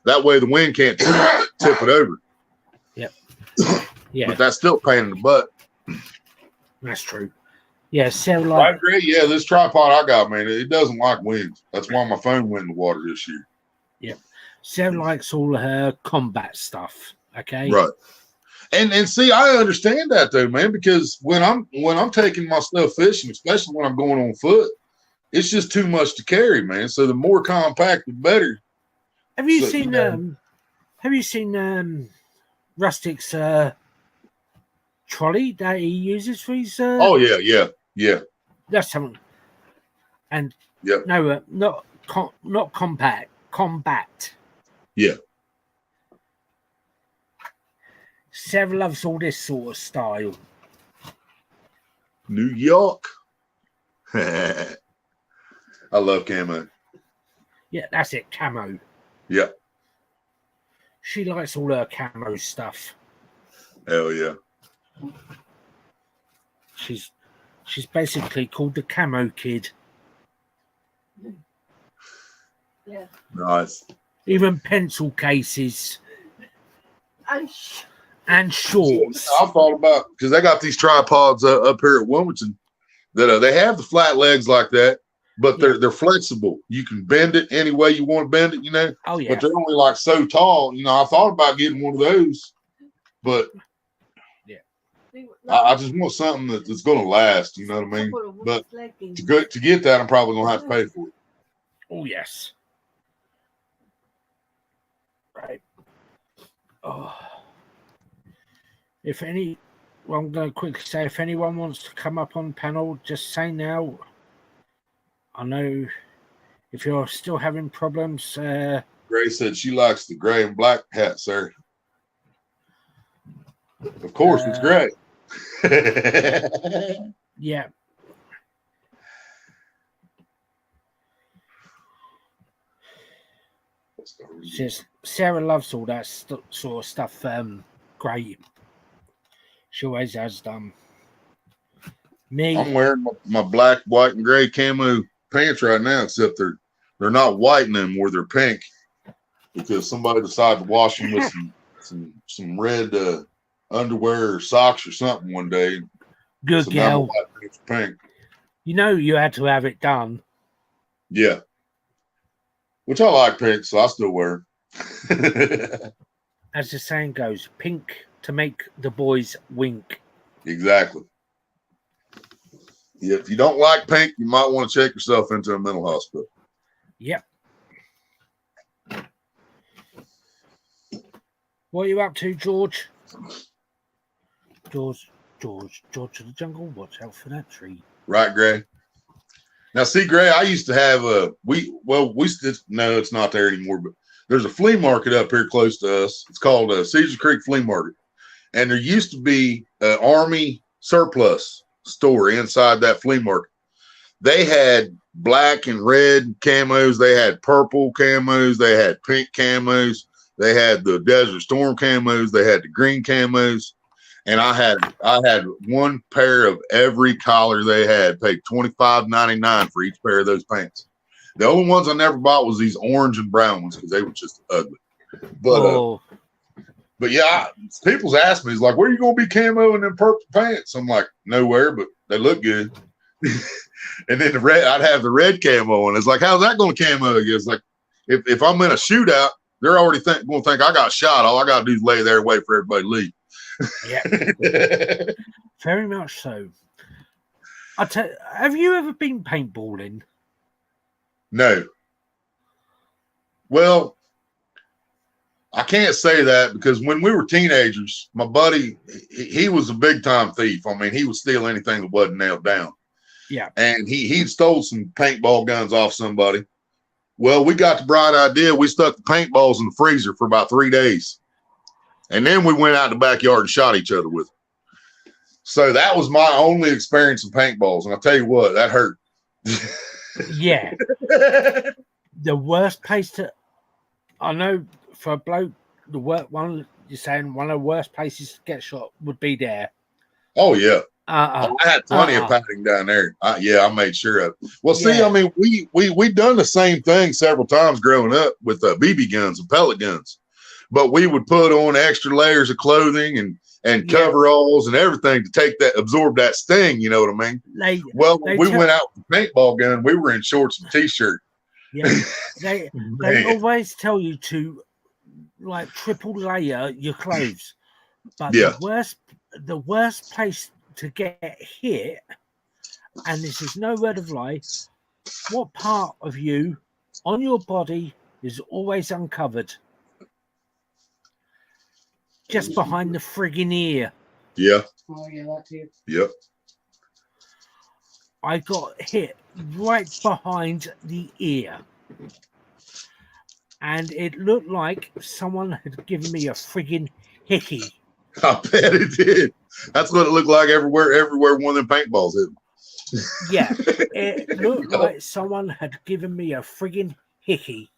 That way the wind can't tip it over. Yep. Yeah. But that's still a pain in the butt. That's true. Yeah, so I like agree. Yeah, this tripod I got, man, it doesn't like wind. That's why my phone went in the water this year. Sarah likes all her combat stuff. Okay. Right. And see, I understand that though, man, because when I'm taking my stuff fishing, especially when I'm going on foot, it's just too much to carry, man. So the more compact, the better. Have you So, seen you know- Rustic's trolley that he uses for his Oh yeah. that's something. And Yep. no, not compact, combat. Yeah. Sarah loves all this sort of style. New York. I love camo. Yeah, that's it, camo. Yeah. She likes all her camo stuff. Hell yeah. She's basically called the camo kid. Yeah. Nice. Even pencil cases And and shorts. I thought about, because they got these tripods up here at Wilmington that they have the flat legs like that, but they're flexible. You can bend it any way you want to bend it, you know. Oh yeah. But they're only like so tall. You know, I thought about getting one of those, but I just want something that's going to last. You know what I mean? But to get that, I'm probably going to have to pay for it. Oh yes. Right. Oh. Well, I'm going to quickly say, if anyone wants to come up on panel, just say now. I know if you're still having problems. Gray said she likes the gray and black hat, sir. Of course, it's gray. Yeah. Says Sarah loves all that sort of stuff. Great. She always has done. Me. I'm wearing my black, white, and gray camo pants right now, except they're not white anymore. They're pink because somebody decided to wash them with some red underwear or socks or something one day. Good So now my girl. white pants are pink. You know you had to have it done. Yeah. Which I like pink, so I still wear it. As the saying goes, pink to make the boys wink. Exactly. If you don't like pink, you might want to check yourself into a mental hospital. Yep. What are you up to, George? George of the jungle. Watch out for that tree. Right, Gray? Now, see, Gray, I used to have no, it's not there anymore, but there's a flea market up here close to us. It's called Cedar Creek Flea Market. And there used to be an Army surplus store inside that flea market. They had black and red camos. They had purple camos. They had pink camos. They had the Desert Storm camos. They had the green camos. And I had one pair of every collar they had, paid $25.99 for each pair of those pants. The only ones I never bought was these orange and brown ones because they were just ugly. But yeah, people's asked me, it's like, where are you going to be camo in them purple pants? I'm like, nowhere, but they look good. And then the red, I'd have the red camo on. It's like, how's that going to camo again? It's like, if I'm in a shootout, they're already going to think I got shot. All I got to do is lay there and wait for everybody to leave. Yeah, very much so. Have you ever been paintballing? No. Well, I can't say that because when we were teenagers, my buddy, he was a big time thief. I mean, he would steal anything that wasn't nailed down. Yeah. And he stole some paintball guns off somebody. Well, we got the bright idea. We stuck the paintballs in the freezer for about 3 days. And then we went out in the backyard and shot each other with them. So that was my only experience with paintballs. And I'll tell you what, that hurt. Yeah. The worst place I know for a bloke, one you're saying one of the worst places to get shot would be there. Oh, yeah. I had plenty of padding down there. I made sure of it. Well, see, Yeah. I mean, we done the same thing several times growing up with BB guns and pellet guns. But we would put on extra layers of clothing and coveralls and everything to absorb that sting. You know what I mean? When we went out with the paintball gun, we were in shorts and t-shirt. Yeah, they always tell you to like triple layer your clothes. But the worst place to get hit, and this is no word of lie, what part of you on your body is always uncovered? Just behind the friggin' ear. Yeah. Oh, yeah, that too. Yep. I got hit right behind the ear. And it looked like someone had given me a friggin' hickey. I bet it did. That's what it looked like everywhere one of them paintballs hit. Yeah. It looked like someone had given me a friggin' hickey.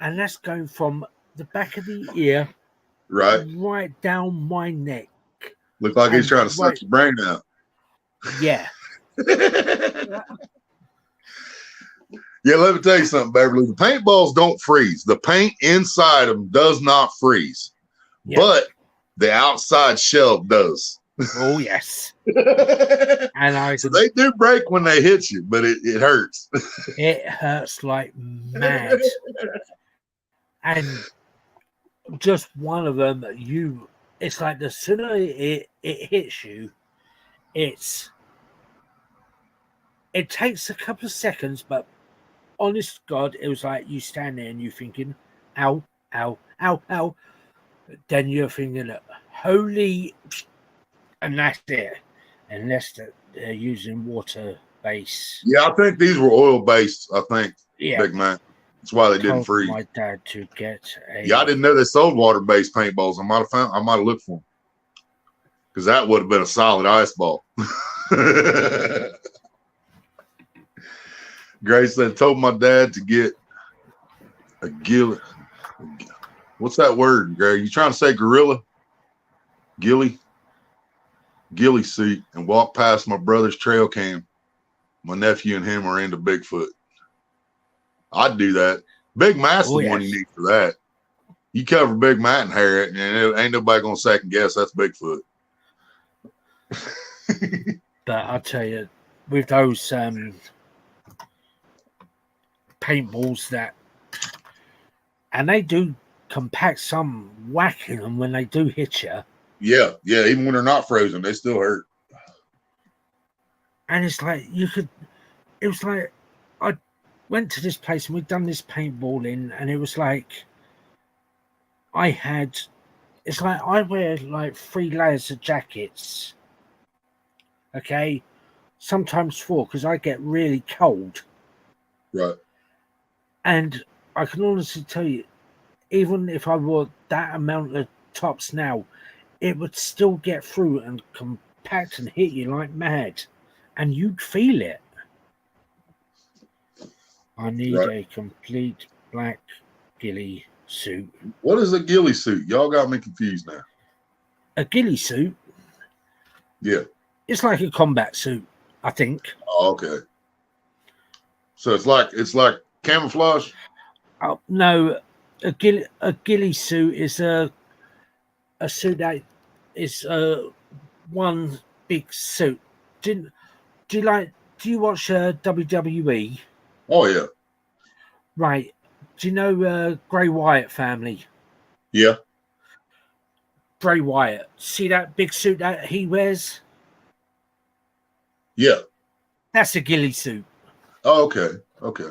And that's going from the back of the ear right down my neck. Look like he's trying to suck your brain out. Yeah. Yeah, let me tell you something, Beverly. The paintballs don't freeze. The paint inside them does not freeze. Yeah. But the outside shell does. Oh, yes. And so they do break when they hit you, but it hurts. It hurts like mad. And just one of them, it's like the sooner it hits you, it takes a couple of seconds, but honest to God, it was like you stand there and you're thinking, ow, ow, ow, ow. Then you're thinking, holy, and that's it. Unless they're using water base. Yeah, I think these were oil based, Big man. That's why they didn't freeze. My dad to get a. Yeah, I didn't know they sold water-based paintballs. I might have looked for them because that would have been a solid ice ball. Grace then told my dad to get a ghillie. What's that word, Gary? You trying to say gorilla? Ghillie suit and walk past my brother's trail cam. My nephew and him are into Bigfoot. I'd do that. Big Matt's the one you need for that. You cover Big Matt in hair, and ain't nobody gonna second guess that's Bigfoot. But I'll tell you, with those paintballs and they do compact some whack in them when they do hit you. Yeah, even when they're not frozen, they still hurt. And it's like it was like I went to this place and we'd done this paintballing, and it was like I wear like 3 layers of jackets. Okay, sometimes 4 because I get really cold. Right. And I can honestly tell you, even if I wore that amount of tops now, it would still get through and compact and hit you like mad, and you'd feel it. I need Right. a complete black ghillie suit. What is a ghillie suit? Y'all got me confused now. A ghillie suit, Yeah. it's like a combat suit, I think. Oh, okay. So it's like camouflage. Oh, no, a ghillie suit is a suit that is one big suit. Do you watch WWE? Oh yeah. Right. Do you know Bray Wyatt family? Yeah. Bray Wyatt. See that big suit that he wears? Yeah. That's a ghillie suit. Oh, okay. Okay.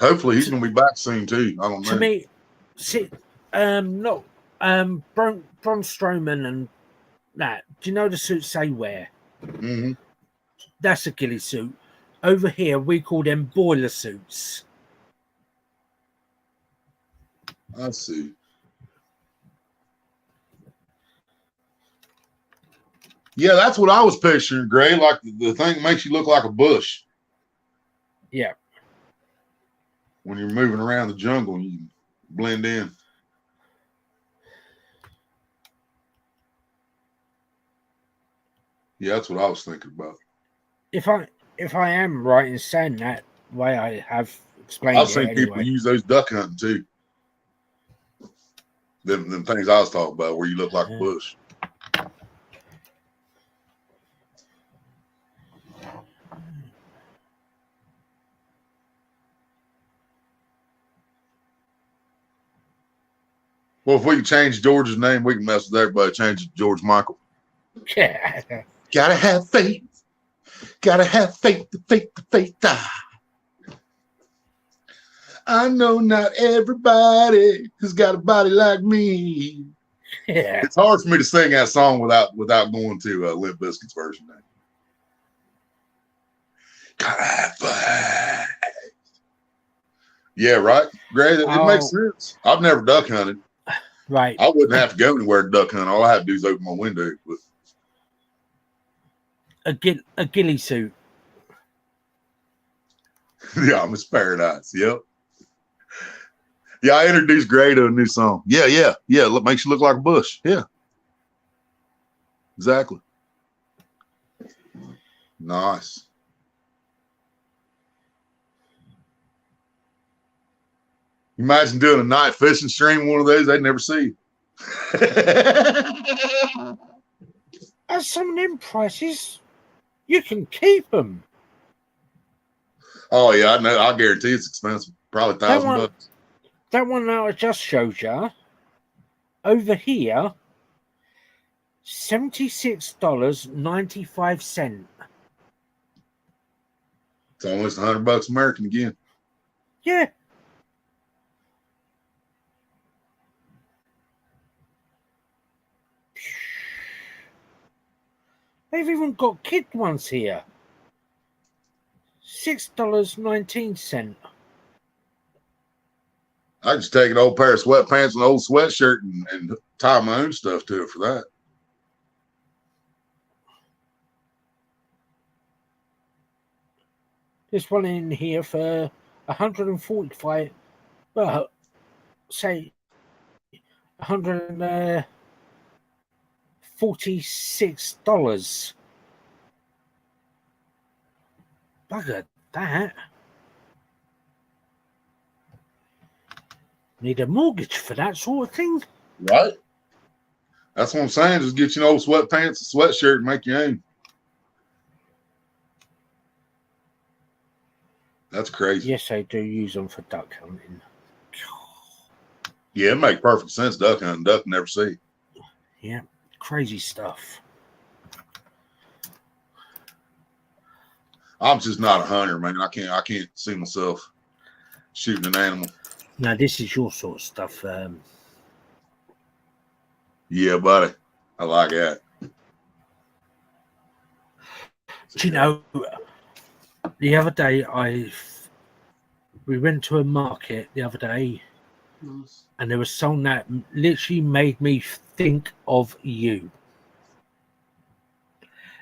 Hopefully he's gonna be back soon too. I don't know. To me, see, not Braun Strowman and that. Do you know the suits they wear? Mm-hmm. That's a ghillie suit. Over here, we call them boiler suits. I see. Yeah, that's what I was picturing, Gray. Like the thing makes you look like a bush Yeah. when you're moving around the jungle and you blend in. Yeah, that's what I was thinking about. If I am right in saying that way, I have explained I've it seen people anyway. use those duck hunting too. Them things I was talking about where you look like a bush. Well, if we can change George's name, we can mess with everybody. Change it to George Michael. Yeah. Gotta have faith. Gotta have faith. Faith. I know not everybody has got a body like me. Yeah. It's hard for me to sing that song without going to Limp Bizkit's version. Gotta have faith. Yeah, right. Gray, it makes sense. I've never duck hunted. Right. I wouldn't have to go anywhere to duck hunt. All I have to do is open my window. But A ghillie suit. yeah, I'm Miss Paradise. Yep. Yeah, I introduced Gray to a new song. Yeah. Look, makes you look like a bush. Yeah. Exactly. Nice. Imagine doing a night fishing stream, one of those they'd never see. At some of them prices, you can keep them. Oh yeah, I know. I guarantee it's expensive. Probably $1,000. That one that I just showed you, over here, $76.95. It's almost $100 American again. Yeah. They've even got kid ones here. $6.19. I just take an old pair of sweatpants and an old sweatshirt and tie my own stuff to it for that. This one in here for 145. Well, say $146. Bugger that. Need a mortgage for that sort of thing. Right. That's what I'm saying. Just get you an old sweatpants, a sweatshirt, and make your own. That's crazy. Yes, I do use them for duck hunting. Yeah, it makes perfect sense. Duck hunting, duck never see. Yeah, crazy stuff. I'm just not a hunter, man. I can't see myself shooting an animal. Now, this is your sort of stuff. Yeah, buddy. I like that. Do you know, the other day I We went to a market the other day, Nice. and there was something that literally made me think of you.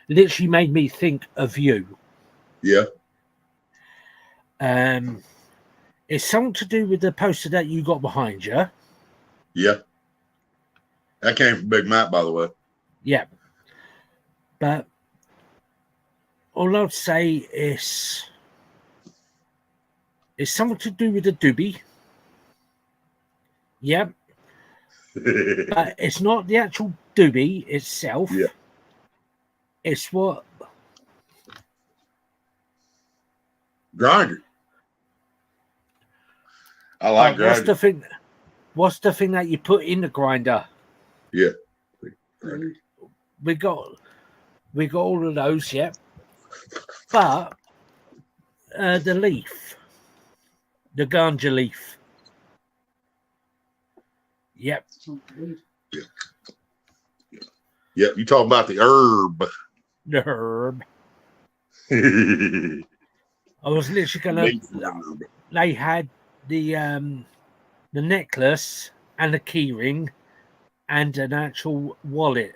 Literally made me think of you. Yeah. It's something to do with the poster that you got behind you. Yeah. That came from Big Matt, by the way. Yeah. But all I'd say is it's something to do with the doobie. Yeah. But it's not the actual doobie itself. Yeah. It's what Grinder. I like what's Grinder. the thing? What's the thing that you put in the grinder? Yeah. We got all of those, yeah. But the leaf, the ganja leaf. Yep. Yep. You talking about the herb. The herb. Leaf I was literally gonna. herb. They had the necklace and a key ring and an actual wallet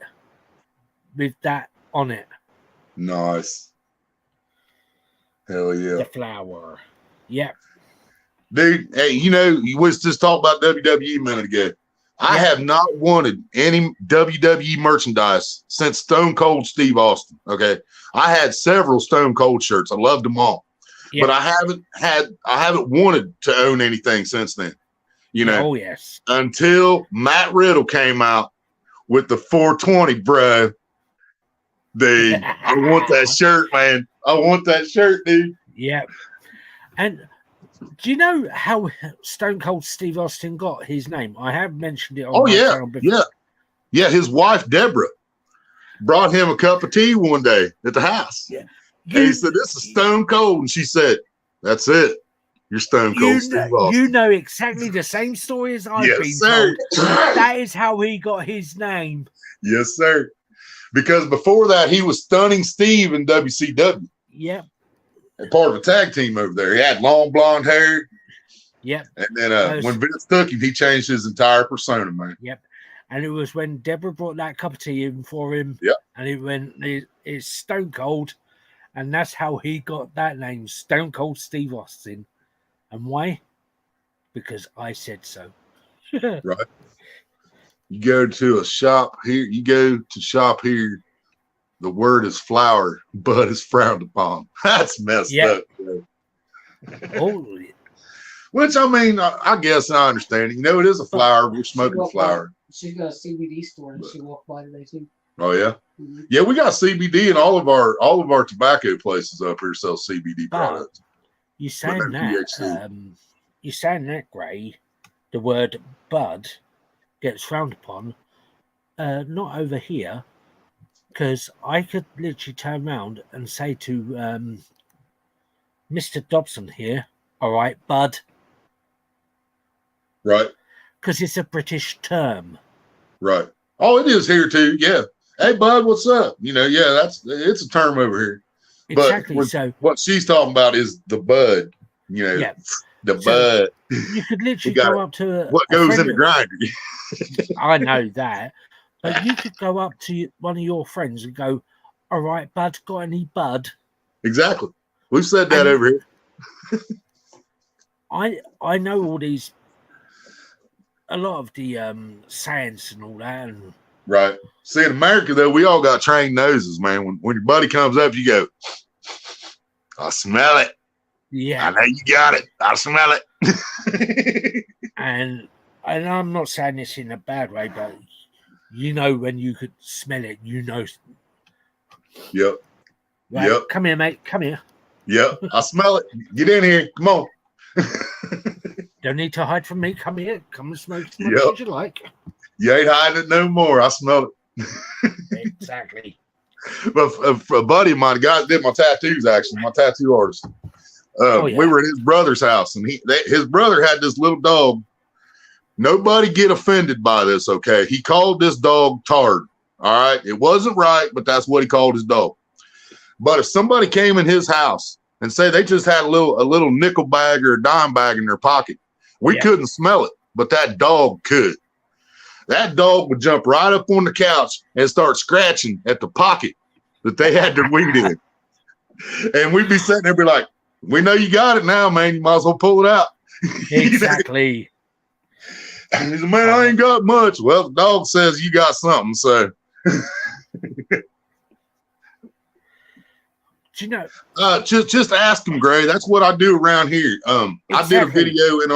with that on it. Nice. Hell yeah. The flower. Yep. Dude, hey, you was just talking about WWE a minute ago. I have not wanted any WWE merchandise since Stone Cold Steve Austin. Okay. I had several Stone Cold shirts. I loved them all. Yep. But I haven't wanted to own anything since then. Oh yes. Until Matt Riddle came out with the 420, bro. I want that shirt, man. I want that shirt, dude. Yeah. And do you know how Stone Cold Steve Austin got his name? I have mentioned it on my channel before. Yeah. His wife Deborah brought him a cup of tea one day at the house. Yeah. And he said, "This is Stone Cold," and she said, "That's it. You're Stone Cold Steve Austin." You know exactly the same story as I've Yes, been sir. told. That is how he got his name. Yes, sir. Because before that, he was Stunning Steve in WCW. Yep. Part of a tag team over there. He had long blonde hair. Yep. And then when Vince took him, he changed his entire persona, man. Yep. And it was when Deborah brought that cup of tea in for him. Yep. And it went, it's Stone Cold. And that's how he got that name, Stone Cold Steve Austin. And why? Because I said so. Right. You go to a shop here, you go to shop here, the word is flower, but it's frowned upon. That's messed up. Bro. Oh, which, I mean, I guess I understand. It is a flower. We're smoking a flower. She's got a CBD store and she walked by today too. Oh, yeah? Mm-hmm. Yeah, we got CBD in all of our tobacco places up here sell CBD products. You saying no that? THC. You saying that, Gray? The word "bud" gets frowned upon. Not over here, because I could literally turn around and say to Mr. Dobson here, "All right, bud," Right. Because it's a British term. Right. Oh, it is here too. Yeah. Hey, bud, what's up? It's a term over here. Exactly. But So what she's talking about is the bud. The So, bud. you could literally You got go up to What a goes friend in the of- grinder? I know that, but you could go up to one of your friends and go, "All right, bud, got any bud?" Exactly. We've said that And- over here. I know all these, a lot of the science and all that, and Right. See, in America, though, we all got trained noses, man. When your buddy comes up, you go, "I smell it. yeah, I know you got it. I smell it." and I'm not saying this in a bad way, but when you could smell it, Yep. Right, Yep. come here, mate, come here. Yep. I smell it. Get in here. Come on. Don't need to hide from me. Come here, come and smoke as much Yep. as you like. You ain't hiding it no more. I smell it. Exactly. But a buddy of mine, a guy that did my tattoos, actually, my tattoo artist. Oh, yeah. We were at his brother's house, and his brother had this little dog. Nobody get offended by this, okay? He called this dog Tard. All right, it wasn't right, but that's what he called his dog. But if somebody came in his house and say they just had a little nickel bag or a dime bag in their pocket. We couldn't smell it, but that dog could. That dog would jump right up on the couch and start scratching at the pocket that they had their weed in. And we'd be sitting there be like, we know you got it now, man. You might as well pull it out. Exactly. And he said, man, I ain't got much. Well, the dog says you got something, so. Do you know? Just ask him, Gray. That's what I do around here. I did a video in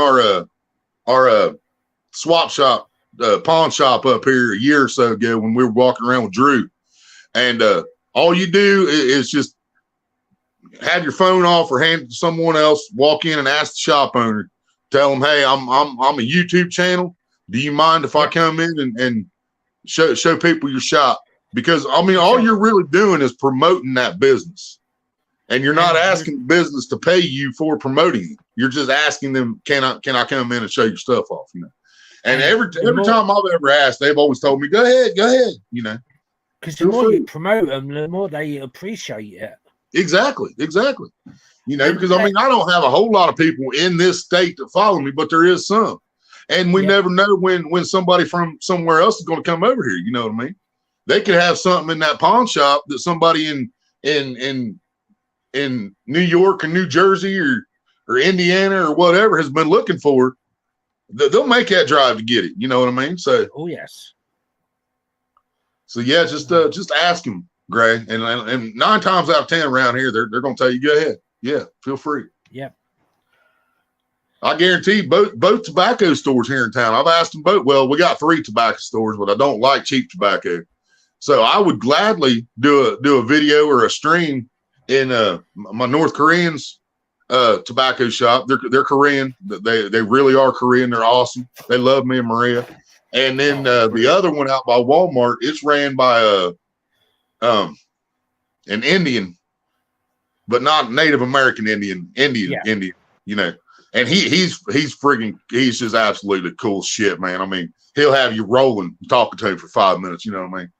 our swap shop, pawn shop up here a year or so ago when we were walking around with Drew. And all you do is just have your phone off or hand it to someone else, walk in and ask the shop owner, tell them, hey, I'm a YouTube channel. Do you mind if I come in and show people your shop? Because I mean, all you're really doing is promoting that business. And you're not asking the business to pay you for promoting it. You're just asking them, can I come in and show your stuff off? You know. And every time I've ever asked, they've always told me, go ahead, you know. Because the more you promote them, the more they appreciate it. Exactly. You know, because I mean, I don't have a whole lot of people in this state that follow me, but there is some. And we never know when somebody from somewhere else is going to come over here. You know what I mean? They could have something in that pawn shop that somebody in New York or New Jersey or Indiana or whatever has been looking for. They'll make that drive to get it. You know what I mean? So, oh yes. So yeah, just ask them, Gray, and 9 times out of 10 around here, they're going to tell you, go ahead. Yeah, feel free. Yep. I guarantee both tobacco stores here in town. I've asked them both. Well, we got 3 tobacco stores, but I don't like cheap tobacco. So I would gladly do a video or a stream in my North Koreans tobacco shop. They're Korean. They really are Korean. They're awesome. They love me and Maria. And then the other one out by Walmart, it's ran by an Indian, but not Native American Indian, you know. And he's just absolutely cool shit, man. I mean, he'll have you rolling, talking to him for 5 minutes, you know what I mean?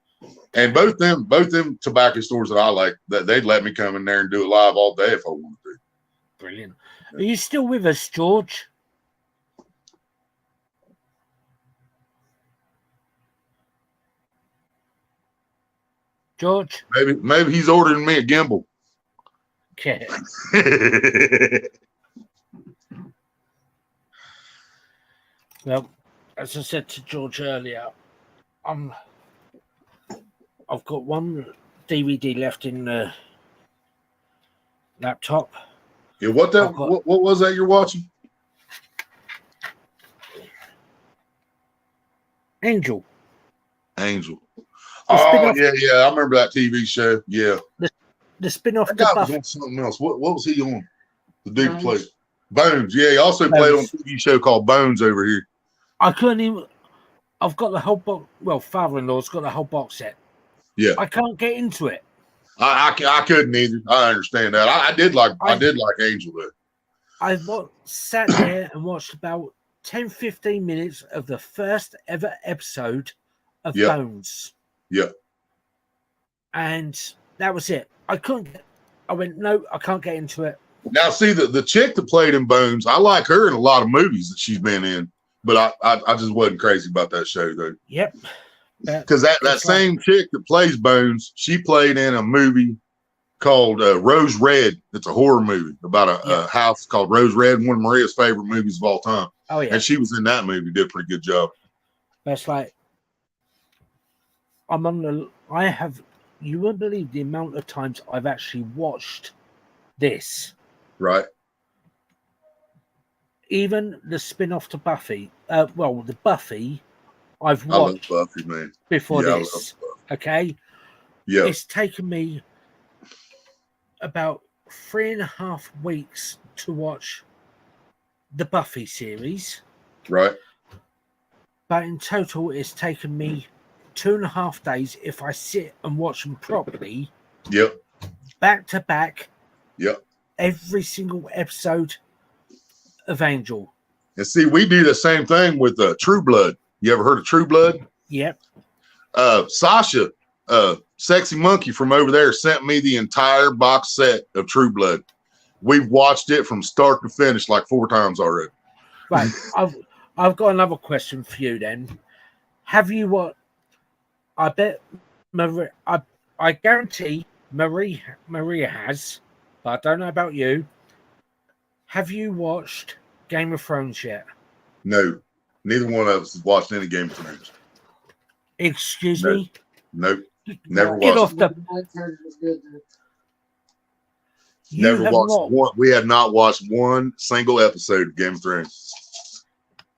And both them tobacco stores that I like, that they'd let me come in there and do it live all day if I wanted to. Brilliant. Are you still with us, George? George? Maybe he's ordering me a gimbal. Okay. Well, as I said to George earlier, I've got one DVD left in the laptop. Yeah, what was that you're watching? Angel. Oh, yeah. I remember that TV show. Yeah. The spin-off. That guy was on something else. What was he on? The dude played Bones. Yeah, he also played on a TV show called Bones over here. I couldn't even. I've got the whole box. Well, father-in-law's got the whole box set. Yeah. I can't get into it. I couldn't either. I understand that. I did like Angel though. I sat there and watched about 10-15 minutes of the first ever episode of Bones. Yeah. And that was it. I went, no, I can't get into it. Now, see, the chick that played in Bones, I like her in a lot of movies that she's been in, but I just wasn't crazy about that show though. Yep. Because that same chick that plays Bones, she played in a movie called Rose Red. It's a horror movie about a house called Rose Red, one of Maria's favorite movies of all time. Oh, yeah. And she was in that movie, did a pretty good job. That's like, you won't believe the amount of times I've actually watched this. Right. Even the spin-off to Buffy, the Buffy, I've watched Buffy, man. Before this. Okay? Yeah. It's taken me about 3.5 weeks to watch the Buffy series. Right. But in total, it's taken me 2.5 days if I sit and watch them properly. Yep. Back to back. Yep. Every single episode of Angel. And see, we do the same thing with True Blood. You ever heard of True Blood? Yep. Sasha, Sexy Monkey from over there, sent me the entire box set of True Blood. we've watched it from start to finish like 4 times already. Right. I've got another question for you then. Have you what? I bet Maria. I guarantee Maria has, but I don't know about you. Have you watched Game of Thrones yet? No, neither one of us has watched any Game of Thrones. Excuse No. me? Nope, never Get watched. off the. You Never have watched not. one. We have not watched one single episode of Game of Thrones.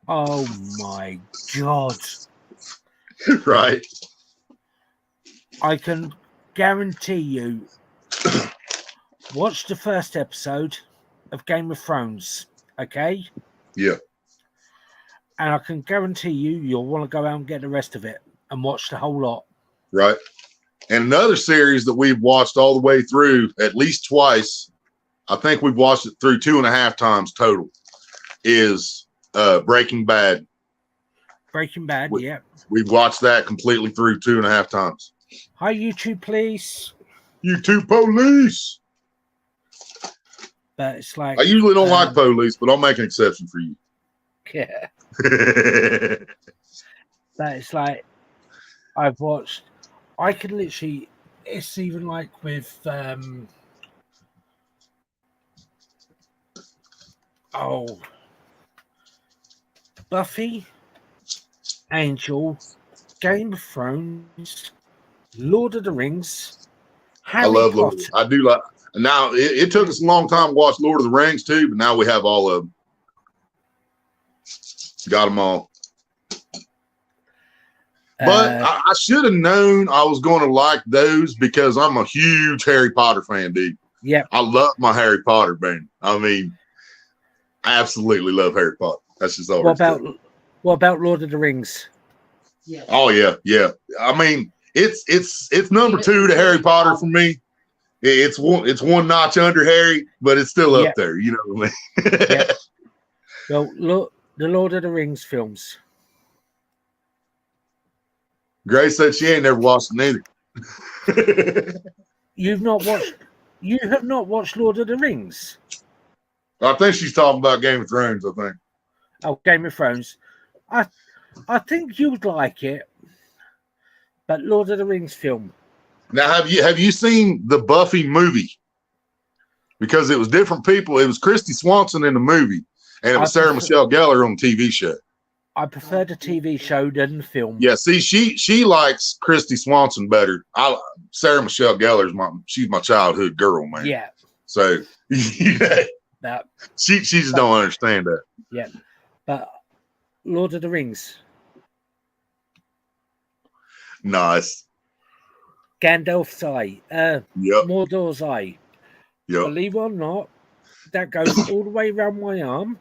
Oh my God. Right? I can guarantee you. Watch the first episode of Game of Thrones, okay? Yeah. And I can guarantee you'll want to go out and get the rest of it and watch the whole lot. Right. And another series that we've watched all the way through at least twice, I think we've watched it through 2.5 times total, is Breaking Bad. Breaking Bad, yeah. We've watched that completely through 2.5 times. Hi, YouTube, please. YouTube police. But it's like I usually don't like police, but I'll make an exception for you. yeah. But it's like I've watched. I can literally. It's even like with Buffy, Angel, Game of Thrones, Lord of the Rings. Harry I love Potter. Lord. I do like. Now it took us a long time to watch Lord of the Rings too, but now we have all of them. Got them all. But I should have known I was going to like those because I'm a huge Harry Potter fan, dude. Yeah, I love my Harry Potter band. I mean, I absolutely love Harry Potter. That's just all. What about Lord of the Rings? Yeah. Oh yeah. I mean, it's number 2 to Harry Potter for me. It's one notch under Harry, but it's still up there. You know what I mean? Yeah. Well, look, the Lord of the Rings films. Grace said she ain't never watched them either. You have not watched Lord of the Rings. I think she's talking about Game of Thrones, I think. Oh, Game of Thrones. I think you'd like it. But Lord of the Rings film. Now, have you seen the Buffy movie? Because it was different people. It was Christy Swanson in the movie, and it was Sarah Michelle Gellar on the TV show. I prefer the TV show than the film. Yeah, see, she likes Christy Swanson better. Sarah Michelle Gellar's she's my childhood girl, man. Yeah. So yeah, That, she just don't understand that. yeah. But Lord of the Rings. Nice. Gandalf's eye. Yep. Mordor's eye. Yep. Believe it or not, that goes all the way around my arm.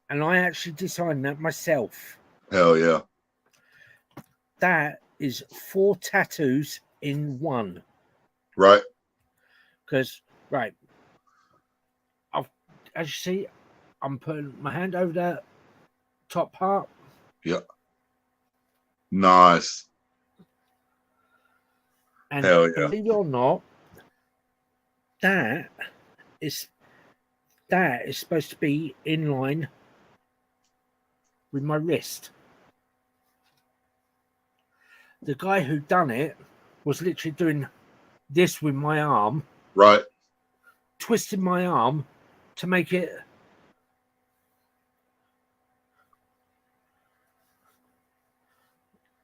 And I actually designed that myself. Hell yeah. That is 4 tattoos in one. Right. Because, right. As you see, I'm putting my hand over the top part. Yep. Nice. And Hell yeah. believe it or not, that is supposed to be in line with my wrist. The guy who done it was literally doing this with my arm, Right. twisting my arm to make it.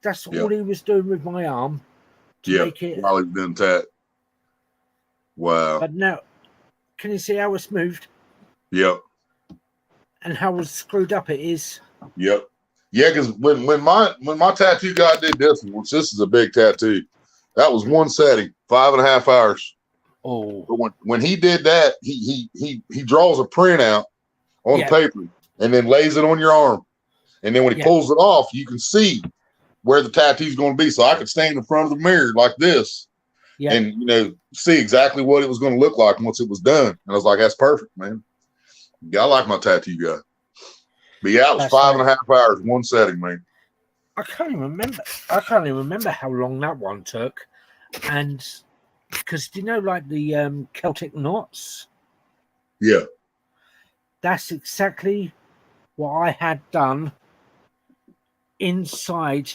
That's all he was doing with my arm to make it. While he's been tat. Wow. But now, can you see how it's moved Yep. and how screwed up it is? Yep. Yeah, because when my tattoo guy did this, which this is a big tattoo, that was one setting, 5.5 hours. Oh. But when he did that, he draws a print out on the paper and then lays it on your arm. And then when he pulls it off, you can see where the tattoo's going to be. So I could stand in front of the mirror like this and see exactly what it was going to look like once it was done. And I was like, that's perfect, man. Yeah, I like my tattoo guy. But yeah, it was 5.5 hours, one setting, man. I can't even remember how long that one took. And because, like the Celtic knots? Yeah. That's exactly what I had done inside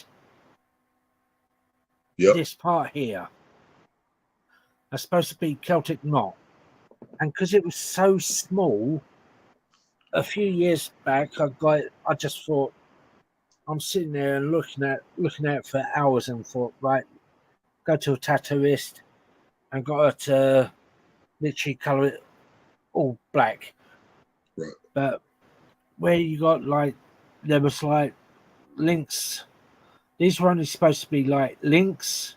Yep. this part here. That's supposed to be Celtic knot. And because it was so small, a few years back, I just thought, I'm sitting there and looking at it for hours and thought, right, go to a tattooist and got her to literally colour it all black. Right. But where you got there was links. These were only supposed to be links.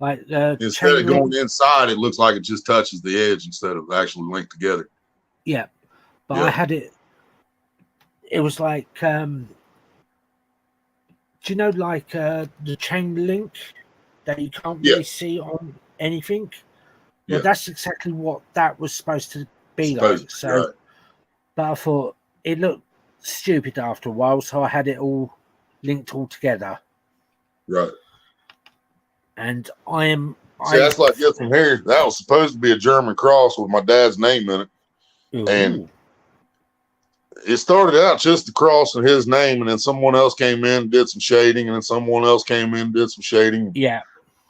Instead of going inside, it looks like it just touches the edge instead of actually linked together. Yeah. But Yeah. I had it. It was do you know the chain link that you can't really see on anything? Well, Yeah. that's exactly what that was supposed to be So, right. but I thought it looked stupid after a while, so I had it all linked all together. Right. And See, that's like this one here. That was supposed to be a German cross with my dad's name in it. Ooh. And it started out just the cross and his name, and then someone else came in and did some shading, and then someone else came in and did some shading. Yeah.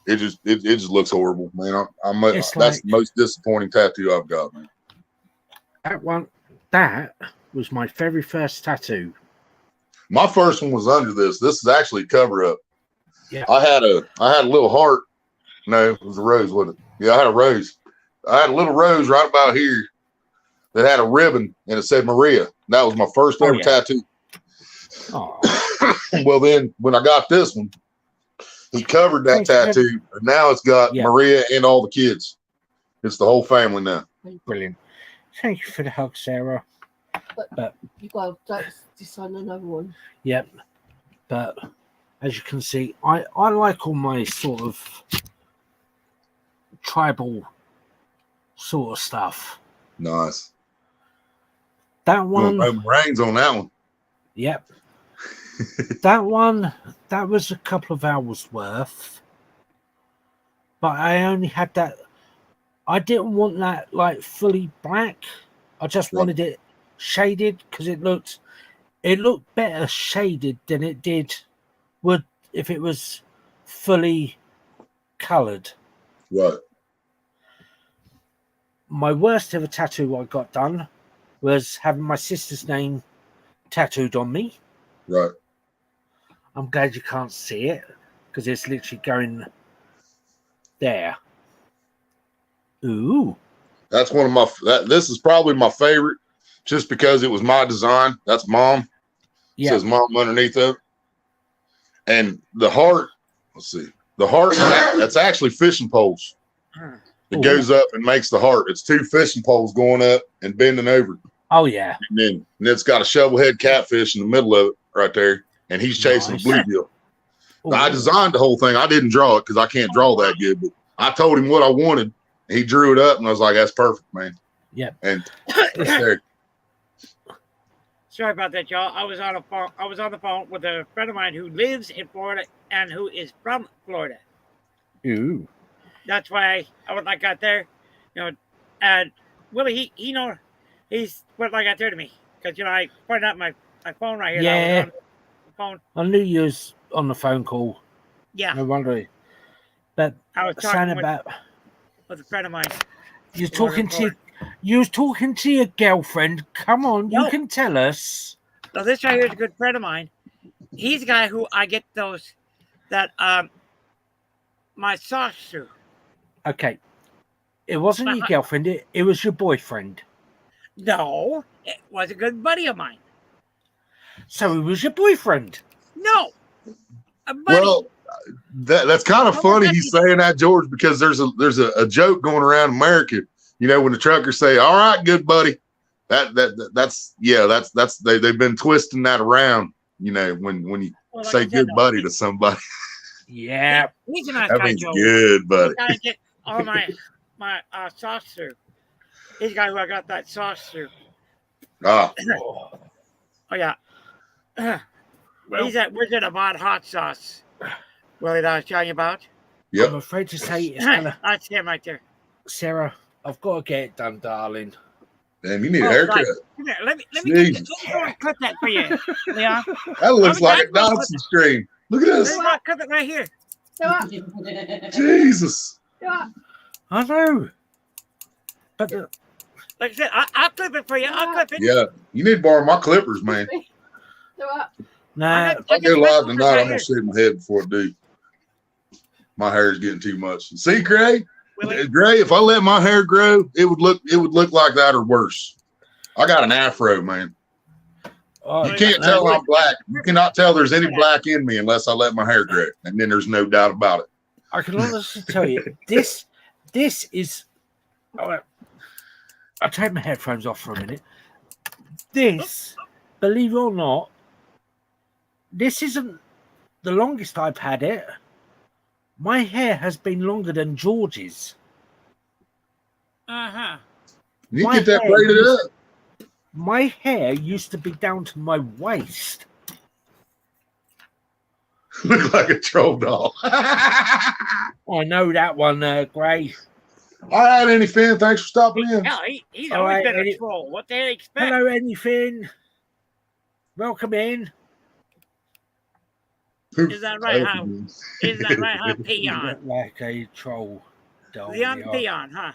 It just looks horrible, man. It's that's the most disappointing tattoo I've got, man. That was my very first tattoo. My first one was under this. This is actually a cover up. Yeah. I had a little heart. No, it was a rose, wasn't it? Yeah, I had a rose. I had a little rose right about here that had a ribbon and it said Maria. That was my first ever tattoo. Oh. Well, then when I got this one, he covered that tattoo, and now it's got Maria and all the kids. It's the whole family now. Brilliant. Thank you for the hug, Sarah. But you got to design another one. Yep. But as you can see, I like all my sort of tribal sort of stuff. Nice. That one. Rings on that one. Yep. That one, that was a couple of hours worth. But I only had that. I didn't want that fully black. I just wanted it shaded because it looked better shaded than it would if it was fully coloured. Right. My worst ever tattoo I got done was having my sister's name tattooed on me. Right. I'm glad you can't see it because it's literally going there. Ooh. That's one of my. This is probably my favorite, just because it was my design. That's Mom. Yeah. It says Mom underneath of it. And the heart. Let's see. The heart. That's actually fishing poles. It goes up and makes the heart. It's two fishing poles going up and bending over. Oh yeah. And it's got a shovelhead catfish in the middle of it right there, and he's chasing a bluegill. I designed the whole thing. I didn't draw it because I can't draw that good, but I told him what I wanted. He drew it up, and I was like, "That's perfect, man." Yep. And it's there. Sorry about that, y'all. I was on the phone with a friend of mine who lives in Florida and who is from Florida. Ooh. That's why I got there, and Willie, he's what I got there to me because I pointed out my phone right here. Yeah. I was on the phone. I knew you was on the phone call. Yeah. No wonder. But I was talking with a friend of mine. You was talking to your girlfriend. Come on, you can tell us. So this right here is a good friend of mine. He's the guy who I get my socks through. Okay. It wasn't your girlfriend, it was your boyfriend. No, it was a good buddy of mine. So it was your boyfriend? No. A buddy. Well, that's kind of funny he's saying that, George, because there's a joke going around America. When the truckers say, "All right, good buddy," that's they've been twisting that around. When you say good buddy to somebody. Yeah. He's a nice that guy, means Joe. good buddy. I get all my sauce through. He's the guy who I got that sauce through. Ah. Oh yeah. He's at Wizard of Odd Hot Sauce. Willie, that I was telling you about. Yep. I'm afraid to say it's gonna. That's him right there. Sarah, I've got to get it done, darling. Damn, you need a Oh, haircut. right. Come here, let me Jesus. go and clip that for you, Leon. That looks I'm like a not gonna Dodson stream. Look at Let this. me go and clip it right here. Jesus. I know. But Like I said, I'll clip it for you. I'll clip it. Yeah, you need to borrow my clippers, man. nah, If I get live clippers tonight, right I'm gonna here. shave my head before I do. My hair is getting too much. See, Gray? Willie? Gray, if I let my hair grow, it would look like that or worse. I got an afro, man. oh, You can't tell I'm black. You cannot tell there's any black in me unless I let my hair grow. And then there's no doubt about it. I can honestly tell you, this is. Oh, I'll take my headphones off for a minute. This, believe it or not, this isn't the longest I've had it. My hair has been longer than George's. Uh-huh. You My get that hair braided used- up. My hair used to be down to my waist. Look like a troll doll. I know that one, Gray. All right, Anyfin, thanks for stopping in. Hell, he's All always right, been a Eddie. troll. What they expect? Hello, anything? Welcome in. Is that right, huh? Is that right, huh, Peon? Like a troll doll. Leon yeah. Peon, huh?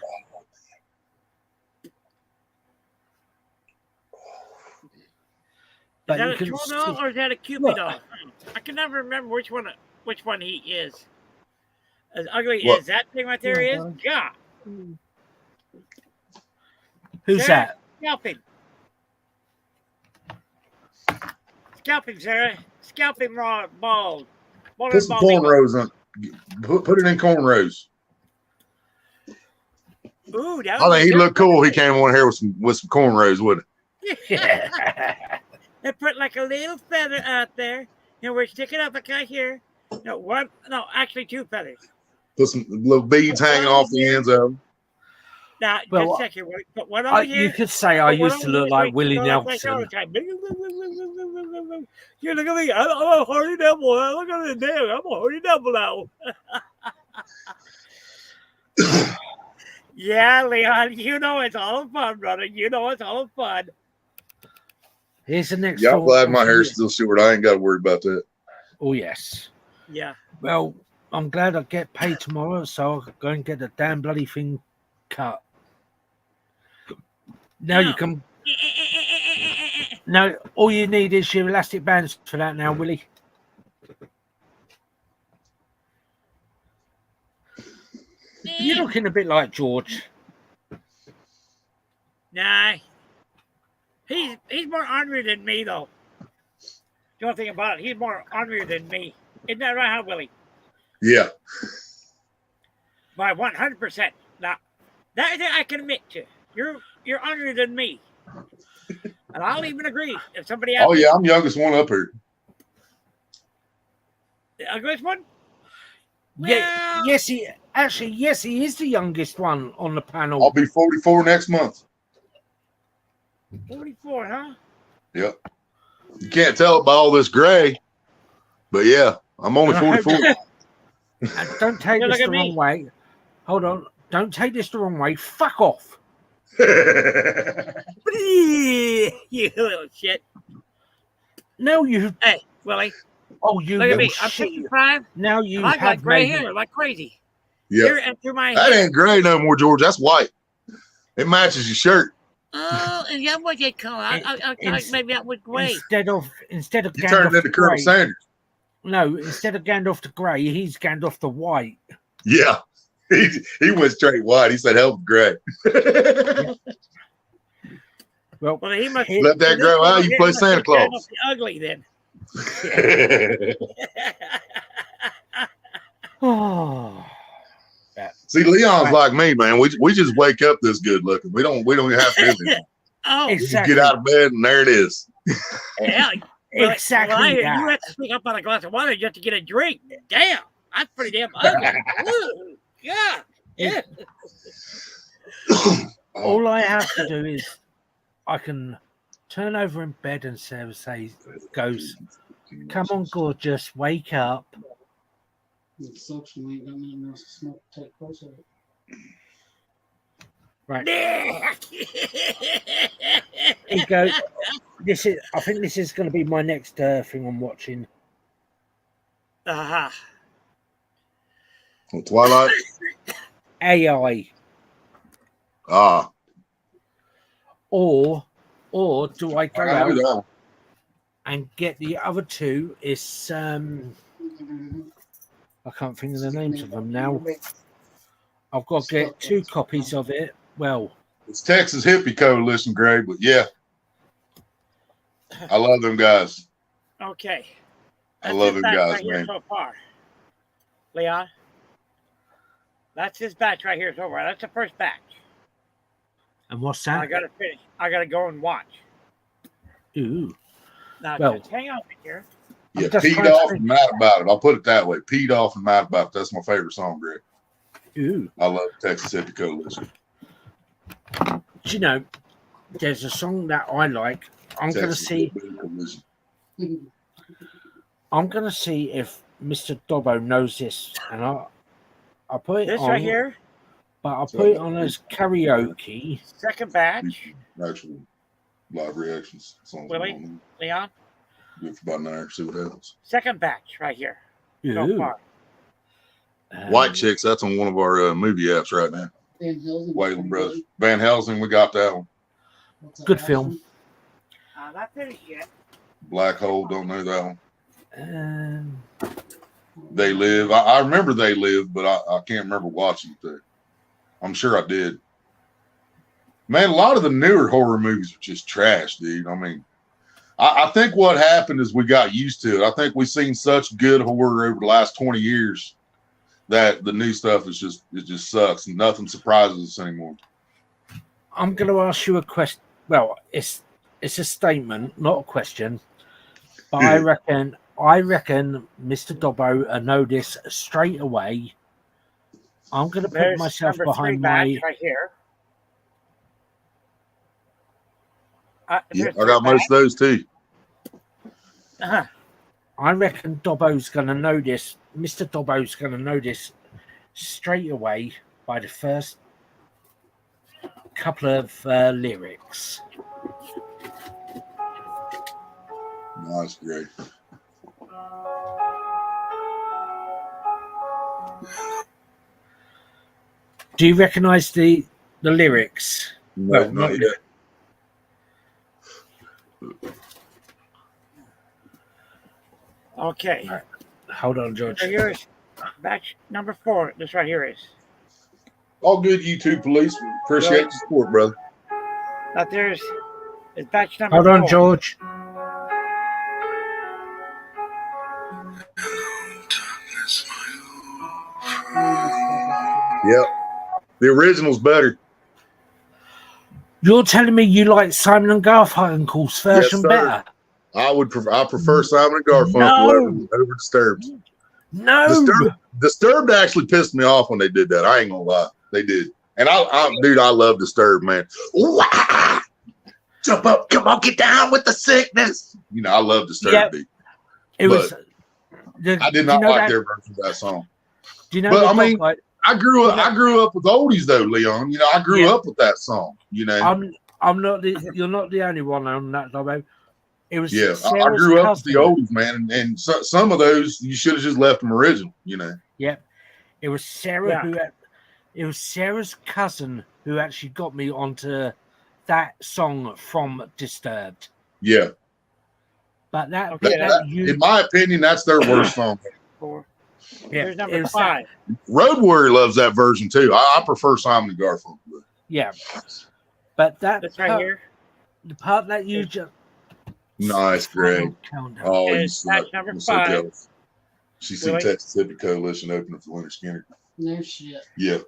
But Is that you a can troll see- doll or is that a Cupid Look. doll? I can never remember which one he is. As ugly What? as that thing right there is, God. Who's Sarah, that? Scalping. Scalping, Sarah. Scalping raw bald. Bald Put and some balding. cornrows on. Put it in cornrows. Ooh, that I would think be he'd look good. cool. He came on here with some cornrows, wouldn't They put like a little feather out there. You know, we're sticking up like right here. No, actually two feathers. Put some little beads hanging off the ends of them. Now, Well, just a second. Put one over here. You could say I put one used to over look here, like so Willie you go like that all Nelson. the time. You look at me. I'm a horny devil. Look at the damn. I'm a horny devil now. Yeah, Leon. You know it's all fun, brother. You know it's all fun. Here's the next Yeah, I'm thought glad of my the hair's year. still short. I ain't got to worry about that. Oh, yes. Yeah. Well, I'm glad I get paid tomorrow, so I'll go and get the damn bloody thing cut. Now you can. Now, all you need is your elastic bands for that now, Willie. You're looking a bit like George. Nah. He's more ornery than me, though. The only thing about it, he's more ornery than me. Isn't that right, huh, Willie? Yeah. By 100%. Now, that I can admit to. You're ornery than me. And I'll even agree. If somebody asks Oh, yeah, I'm the youngest one up here. the ugliest one? Yeah, yes, he is the youngest one on the panel. I'll be 44 next month. 44, huh? Yep. You can't tell it by all this gray, but yeah, I'm only 44. And don't take Look this at the me. wrong way. Hold on. Don't take this the wrong way. Fuck off. You little shit. No, you. Hey, Willie, Oh, you look at little me. I'm shit. 55. Now you I got have gray made hair like crazy. Yeah. Here and through my That hair. ain't gray no more, George. That's white. It matches your shirt. Oh, and that's what they call it. I Ins- maybe that was gray. instead of You Gandalf turned to into Colonel grey. Sanders. No, instead of Gandalf to grey, he's Gandalf to white. Yeah. He went straight white. He said, help gray. Well, Well, he must Let that grow out. You play Santa Claus. Must be ugly then. oh, See, Leon's like me, man. We just wake up this good looking. We don't even have to do anything. Oh, We just exactly. get out of bed and there it is. hell. Well, Exactly well, you that. have to pick up on a glass of water just to get a drink. Damn, that's pretty damn ugly. Ooh, yeah. It- all I have to do is I can turn over in bed and Sarah goes, "Come on, gorgeous, wake up." It sucks when we ain't got nothing else to smoke to take place of it. Right. He goes. I think this is going to be my next thing I'm watching. Uh-huh. Twilight. AI. Ah. Or do I go I gotta do that out one. and get the other two? Is I can't think of the names of them now. I've got to get 2 copies of it. Well, It's Texas Hippie Coalition, Greg, but yeah. I love them guys. Okay. I love his them batch guys, right here man. so far. Leon. That's his batch right here so far. That's the first batch. and what's I that? gotta finish. I gotta go and watch. Ooh. Now Well, just hang on here. Yeah, just peed trying to off think. and mad about it. I'll put it that way. Peed off and mad about it. That's my favorite song, Greg. Ooh. I love Texas Hippie Coalition. Do you know? There's a song that I like. I'm going to Texas see. Hippie Coalition. I'm going to see if Mr. Dobbo knows this, and I'll put it This on. right here, But I'll put it on as karaoke. second batch. Actual live reactions. Songs Willie, Leon, do it for about an hour, see what happens. second batch right here so Ooh. far. White Chicks, that's on one of our movie apps right now. Van Helsing. Wayland Brothers. Van Helsing, we got that one. What's that Good last film. one? Not finished yet. Black Hole, don't know that one. Um, They Live. I remember They Live, but I can't remember watching it there. I'm sure I did. Man, a lot of the newer horror movies are just trash, dude. I mean, I think what happened is we got used to it. I think we've seen such good horror over the last 20 years that the new stuff is it just sucks and nothing surprises us anymore. I'm going to ask you a question. Well, it's a statement, not a question. But I reckon Mr. Dobbo know this straight away. I'm going to put There's myself number 3 behind batch my. right here. Yeah, There's I got three most of those too. batch. I reckon Dobbo's going to know this. Mr. Dobbo's going to know this straight away by the first couple of lyrics. Nice, great. Do you recognise the lyrics? No, Well, not not yet. Okay. Hold on, George. So here's batch number 4. This right here is. All good, YouTube police. Appreciate the support, brother. Now there's batch number Hold 4. on, George. Yep. The original's better. You're telling me you like Simon and Garfunkel's version sir. better? I prefer Simon and Garfunkel No. over Disturbed. No. Disturbed actually pissed me off when they did that. I ain't gonna lie, they did. And I love Disturbed, man. Ooh, jump up, come on, get down with the sickness. You know, I love Disturbed. Yep. Dude. It was. I did not like their version of that song. Do you know? But what I mean, like, I grew up with oldies though, Leon. You know, I grew up with that song. You know, I'm not the. You're not the only one on that, Dobbo. It was. yeah, I Sarah's grew up cousin. with the oldies, man, and some of those you should have just left them original. You know. Yep. It was Sarah it was Sarah's cousin who actually got me onto that song from Disturbed. Yeah. But in my opinion, that's their worst song. 4. Yeah, Here's number 5. Road Warrior loves that version too. I prefer Simon and Garfunkel. Yeah. But This right here. The part that you just Nice, Greg. countdown. Oh, you Is suck. batch number I'm so 5. jealous. She seen Really? Texas Hippie Coalition opening for Leonard Skinner. No shit. Yeah.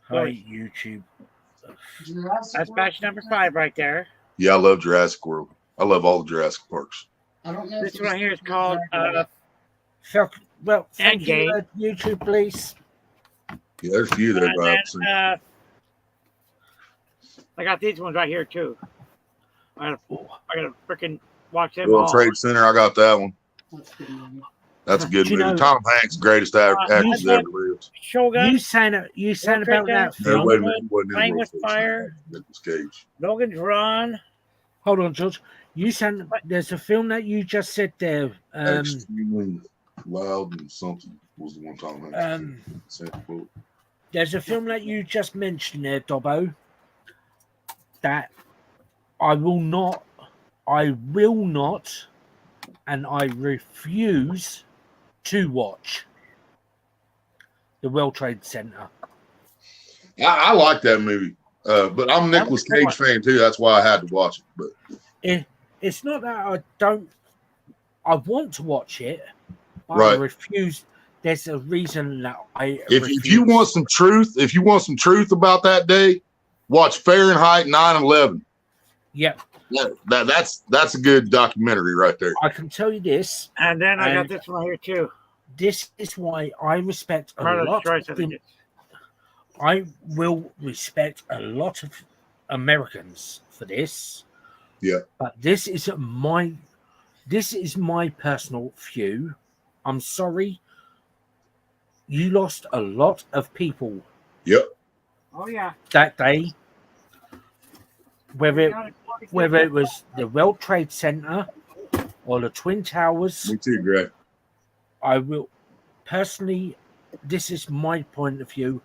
Hi, YouTube. That's batch number 5 right there. Yeah, I love Jurassic World. I love all the Jurassic Parks. I don't know. This one here is called Well, thank Endgame. you, YouTube, please. Yeah, there's a few there, and but I haven't seen. then, I got these ones right here too. I gotta freaking watch them World all. Trade Center, I got that one. That's a good Do you movie. know- Tom Hanks, greatest actor you that said- ever lived. Shogun, You saying about that No, film? wait a minute. He wasn't in Playing World with Trade Fire. Center. Nicolas Cage. Logan's Run. Hold on, George. You said there's a film that you just said there. Extremely Loud and Something was the one Tom Hanks said. There's a film that you just mentioned there, Dobbo, that I will not, and I refuse to watch. The World Trade Center. I like that movie, but I'm a Nicolas Cage fan too. That's why I had to watch it. But It's not that I want to watch it, but I Right. refuse. There's a reason that I if you want some truth, about that day, watch Fahrenheit 9/11. Yeah, that's a good documentary right there. I can tell you this. And then I got And- this one here too. This is why I respect a Carlos lot. Schwarzenegger. I will respect a lot of Americans for this. Yeah. But this is my personal view. I'm sorry. You lost a lot of people Yep. Oh yeah. that day. Whether it was the World Trade Center or the Twin Towers, Me too, Greg. I will personally, this is my point of view.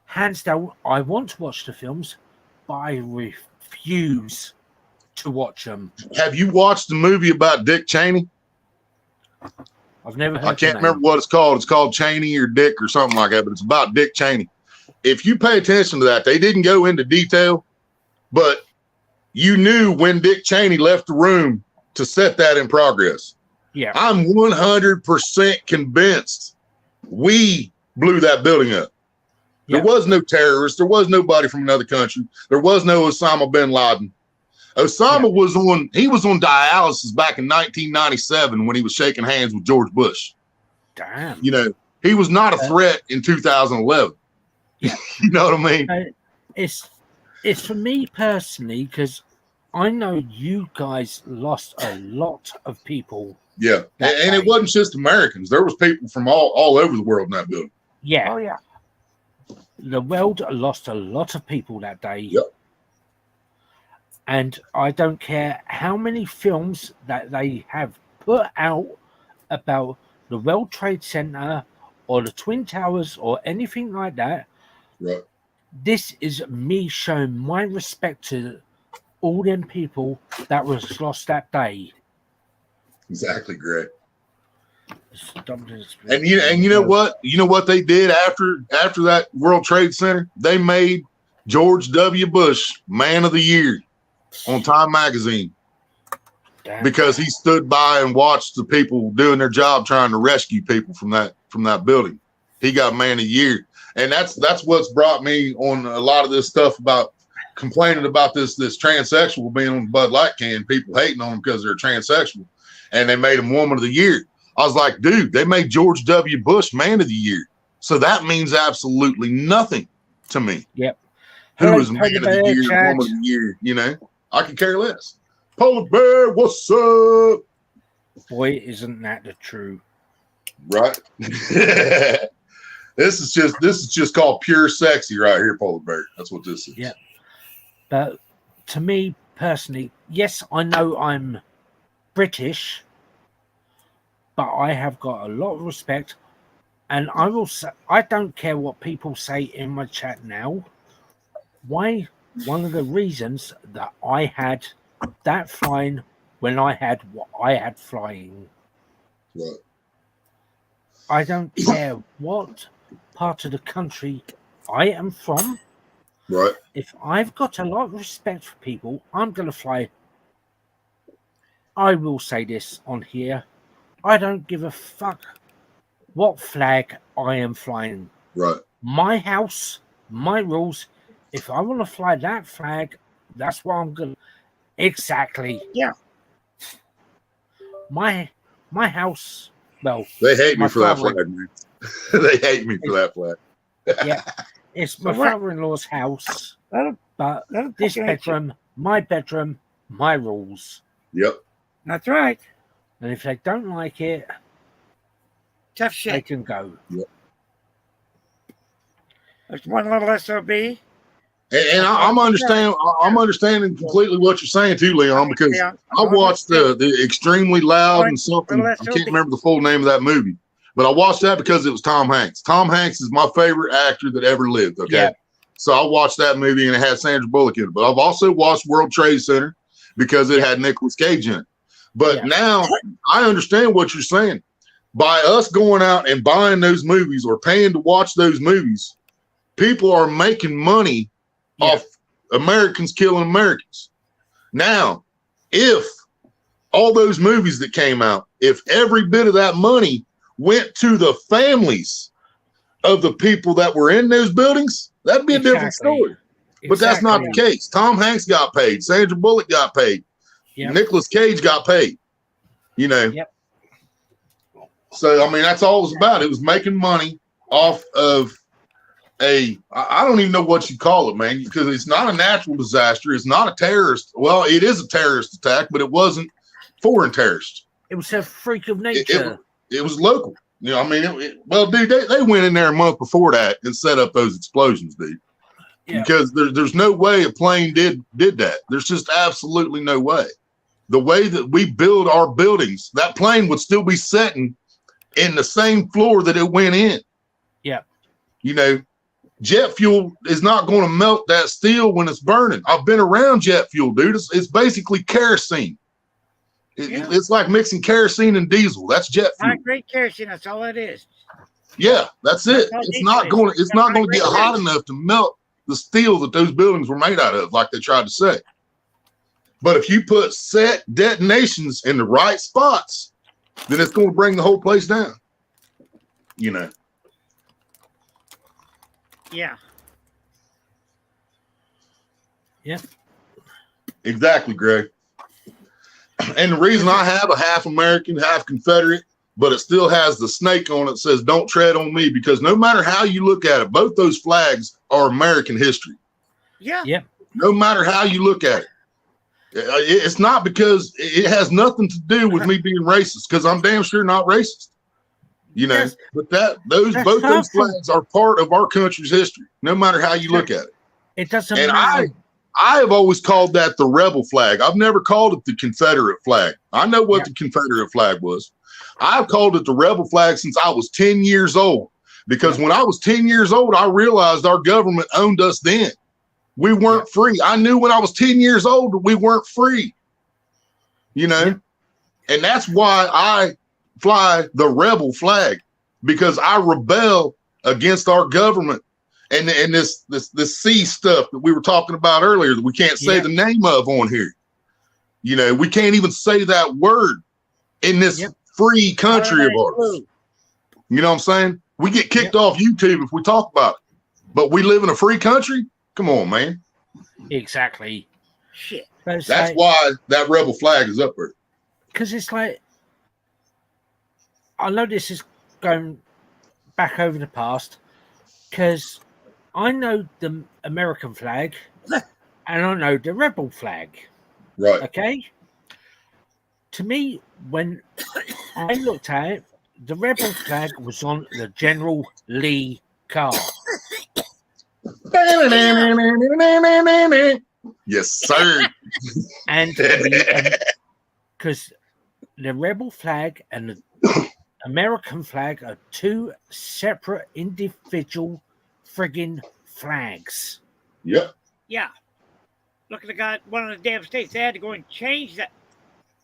Hands down, I want to watch the films, but I refuse to watch them. Have you watched the movie about Dick Cheney? I've never heard I can't the name. remember what it's called. It's called Cheney or Dick or something like that, but it's about Dick Cheney. If you pay attention to that, they didn't go into detail, but you knew when Dick Cheney left the room to set that in progress. Yeah. I'm 100% convinced we blew that building up. There Yeah. was no terrorist. There was nobody from another country. There was no Osama bin Laden. Osama was on dialysis back in 1997 when he was shaking hands with George Bush. Damn. You know, he was not a threat in 2011. Yeah. You know what I mean? It's for me personally, because I know you guys lost a lot of people. Yeah. And it wasn't just Americans. There was people from all over the world in that building. Yeah. Oh yeah. The world lost a lot of people that day. Yep. And I don't care how many films that they have put out about the World Trade Center or the Twin Towers or anything like that. Right. This is me showing my respect to all them people that was lost that day. Exactly, Greg. Stop this. And you know what? You know what they did after that World Trade Center? They made George W. Bush Man of the Year on Time Magazine. Damn. Because he stood by and watched the people doing their job trying to rescue people from that building. He got Man of the Year. And that's what's brought me on a lot of this stuff about complaining about this transsexual being on the Bud Light can, people hating on him because they're transsexual, and they made him Woman of the Year. I was like, dude, they made George W. Bush Man of the Year. So that means absolutely nothing to me. Yep. Who Hello, is Man of the Polar Bear Year, chat. Woman of the Year, you know? I could care less. Polar Bear, what's up? Boy, isn't that the truth? Right? This is just called pure sexy right here, Polar Bear. That's what this is. Yeah. But to me personally, yes, I know I'm British, but I have got a lot of respect, and I will say I don't care what people say in my chat now. Why? One of the reasons that I had that flying when I had what I had flying. Right. I don't care what part of the country I am from. Right. If I've got a lot of respect for people, I'm going to fly. I will say this on here. I don't give a fuck what flag I am flying. Right. My house, my rules. If I want to fly that flag, that's what I'm going to. Exactly. Yeah. My house, well. They hate me my for that father- flag, man. They hate me for that flag. Yeah. It's my So what- father-in-law's house, Let 'em- but let 'em this fucking hate you. bedroom, my rules. Yep. That's right. And if they don't like it, Tough they shit. can go. There's one little SOB. And I'm understanding completely what you're saying too, Leon, because Yeah. I watched the Extremely Loud and something. I can't remember the full name of that movie, but I watched that because it was Tom Hanks. Tom Hanks is my favorite actor that ever lived. Okay. Yeah. So I watched that movie and it had Sandra Bullock in it, but I've also watched World Trade Center because it had Nicolas Cage in it. But now I understand what you're saying. By us going out and buying those movies or paying to watch those movies, people are making money off Americans killing Americans. Now, if all those movies that came out, if every bit of that money went to the families of the people that were in those buildings, that'd be a different story. But that's not the case. Tom Hanks got paid. Sandra Bullock got paid. Nicolas Cage got paid. You know. So, I mean, that's all it was about. It was making money off of I don't even know what you call it, man, because it's not a natural disaster. It's not a terrorist. Well, it is a terrorist attack, but it wasn't foreign terrorists. It was a freak of nature. It was local. You know, I mean, well, dude, they went in there a month before that and set up those explosions, dude. Yeah. Because there's no way a plane did that. There's just absolutely no way. The way that we build our buildings, that plane would still be sitting in the same floor that it went in. Yeah. You know, jet fuel is not going to melt that steel when it's burning. I've been around jet fuel, dude. It's basically kerosene. It's like mixing kerosene and diesel. That's jet fuel. Not great kerosene. That's all it is. Yeah, that's it. It's not going to get hot enough to melt the steel that those buildings were made out of, like they tried to say. But if you put set detonations in the right spots, then it's going to bring the whole place down. You know. Yeah. Yeah. Exactly, Greg. And the reason I have a half American, half Confederate, but it still has the snake on it that says "Don't tread on me," because no matter how you look at it, both those flags are American history. Yeah. Yeah. No matter how you look at it. It's not because it has nothing to do with me being racist, because I'm damn sure not racist. You know, but both those flags are part of our country's history, no matter how you look at it. It doesn't and matter. I have always called that the rebel flag. I've never called it the Confederate flag. I know what the Confederate flag was. I've called it the rebel flag since I was 10 years old, because when I was 10 years old, I realized our government owned us then. We weren't free. I knew when I was 10 years old that we weren't free, you know, and that's why I fly the rebel flag, because I rebel against our government and this C stuff that we were talking about earlier that we can't say the name of on here. You know, we can't even say that word in this free country of ours. You know what I'm saying? We get kicked off YouTube if we talk about it, but we live in a free country. Come on, man. Exactly. Shit. That's why that rebel flag is up there. Because it's like, I know this is going back over the past, because I know the American flag and I know the rebel flag. Right. Okay. To me, when I looked at it, the rebel flag was on the General Lee car. Yes, sir. And because the rebel flag and the American flag are two separate individual friggin' flags. Yep. Yeah. Look at the guy, one of the damn states, they had to go and change that.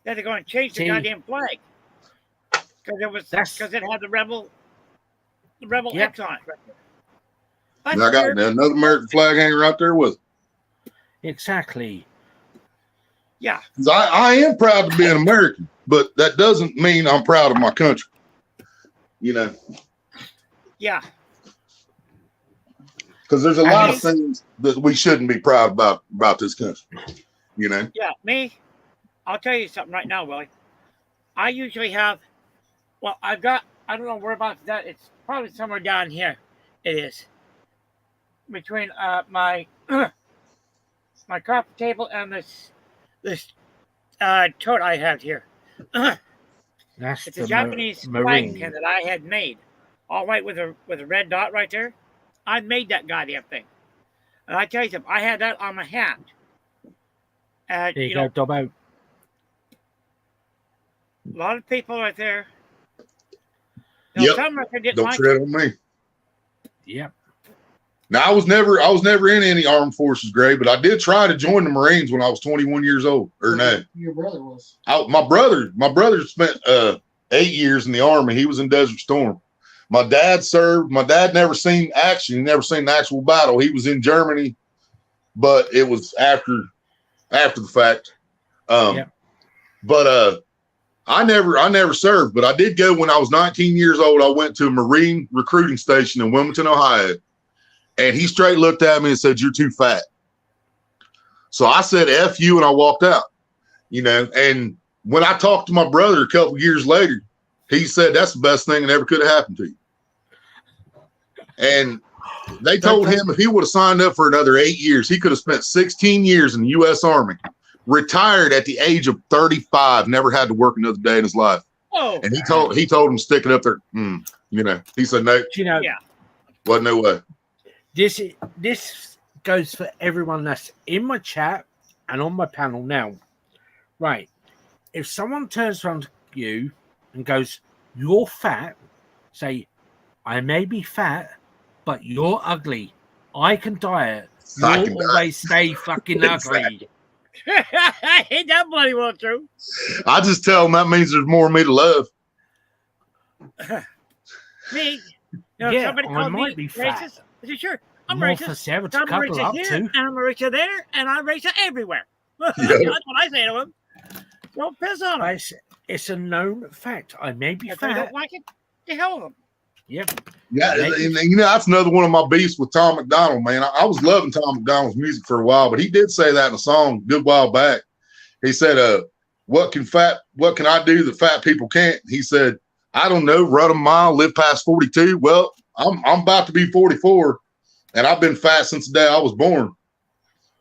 They had to go and change the goddamn flag. Because it had the rebel X on it. I got another American flag hanging right there with it. Exactly. Yeah. I am proud to be an American, but that doesn't mean I'm proud of my country. You know? Yeah. Because there's a lot of things that we shouldn't be proud about this country. You know? Yeah, me, I'll tell you something right now, Willie. I usually have, I don't know whereabouts that, it's probably somewhere down here. It is. Between my my coffee table and this tote I have here. Now That's It's the a Japanese flag Marine. pin that I had made, all white with a red dot right there. I made that goddamn thing, and I tell you something, I had that on my hat. And There you you go, know, Dobbo. a lot of people right there. You know, Yep. some didn't Don't like tread it. on me. Yep. Now I was never in any armed forces, Gray, but I did try to join the Marines when I was 21 years old. Or no, Your brother was. my brother spent 8 years in the Army. He was in Desert Storm. My dad served. My dad never seen action. He never seen the actual battle. He was in Germany, but it was after the fact. Yep. But I never served, but I did go when I was 19 years old. I went to a Marine recruiting station in Wilmington, Ohio, and he straight looked at me and said, "You're too fat." So I said, "F you," and I walked out. You know, and when I talked to my brother a couple years later, he said that's the best thing that ever could have happened to you. And they told him if he would have signed up for another 8 years, he could have spent 16 years in the U.S. Army, retired at the age of 35, never had to work another day in his life. Oh, And he told him to stick it up there. You know, he said no, You know, yeah. wasn't no way. this goes for everyone that's in my chat and on my panel now. Right. If someone turns around to you and goes, "You're fat," say, "I may be fat, but you're ugly. I can diet. I You'll can diet." always stay fucking ugly." Ain't that bloody well true? I just tell him that means there's more of me to love. Me, you know, Yeah, somebody I called might me be fat. racist. I said, sure, I'm More for racist. Sarah to I'm a couple racist up here, to. and I'm a racist there, and I'm racist everywhere. That's what I say to him. Don't piss on him. It's a known fact. I may be If they fat. don't like it, the hell with them. Yep. Yeah, Maybe. and you know, that's another one of my beefs with Tom McDonald, man. I was loving Tom McDonald's music for a while, but he did say that in a song a good while back. He said, what can I do that fat people can't? He said, I don't know, run a mile, live past 42. Well, I'm about to be 44, and I've been fat since the day I was born.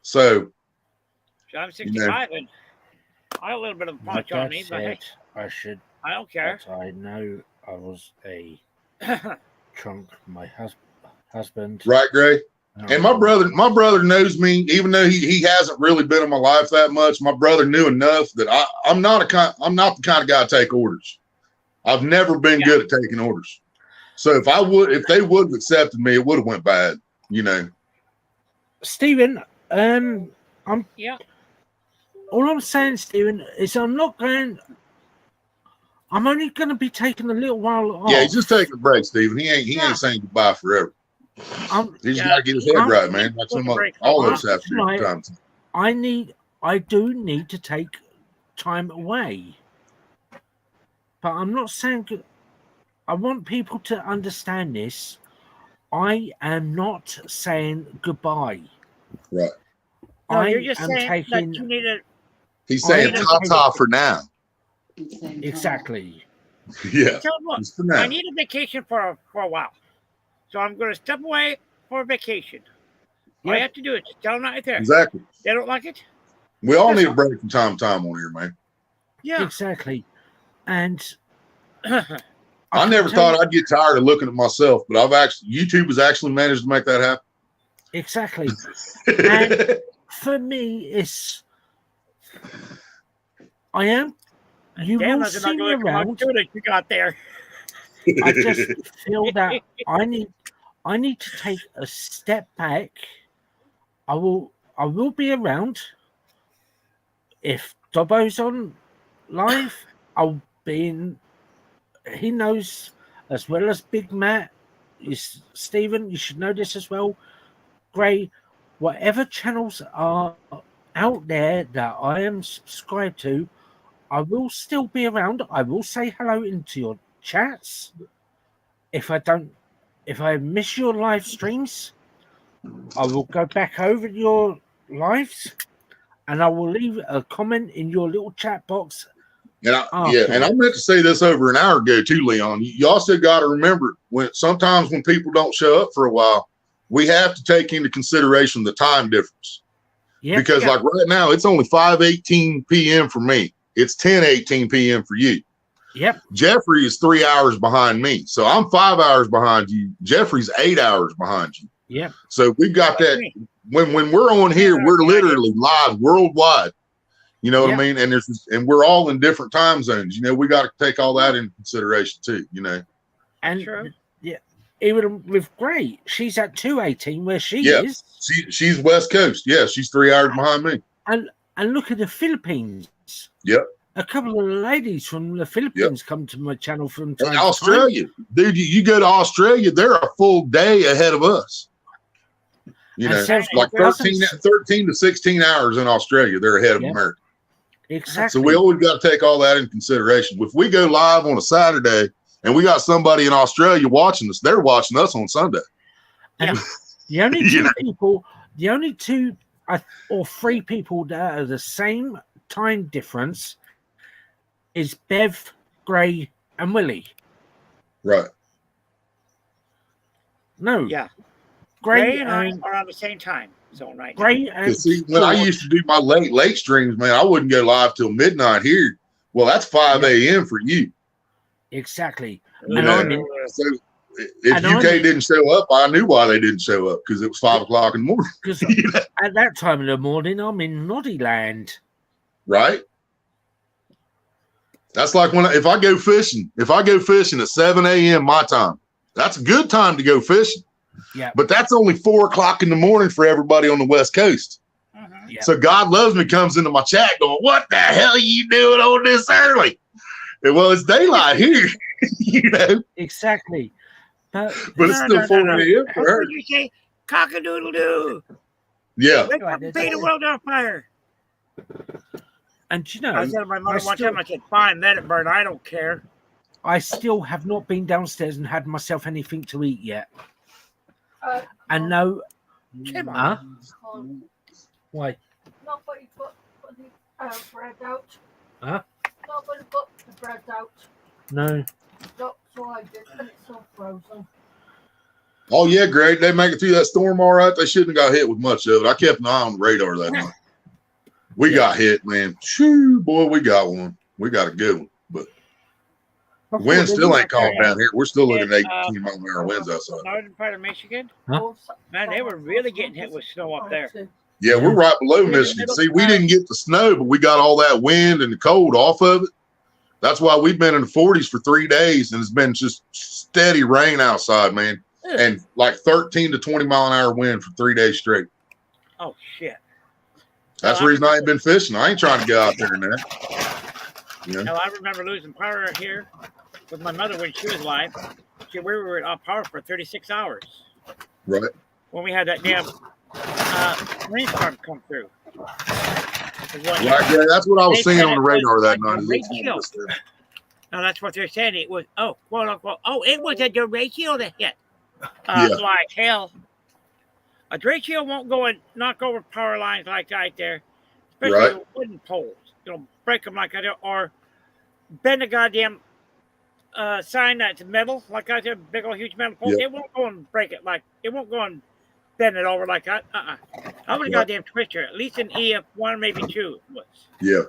So I'm 65, and I got a little bit of a My punch on dad me, but hey, said I don't care. but I know I was a trunk. My husband. right, Gray. And my brother knows me, even though he hasn't really been in my life that much. My brother knew enough that I'm not the kind of guy to take orders. I've never been good at taking orders. So if they would have accepted me, it would have went bad, you know. Stephen, Yeah. all I'm saying, Stephen, is I'm only going to be taking a little while off. Yeah, he's just taking a break, Stephen. He ain't saying goodbye forever. He's got to get his head right, man. Like all of us have to at times. I do need to take time away. But I'm not saying I want people to understand this. I am not saying goodbye. Right. No, you're just saying that you need to. He's saying ta-ta for now. Exactly. Yeah. Tell them, look, Just for now. I need a vacation for a while. So I'm going to step away for a vacation. All you have to do is just tell them right there. Exactly. They don't like it? We all need a break from time to time on here, man. Yeah. Exactly. And I never thought I'd get tired of looking at myself, but YouTube has actually managed to make that happen. Exactly. And for me, you Damn, will that's see not me going to around. that you got there. I just feel that I need to take a step back. I will be around. If Dobbo's on live, I'll be in. He knows as well as Big Matt. Stephen, you should know this as well. Gray, whatever channels are out there that I am subscribed to, I will still be around. I will say hello into your chats. If I miss your live streams, I will go back over your lives and I will leave a comment in your little chat box. And I meant to say this over an hour ago too, Leon. You also got to remember sometimes when people don't show up for a while, we have to take into consideration the time difference. Yeah, because like right now, it's only 5:18 p.m. for me. It's 10:18 p.m. for you. Yep. Jeffrey is 3 hours behind me. So I'm 5 hours behind you. Jeffrey's 8 hours behind you. Yep. So we've got that when we're on here, we're literally live worldwide. You know what I mean? And we're all in different time zones. You know, we got to take all that into consideration too, you know. And yeah, even with Gray, she's at 2:18 where she is. She's West Coast. Yeah, she's 3 hours behind me. And look at the Philippines. Yep. A couple of ladies from the Philippines come to my channel from time Australia. to time. Dude, you go to Australia, they're a full day ahead of us. You know, like 13 to 16 hours in Australia, they're ahead of America. Exactly. So we always got to take all that in consideration. If we go live on a Saturday and we got somebody in Australia watching us, they're watching us on Sunday. And the only two or three people that are the same time difference is Bev, Gray, and Willie. Right. No. Yeah. Gray and I are on the same time zone right now. Gray and see, when I used to do my late streams, man, I wouldn't go live till midnight here. Well, that's 5 a.m. for you. Exactly. You know, so if UK didn't show up, I knew why they didn't show up, because it was 5 o'clock in the morning. Because at that time of the morning, I'm in Noddy Land. Right. That's like if I go fishing at 7 a.m. my time, that's a good time to go fishing. Yeah. But that's only 4 o'clock in the morning for everybody on the West Coast. So God Loves Me comes into my chat going, "What the hell are you doing on this early?" And, well, it's daylight here, you know. Exactly. But it's still 4 a.m. for her. You say cock-a-doodle-doo. Yeah. Pay the world on fire. And you know, I said to my mother one time, I said, "Fine, let it burn. I don't care." I still have not been downstairs and had myself anything to eat yet. And no, come on. Why? Nobody put the bread out. Huh? Nobody put the bread out. No. No, so I did, and it's so frozen. Oh yeah, great. They make it through that storm all right. They shouldn't have got hit with much of it. I kept an eye on the radar that night. We got hit, man. Shoo, boy, we got one. We got a good one. But the wind still ain't calm down here. We're still looking at 18 mile an hour winds outside. Northern part of Michigan? Huh? Man, they were really getting hit with snow up there. Yeah, we're right below Michigan. See, we didn't get the snow, but we got all that wind and the cold off of it. That's why we've been in the 40s for 3 days, and it's been just steady rain outside, man. And like 13 to 20 mile an hour wind for 3 days straight. Oh, shit. That's the reason I ain't been fishing. I ain't trying to go out there in that. Yeah. Now, I remember losing power here with my mother when she was alive. We were off power for 36 hours. Right. When we had that damn rainstorm come through. Right, yeah, that's what I was seeing on the radar that night. No, that's what they're saying. It was, quote unquote, it was a derecho that hit. Like hell. A derecho won't go and knock over power lines like that there, especially with wooden poles. Break them like I do, or bend the goddamn sign that's metal, like I said, big old huge metal pole. Yep. It won't go and break it it won't go and bend it over like that. I'm a goddamn twister, at least an EF1, maybe 2 was. Yeah.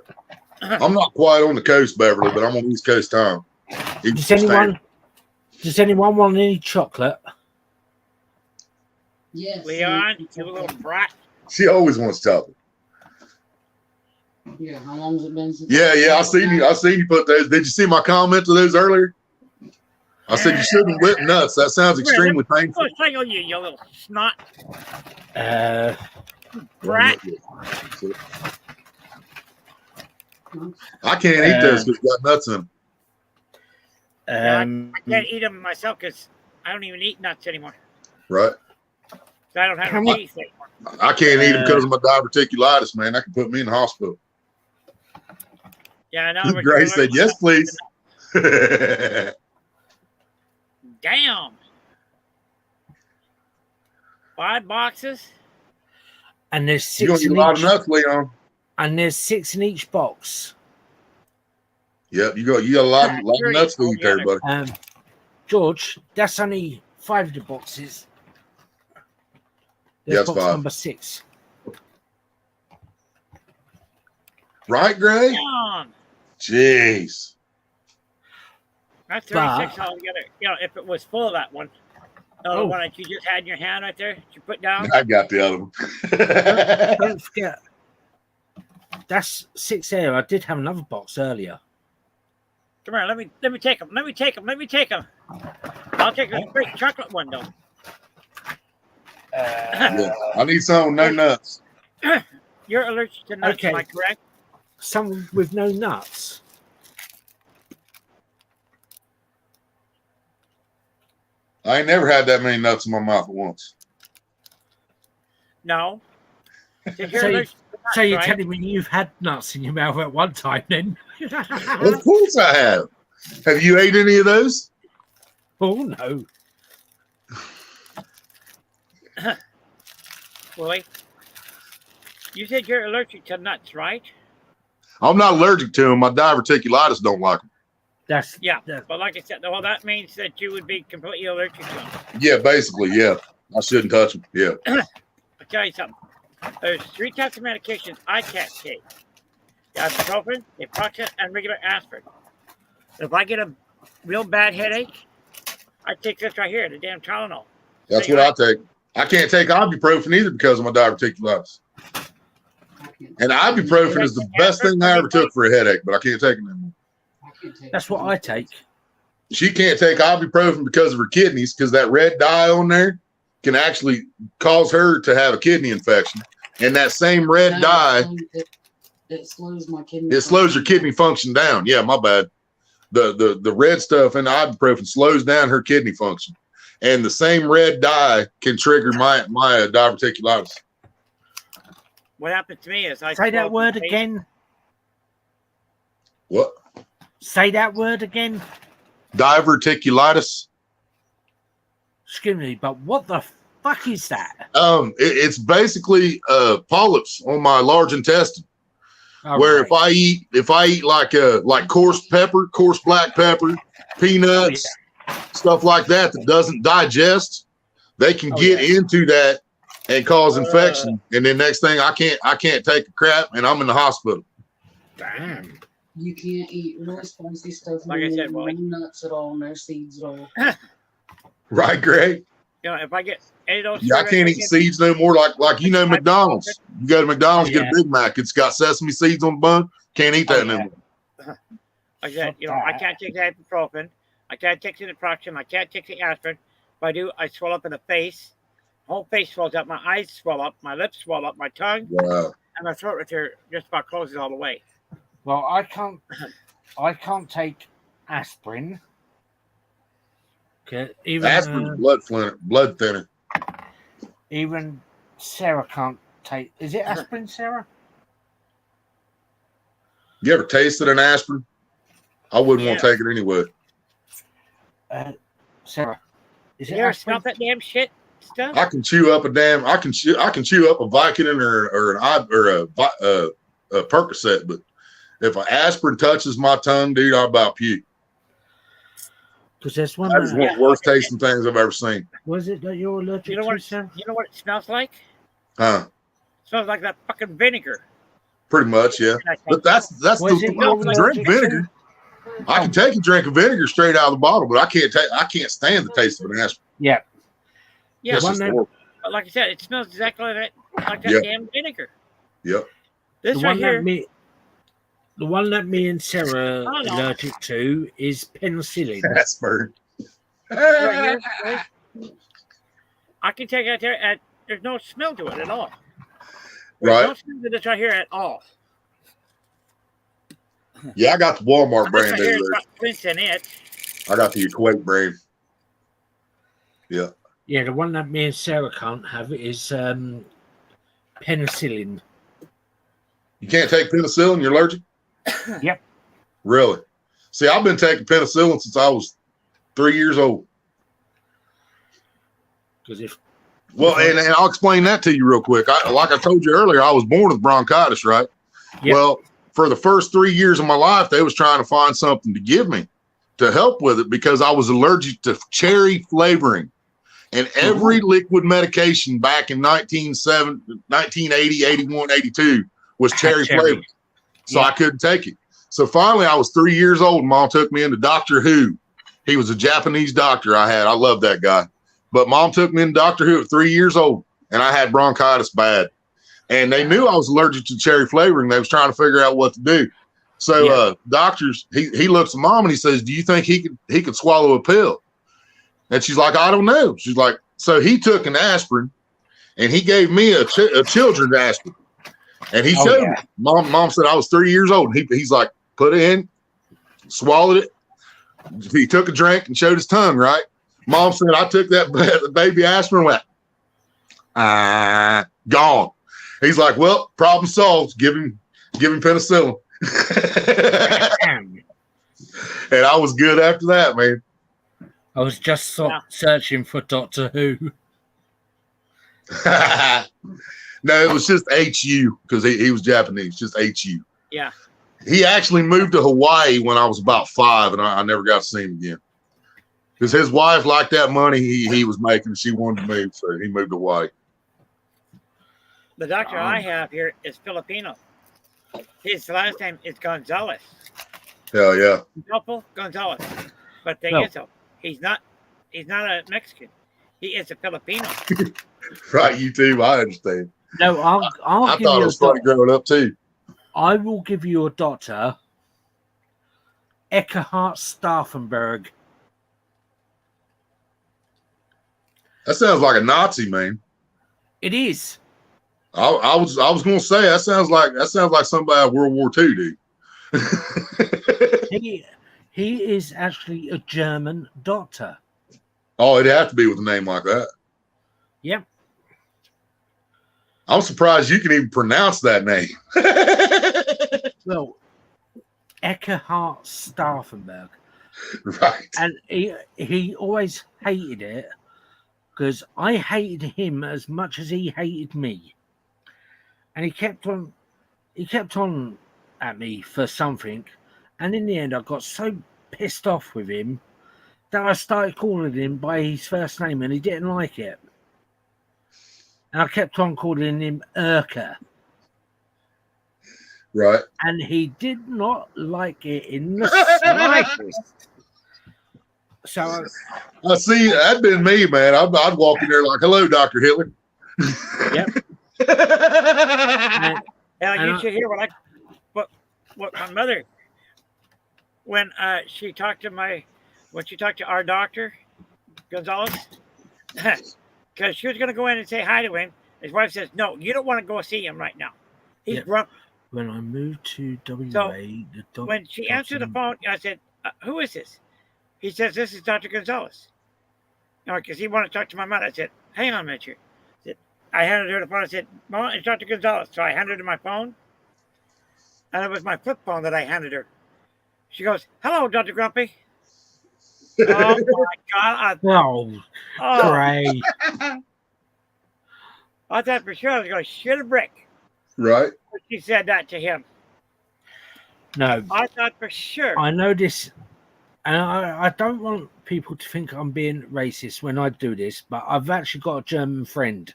I'm not quite on the coast, Beverly, but I'm on East Coast time. Does anyone want any chocolate? Yes. Leon, you little brat. She always wants chocolate. Yeah, how long has it been since? Yeah, I seen you put those. Did you see my comment to those earlier? I said you shouldn't whip nuts. That sounds extremely painful. What's on you little snot? Brat. I can't eat those because got nuts in them. I can't eat them myself because I don't even eat nuts anymore. Right. So I don't have any teeth anymore. I can't eat them because of my diverticulitis, man. That can put me in the hospital. Yeah, I know. Grace said, "Yes, please." Damn. 5 boxes. And there's 6 You gonna eat a lot of nuts, Leon. And there's 6 in each box. Yep, you got a lot of nuts to eat there, buddy. George, that's only 5 of the boxes. There's That's box 5. number 6. Right, Gray? Damn. Jeez. That's But- 36 altogether. You know, if it was full of that one, the Oh. one that you just had in your hand right there, that you put down. I got the other one. Don't forget, that's 6 there. I did have another box earlier. Come here, let me take them. Let me take them. I'll take the straight chocolate one though. Yeah. I need some with no nuts. You're allergic to nuts, Okay. am I correct? Some with no nuts. I ain't never had that many nuts in my mouth at once. No. Since you're So you- allergic to nuts, So you're right? telling me you've had nuts in your mouth at one time then? Of course I have. Have you ate any of those? Oh, no. Willie, you said you're allergic to nuts, right? I'm not allergic to them. My diverticulitis don't like them. That's Yeah. that- But like I said, well, that means that you would be completely allergic to them. Yeah, basically, yeah. I shouldn't touch them. Yeah. I'll tell you something. There's 3 types of medications I can't take. The ibuprofen, naproxen, and regular aspirin. If I get a real bad headache, I take this right here, the damn Tylenol. That's what I take. I can't take ibuprofen either because of my diverticulitis. And ibuprofen is the best thing I ever took for a headache, but I can't take it anymore. that's what I take. She can't take ibuprofen because of her kidneys, because that red dye on there can actually cause her to have a kidney infection. And that same red dye, It slows my kidney. it slows your kidney function down. Yeah, my bad. The red stuff in the ibuprofen slows down her kidney function. And the same red dye can trigger my diverticulitis. What happened to me is I Say that swallowed word the paste. again. What? Say that word again. Diverticulitis? Excuse me, but what the fuck is that? It's basically polyps on my large intestine. Oh, Where right. if I eat like coarse black pepper, peanuts, stuff like that doesn't digest, they can Oh, get yeah. into that and cause infection. And then next thing I can't take a crap and I'm in the hospital. Damn. You can't eat really spicy stuff. Like I said, no Wally. nuts at all, no seeds at all. Right, Greg? You know, if I get any of those, Yeah, I can't eat seeds no more. Like McDonald's. You go to McDonald's, get a Big Mac. It's got sesame seeds on the bun. Can't eat that no more. Like I said, you know, I can't take the ibuprofen. I can't take the naproxen. I can't take the aspirin. If I do, I swell up in the face. Whole face swells up. My eyes swell up. My lips swell up. My tongue Wow. and my throat right there just about closes all the way. Well, I can't take aspirin. Okay, even Aspirin's blood thinner. even Sarah can't take. Is it aspirin, Sarah? You ever tasted an aspirin? I wouldn't want to Yeah. take it anyway. Sarah, is it You ever aspirin? smell that damn shit stuff? I can chew up a Vicodin or a Percocet, but if an aspirin touches my tongue, dude, I'm about puke. Because there's one. That is one of the worst tasting things I've ever seen. Was it that you're allergic You know to, what? Sarah? You know what it smells like? Huh? It smells like that fucking vinegar. Pretty much, yeah. And But that's Was the it problem with your drink allergic vinegar. I can take a drink of vinegar straight out of the bottle, but I can't stand the taste of an aspirin. Yeah. Yeah, It's one just that- horrible. but like I said, it smells exactly like that Yeah. damn vinegar. Yep. This The right one here. the one that me and Sarah are Oh, no. allergic to is penicillin. Aspirin. right here, right? I can take it there, and there's no smell to it at all. There's no Right. smell to this right here at all. Yeah, I got the Walmart This brand right here over is there. got Quince in it. I got the Equate brand. Yeah. Yeah, the one that me and Sarah can't have is penicillin. You can't take penicillin? You're allergic? Yep. Really? See, I've been taking penicillin since I was 3 years old. Because if Well, and I'll explain that to you real quick. Like I told you earlier, I was born with bronchitis, right? Yep. Well, for the first 3 years of my life, they was trying to find something to give me to help with it because I was allergic to cherry flavoring. And every liquid medication back in 1980, 81, 82 was cherry cherry. flavored. So Yeah. I couldn't take it. So finally, I was 3 years old. And Mom took me into Doctor Who. He was a Japanese doctor I love that guy. But mom took me in Doctor Who at 3 years old, and I had bronchitis bad. And they knew I was allergic to cherry flavoring. They was trying to figure out what to do. So doctors, he looks at mom and he says, "Do you think he could swallow a pill?" And she's like, "I don't know." She's like, so he took an aspirin and he gave me a children's aspirin. And he showed me. Mom said I was 3 years old. And he's like, put it in, swallowed it. He took a drink and showed his tongue, right? Mom said I took that baby aspirin and went, gone. He's like, well, problem solved. Give him penicillin. And I was good after that, man. I was just searching for Doctor Who. No, it was just HU because he was Japanese, just HU. Yeah. He actually moved to Hawaii when I was about 5, and I never got to see him again. Because his wife liked that money he was making. She wanted to move, so he moved to Hawaii. The doctor I have here is Filipino. His last name is Gonzalez. Hell yeah. Adolfo Gonzalez. But thing is, though, he's not a Mexican. He is a Filipino. Right, you too. I understand. No, I thought it was funny growing up too. I will give you a doctor, Eckhart Staffenberg. That sounds like a Nazi, man. It is. I was going to say that sounds like somebody out of World War II, dude. He is actually a German doctor. Oh, it'd have to be with a name like that. Yep. I'm surprised you can even pronounce that name. Well, Eckhart Staffenberg. Right. And he always hated it because I hated him as much as he hated me. And he kept on at me for something. And in the end, I got so pissed off with him that I started calling him by his first name, and he didn't like it. And I kept on calling him Urker. Right. And he did not like it in the slightest. So I see, that'd been me, man. I'd walk in there like, "Hello, Dr. Hitler." Yep. You should hear what my mother, when she talked to our doctor, Gonzalez, because she was going to go in and say hi to him. His wife says, "No, you don't want to go see him right now. He's drunk." When I moved to WA, so when she answered the phone, I said, "Who is this?" He says, "This is Dr. Gonzalez." Because he wanted to talk to my mother. I said, "Hang on a minute here." I handed her the phone. I said, "Mom, it's Dr. Gonzalez." So I handed her my phone. And it was my flip phone that I handed her. She goes, "Hello, Dr. Grumpy." Oh, my God. Great. I thought for sure I was going to shoot a brick. Right. When she said that to him. No. I thought for sure. I know this. And I don't want people to think I'm being racist when I do this, but I've actually got a German friend.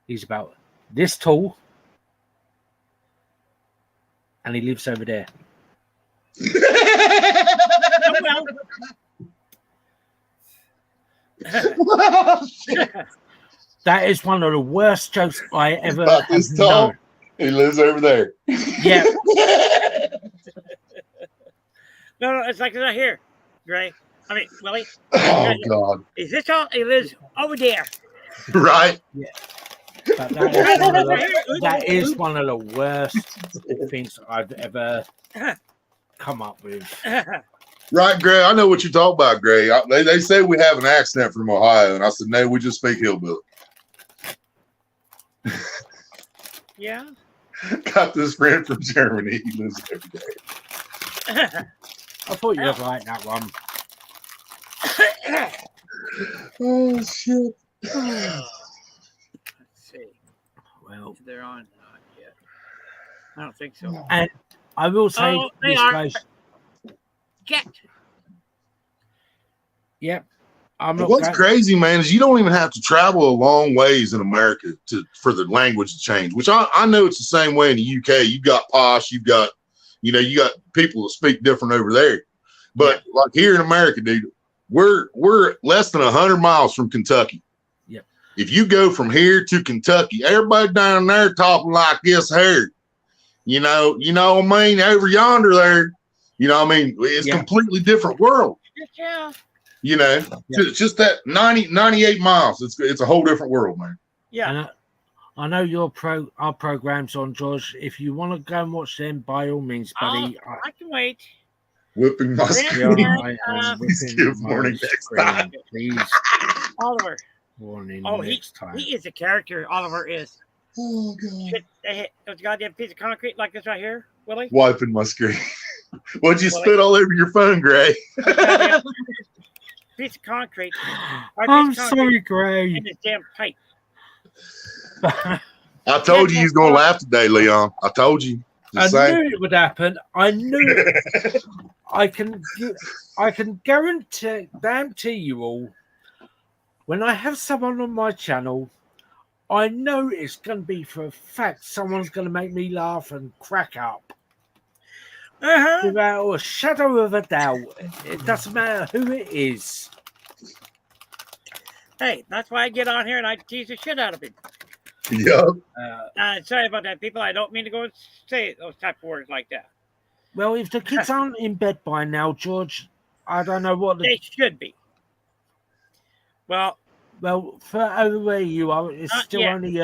He's about this tall, and he lives over there. That is one of the worst jokes I ever have known. He lives over there. Yeah. No, it's like right here, Gray. I mean, Willie. Oh, God. Is this all? He lives over there. Right. Yeah. But that is one of the worst things I've ever come up with. Right, Gray. I know what you're talking about, Gray. They say we have an accent from Ohio, and I said, no, we just speak hillbilly. Yeah. Got this friend from Germany. He lives every day. I thought you would like that one. Oh, shit. Let's see. Well, they're on not yet. I don't think so. And I will say they this are. goes. Get. Yep. I'm not What's crazy, man, is you don't even have to travel a long ways in America for the language to change, which I know it's the same way in the UK. You've got posh, you got people that speak different over there. But like here in America, dude, we're less than 100 miles from Kentucky. Yep. If you go from here to Kentucky, everybody down there talking like this here. You know what I mean? Over yonder there, you know what I mean? It's a completely different world. Yeah. You know, it's just that 98 miles. It's a whole different world, man. Yeah. And I know our program's on, George. If you want to go and watch them, by all means, buddy. I can wait. Whipping my screen. Please give warning next time. Please. Oliver. Warning next time. He is a character. Oliver is. Oh God. Those goddamn piece of concrete like this right here, Willie. Wiping my screen. What'd you spit all over your phone, Gray? Piece of concrete. I'm sorry, Gray. And this damn pipe. I told you he was gonna laugh today, Leon. I told you. I knew it would happen. I knew it. I can guarantee you all, when I have someone on my channel, I know it's going to be for a fact someone's going to make me laugh and crack up. Without a shadow of a doubt. It doesn't matter who it is. Hey, that's why I get on here and I tease the shit out of him. Yep. Sorry about that, people. I don't mean to go and say those type of words like that. Well, if the kids aren't in bed by now, George, I don't know what they should be. Well, for over where you are, it's still only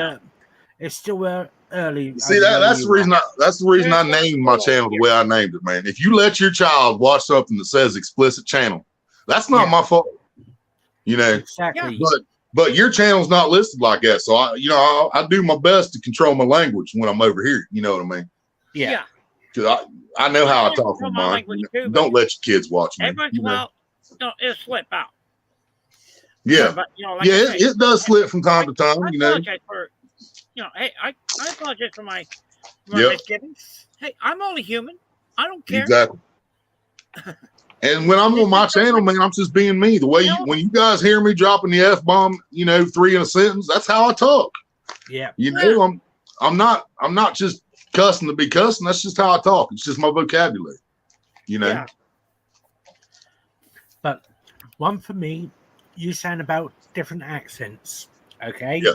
it's still early. See that's the reason. That's the reason I named my channel the way I named it, man. If you let your child watch something that says explicit channel, that's not my fault. You know, exactly. But your channel's not listed like that, so I do my best to control my language when I'm over here. You know what I mean? Yeah. Because I know how I talk from mine. Don't let your kids watch me. Every once in a while, it'll slip out. Yeah, but, it does slip from time to time. I apologize for, hey, I apologize for my misgivings. Hey, I'm only human. I don't care. Exactly. And when I'm on my channel, man, I'm just being me. The way when you guys hear me dropping the F-bomb, 3 in a sentence, that's how I talk. Yeah. I'm not just cussing to be cussing. That's just how I talk. It's just my vocabulary. Yeah. But one for me, you sound about different accents. Okay. Yeah.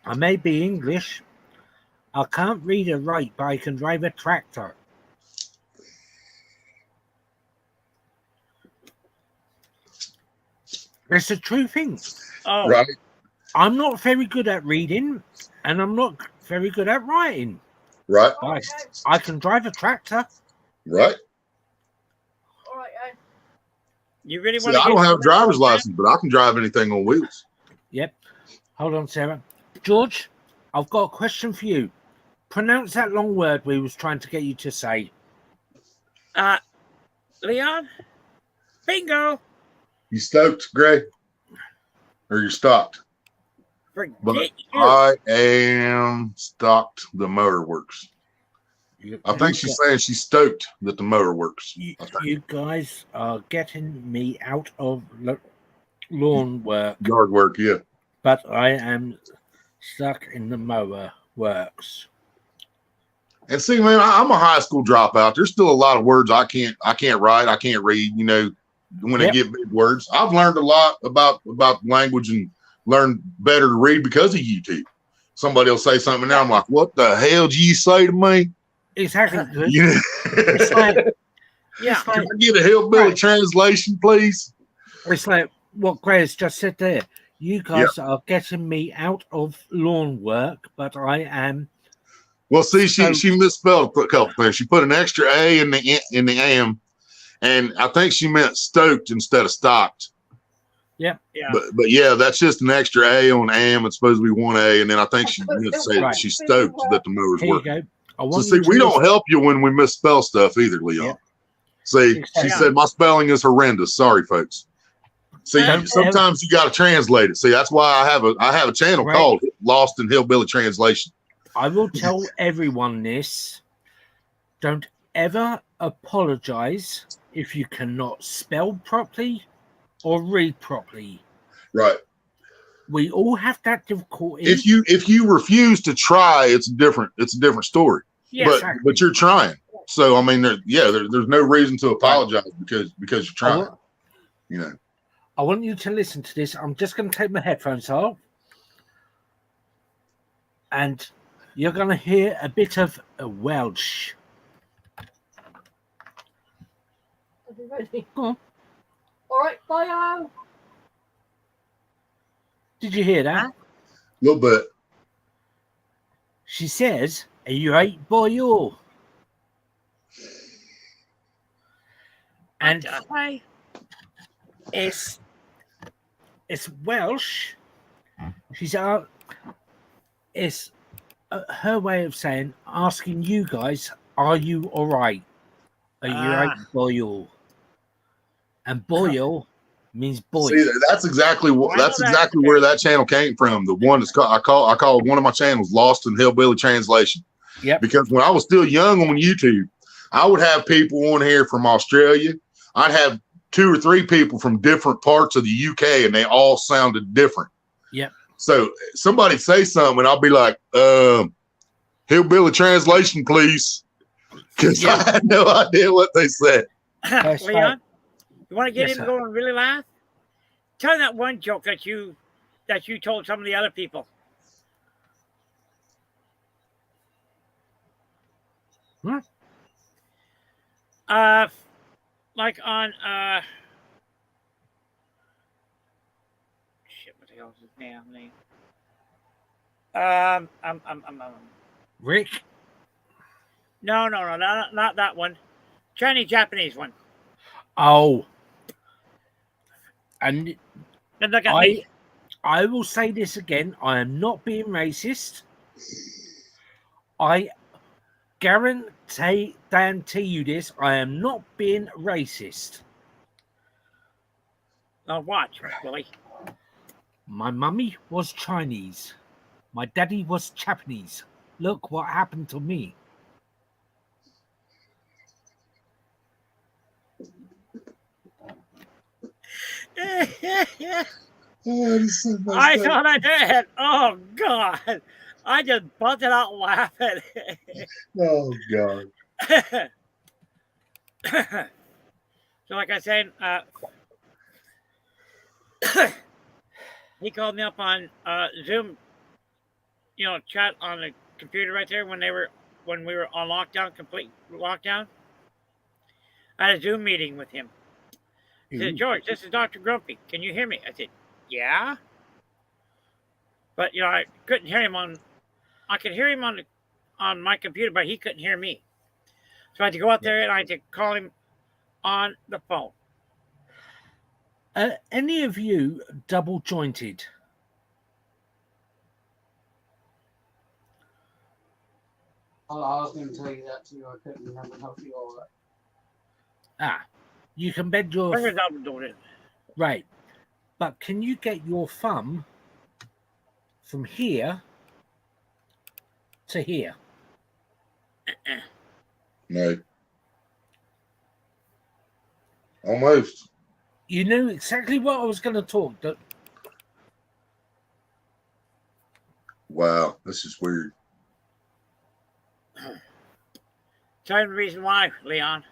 I may be English. I can't read or write, but I can drive a tractor. It's a true thing. Oh. Right. I'm not very good at reading, and I'm not very good at writing. Right. But I can drive a tractor. Right. All right, you really want? I don't have a driver's license, but I can drive anything on wheels. Yep. Hold on, Sarah. George, I've got a question for you. Pronounce that long word we was trying to get you to say. Leon? Bingo! You stoked, Gray? Or you're stocked? But you. I am stocked the motor works. I think she's saying she's stoked that the motor works. You guys are getting me out of lawn work. Yard work, yeah. But I am stuck in the mower works. And see, man, I'm a high school dropout. There's still a lot of words I can't write, I can't read, when they get big words. I've learned a lot about language and learned better to read because of YouTube. Somebody will say something now, I'm like, what the hell did you say to me? Exactly. It's like, can I get a hillbilly translation, please? It's like what Grace just said there. You guys are getting me out of lawn work, but I am. Well, see, she misspelled a couple things. She put an extra A in the am, and I think she meant stoked instead of stocked. Yeah. But yeah, that's just an extra A on am. It's supposed to be one A, and then I think she meant to say that she's stoked that the mower's working. So see, we don't help you when we misspell stuff either, Leon. Yeah. See, she said my spelling is horrendous. Sorry, folks. See, sometimes you got to translate it. See, that's why I have a channel called Lost in Hillbilly Translation. I will tell everyone this. Don't ever apologize if you cannot spell properly or read properly. Right. We all have that difficulty. If you refuse to try, it's a different story. Yeah, but you're trying. So I mean, there's no reason to apologize because you're I trying. want, You know. I want you to listen to this. I'm just going to take my headphones off, and you're going to hear a bit of Welsh. Are you ready? Go on. All right, Bio. Did you hear that? A little bit. She says, "Are you right, boy?" And Hi. it's Welsh. She's it's her way of saying, asking you guys, "Are you all right? Are you right, boy?" And boy means boy. See, that's exactly where that channel came from. The one that's I call one of my channels Lost in Hillbilly Translation. Yep. Because when I was still young on YouTube, I would have people on here from Australia. I'd have 2 or 3 people from different parts of the UK, and they all sounded different. Yep. So somebody say something, and I'll be like, "Hillbilly Translation, please," because I had no idea what they said. Leon, you want to get Yes, him sir. going and really laugh? Tell that one joke that you told some of the other people. Huh? Like on shit, what the hell is his damn name? Rick. No, not that one. Chinese Japanese one. Oh. And Then look at me. I will say this again. I am not being racist. I guarantee you this. I am not being racist. Now watch, Willie. My mummy was Chinese. My daddy was Japanese. Look what happened to me. I thought I did. Oh God. I just busted out laughing. Oh God. So like I said, he called me up on Zoom, chat on the computer right there when we were on lockdown, complete lockdown. I had a Zoom meeting with him. He said, "George, this is Dr. Grumpy. Can you hear me?" I said, "Yeah." But I couldn't hear him I could hear him on my computer, but he couldn't hear me. So I had to go out there and I had to call him on the phone. Any of you double jointed? Oh, I was going to tell you that too. I couldn't remember how to do all that. You can bend your Where was double jointed? right, but can you get your thumb from here to here? No. Almost. You knew exactly what I was going to talk. Wow, this is weird. Tell him the reason why, Leon.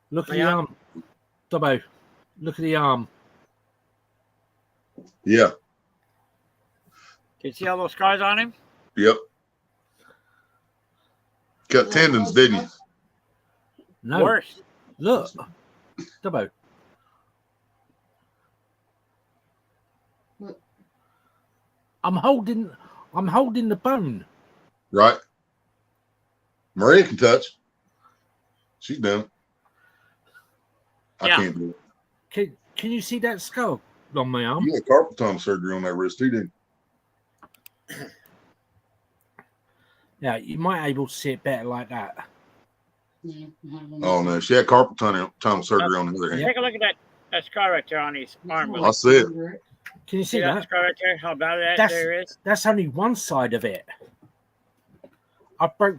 Look at the arm. Dobbo, look at the arm. Yeah. Can you see all those scars on him? Yep. Cut tendons, didn't you? No. Worse. Look. Dobbo. I'm holding the bone. Right. Maria can touch. She's done it. I can't do it. Can you see that skull on my arm? You had carpal tunnel surgery on that wrist too, didn't you? Yeah, you might be able to see it better like that. Oh no, she had carpal tunnel surgery on the other hand. Take a look at that scar right there on his arm. I see it. Can you see that that? scar right there? How bad that there is? That's only one side of it. I broke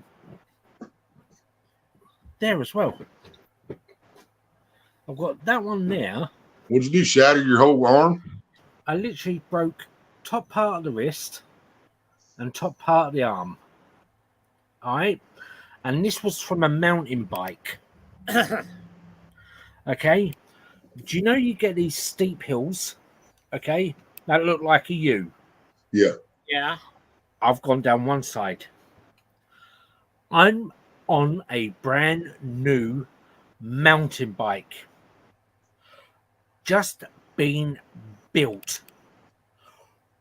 there as well. I've got that one there. What'd you do? Shatter your whole arm? I literally broke top part of the wrist and top part of the arm. All right. and this was from a mountain bike. Okay, do you know you get these steep hills? Okay, that look like a U. Yeah. Yeah. I've gone down one side. I'm on a brand new mountain bike, just been built.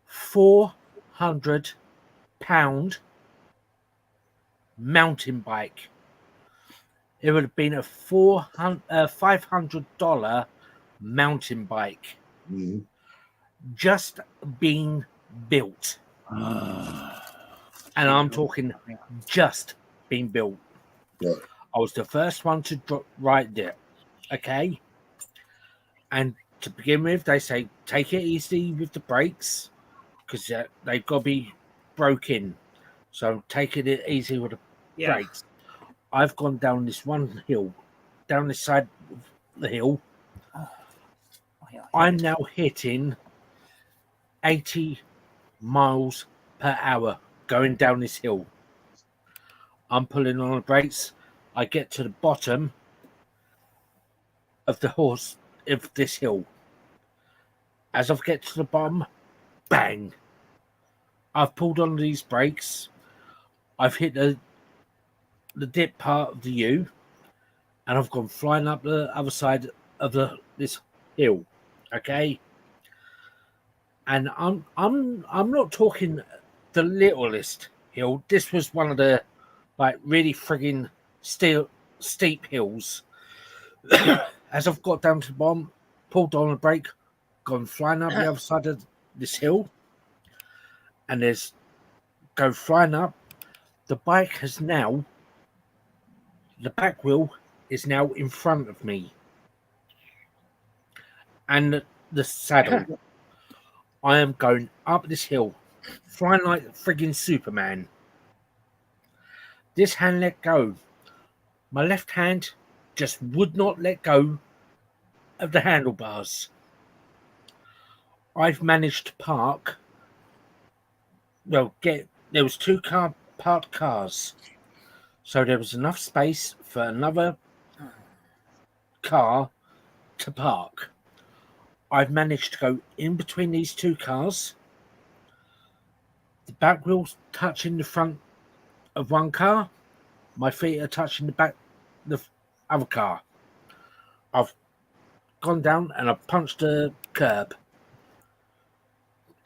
£400 mountain bike. It would have been a $500 mountain bike, Mhm. just being built. And I'm talking just being built. Right. I was the first one to ride it. Okay. And to begin with, they say take it easy with the brakes because they've got to be broken. So take it easy with the brakes. I've gone down this one hill, down this side of the hill. I'm now hitting 80 miles per hour going down this hill. I'm pulling on the brakes. I get to the bottom of this hill. As I get to the bottom, bang! I've pulled on these brakes. I've hit the dip part of the U, and I've gone flying up the other side of this hill. Okay, and I'm not talking the littlest hill. This was one of the really frigging steep hills. As I've got down to the bottom, pulled on the brake, gone flying up the other side of this hill, and go flying up. The bike has now, the back wheel is now in front of me, and the saddle. I am going up this hill, flying like frigging Superman. This hand let go. My left hand just would not let go of the handlebars. I've managed to park. Well, there was two parked cars, so there was enough space for another car to park. I've managed to go in between these two cars. The back wheel's touching the front of one car. My feet are touching the other car. I've gone down and I've punched the curb.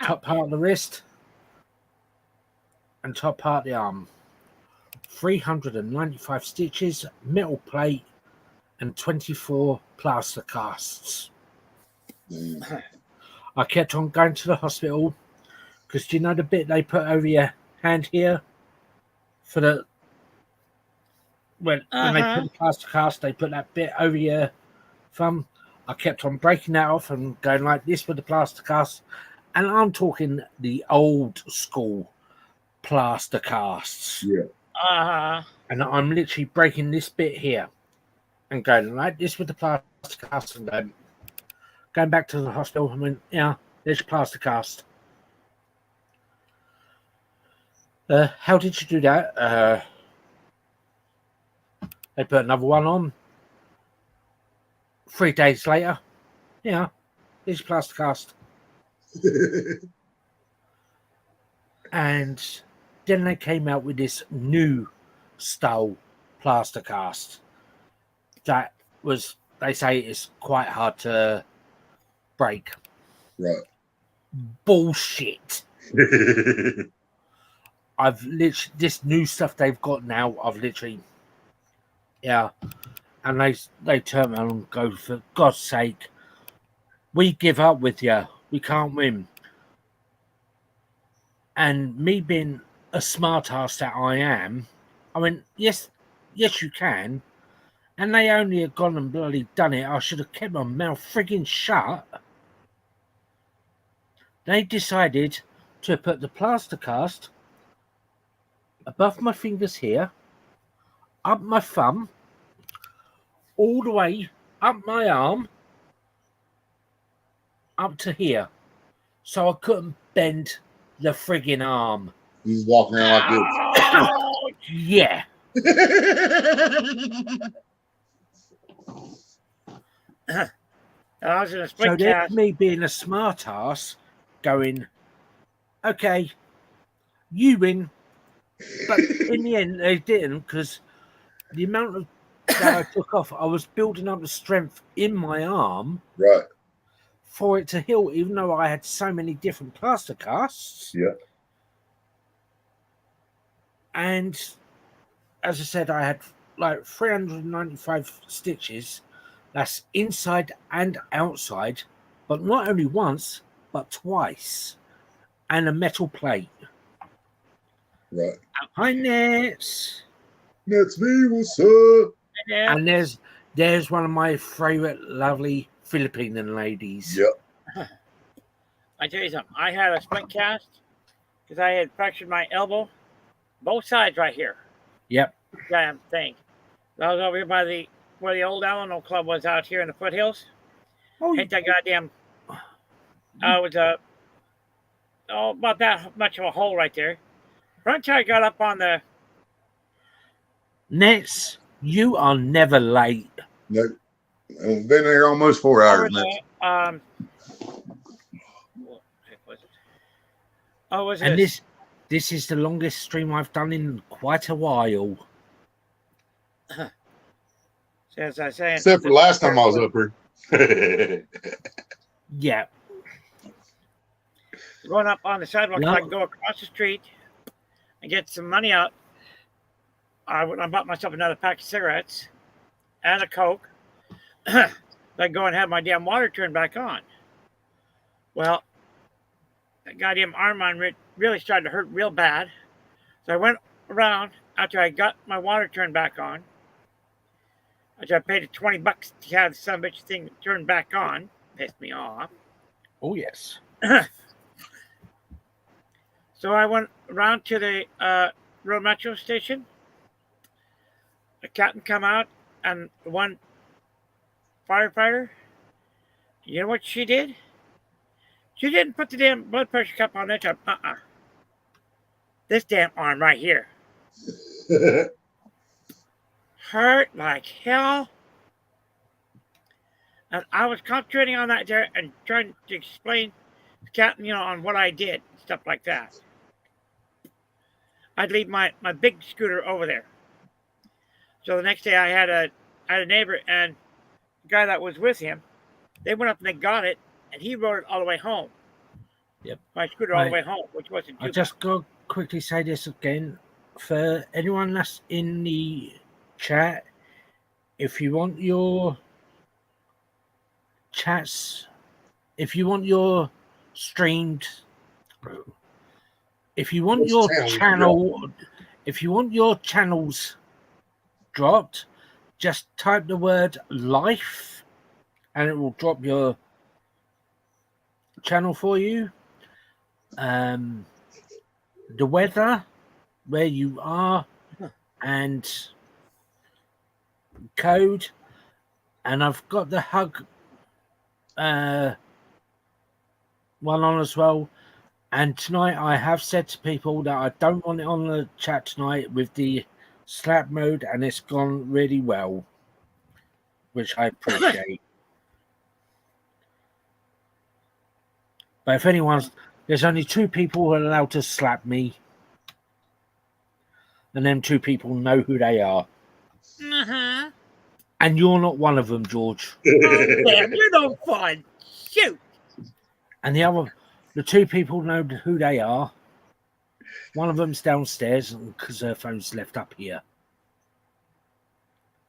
Top part of the wrist and top part of the arm. 395 stitches, metal plate, and 24 plaster casts. I kept on going to the hospital because do you know the bit they put over your hand here for the when they put the plaster cast, they put that bit over your thumb. I kept on breaking that off and going like this with the plaster cast, and I'm talking the old school plaster casts. Yeah. And I'm literally breaking this bit here and going like this with the plaster cast and going back to the hospital. I went, yeah, there's your plaster cast. How did you do that? They put another one on. 3 days later, yeah, there's your plaster cast. And then they came out with this new style plaster cast that was, they say, it's quite hard to break. Right. Bullshit. I've literally, this new stuff they've got now, I've literally, yeah. And they turn around and go, for God's sake, we give up with you. We can't win. And me being a smart ass that I am, I went, yes, you can. And they only had gone and bloody done it. I should have kept my mouth frigging shut. They decided to put the plaster cast above my fingers here, up my thumb, all the way up my arm, up to here. So I couldn't bend the frigging arm. He's walking around like this. Yeah. I was in a So split there's cast. me being a smart ass going, okay, you win. But in the end, they didn't, because the amount of that I took off, I was building up the strength in my arm Right. for it to heal, even though I had so many different plaster casts. Yeah. And as I said, I had like 395 stitches. That's inside and outside, but not only once, but twice. And a metal plate. Right. Hi, Nets. That's me. What's up? Yeah. And there's one of my favorite lovely Filipino ladies. Yep. I tell you something. I had a split cast because I had fractured my elbow, both sides right here. Yep. Damn thing. I was over here by where the old Alamo Club was out here in the foothills. Oh, Hit that goddamn. It was about that much of a hole right there. Front tire got up on the. Nets, you are never late. No. I've been there almost 4 hours, man. What was it? Oh, was And it? this is the longest stream I've done in quite a while. As I say, Except for the last time I was up here. Yeah. Going up on the sidewalk, No. so I can go across the street and get some money out. I bought myself another pack of cigarettes and a Coke. I go and have my damn water turned back on. Well, that goddamn arm on really started to hurt real bad. So I went around after I got my water turned back on. After I paid $20 to have the son of a bitch thing turned back on. Pissed me off. Oh, yes. So I went around to the Road Metro station. The captain come out, and one firefighter, you know what she did? She didn't put the damn blood pressure cup on that job. This damn arm right here. Hurt like hell. And I was concentrating on that there and trying to explain to the captain, on what I did, stuff like that. I'd leave my big scooter over there. So the next day I had a neighbor and the guy that was with him, they went up and they got it, and he rode it all the way home. Yep. My scooter all the way home, which wasn't too I just got to quickly say this again. For anyone that's in the chat, if you want your chats, if you want your streamed, if you want your channel, if you want your channels dropped, just type the word life and it will drop your channel for you. The weather, where you are, and code, and I've got the hug one on as well. And tonight I have said to people that I don't want it on the chat tonight with the slap mode, and it's gone really well, which I appreciate. But if there's only 2 people who are allowed to slap me, and them 2 people know who they are. Uh-huh. And you're not one of them, George. Oh, damn, you're no fun. Shoot. And the 2 people know who they are. One of them's downstairs because her phone's left up here.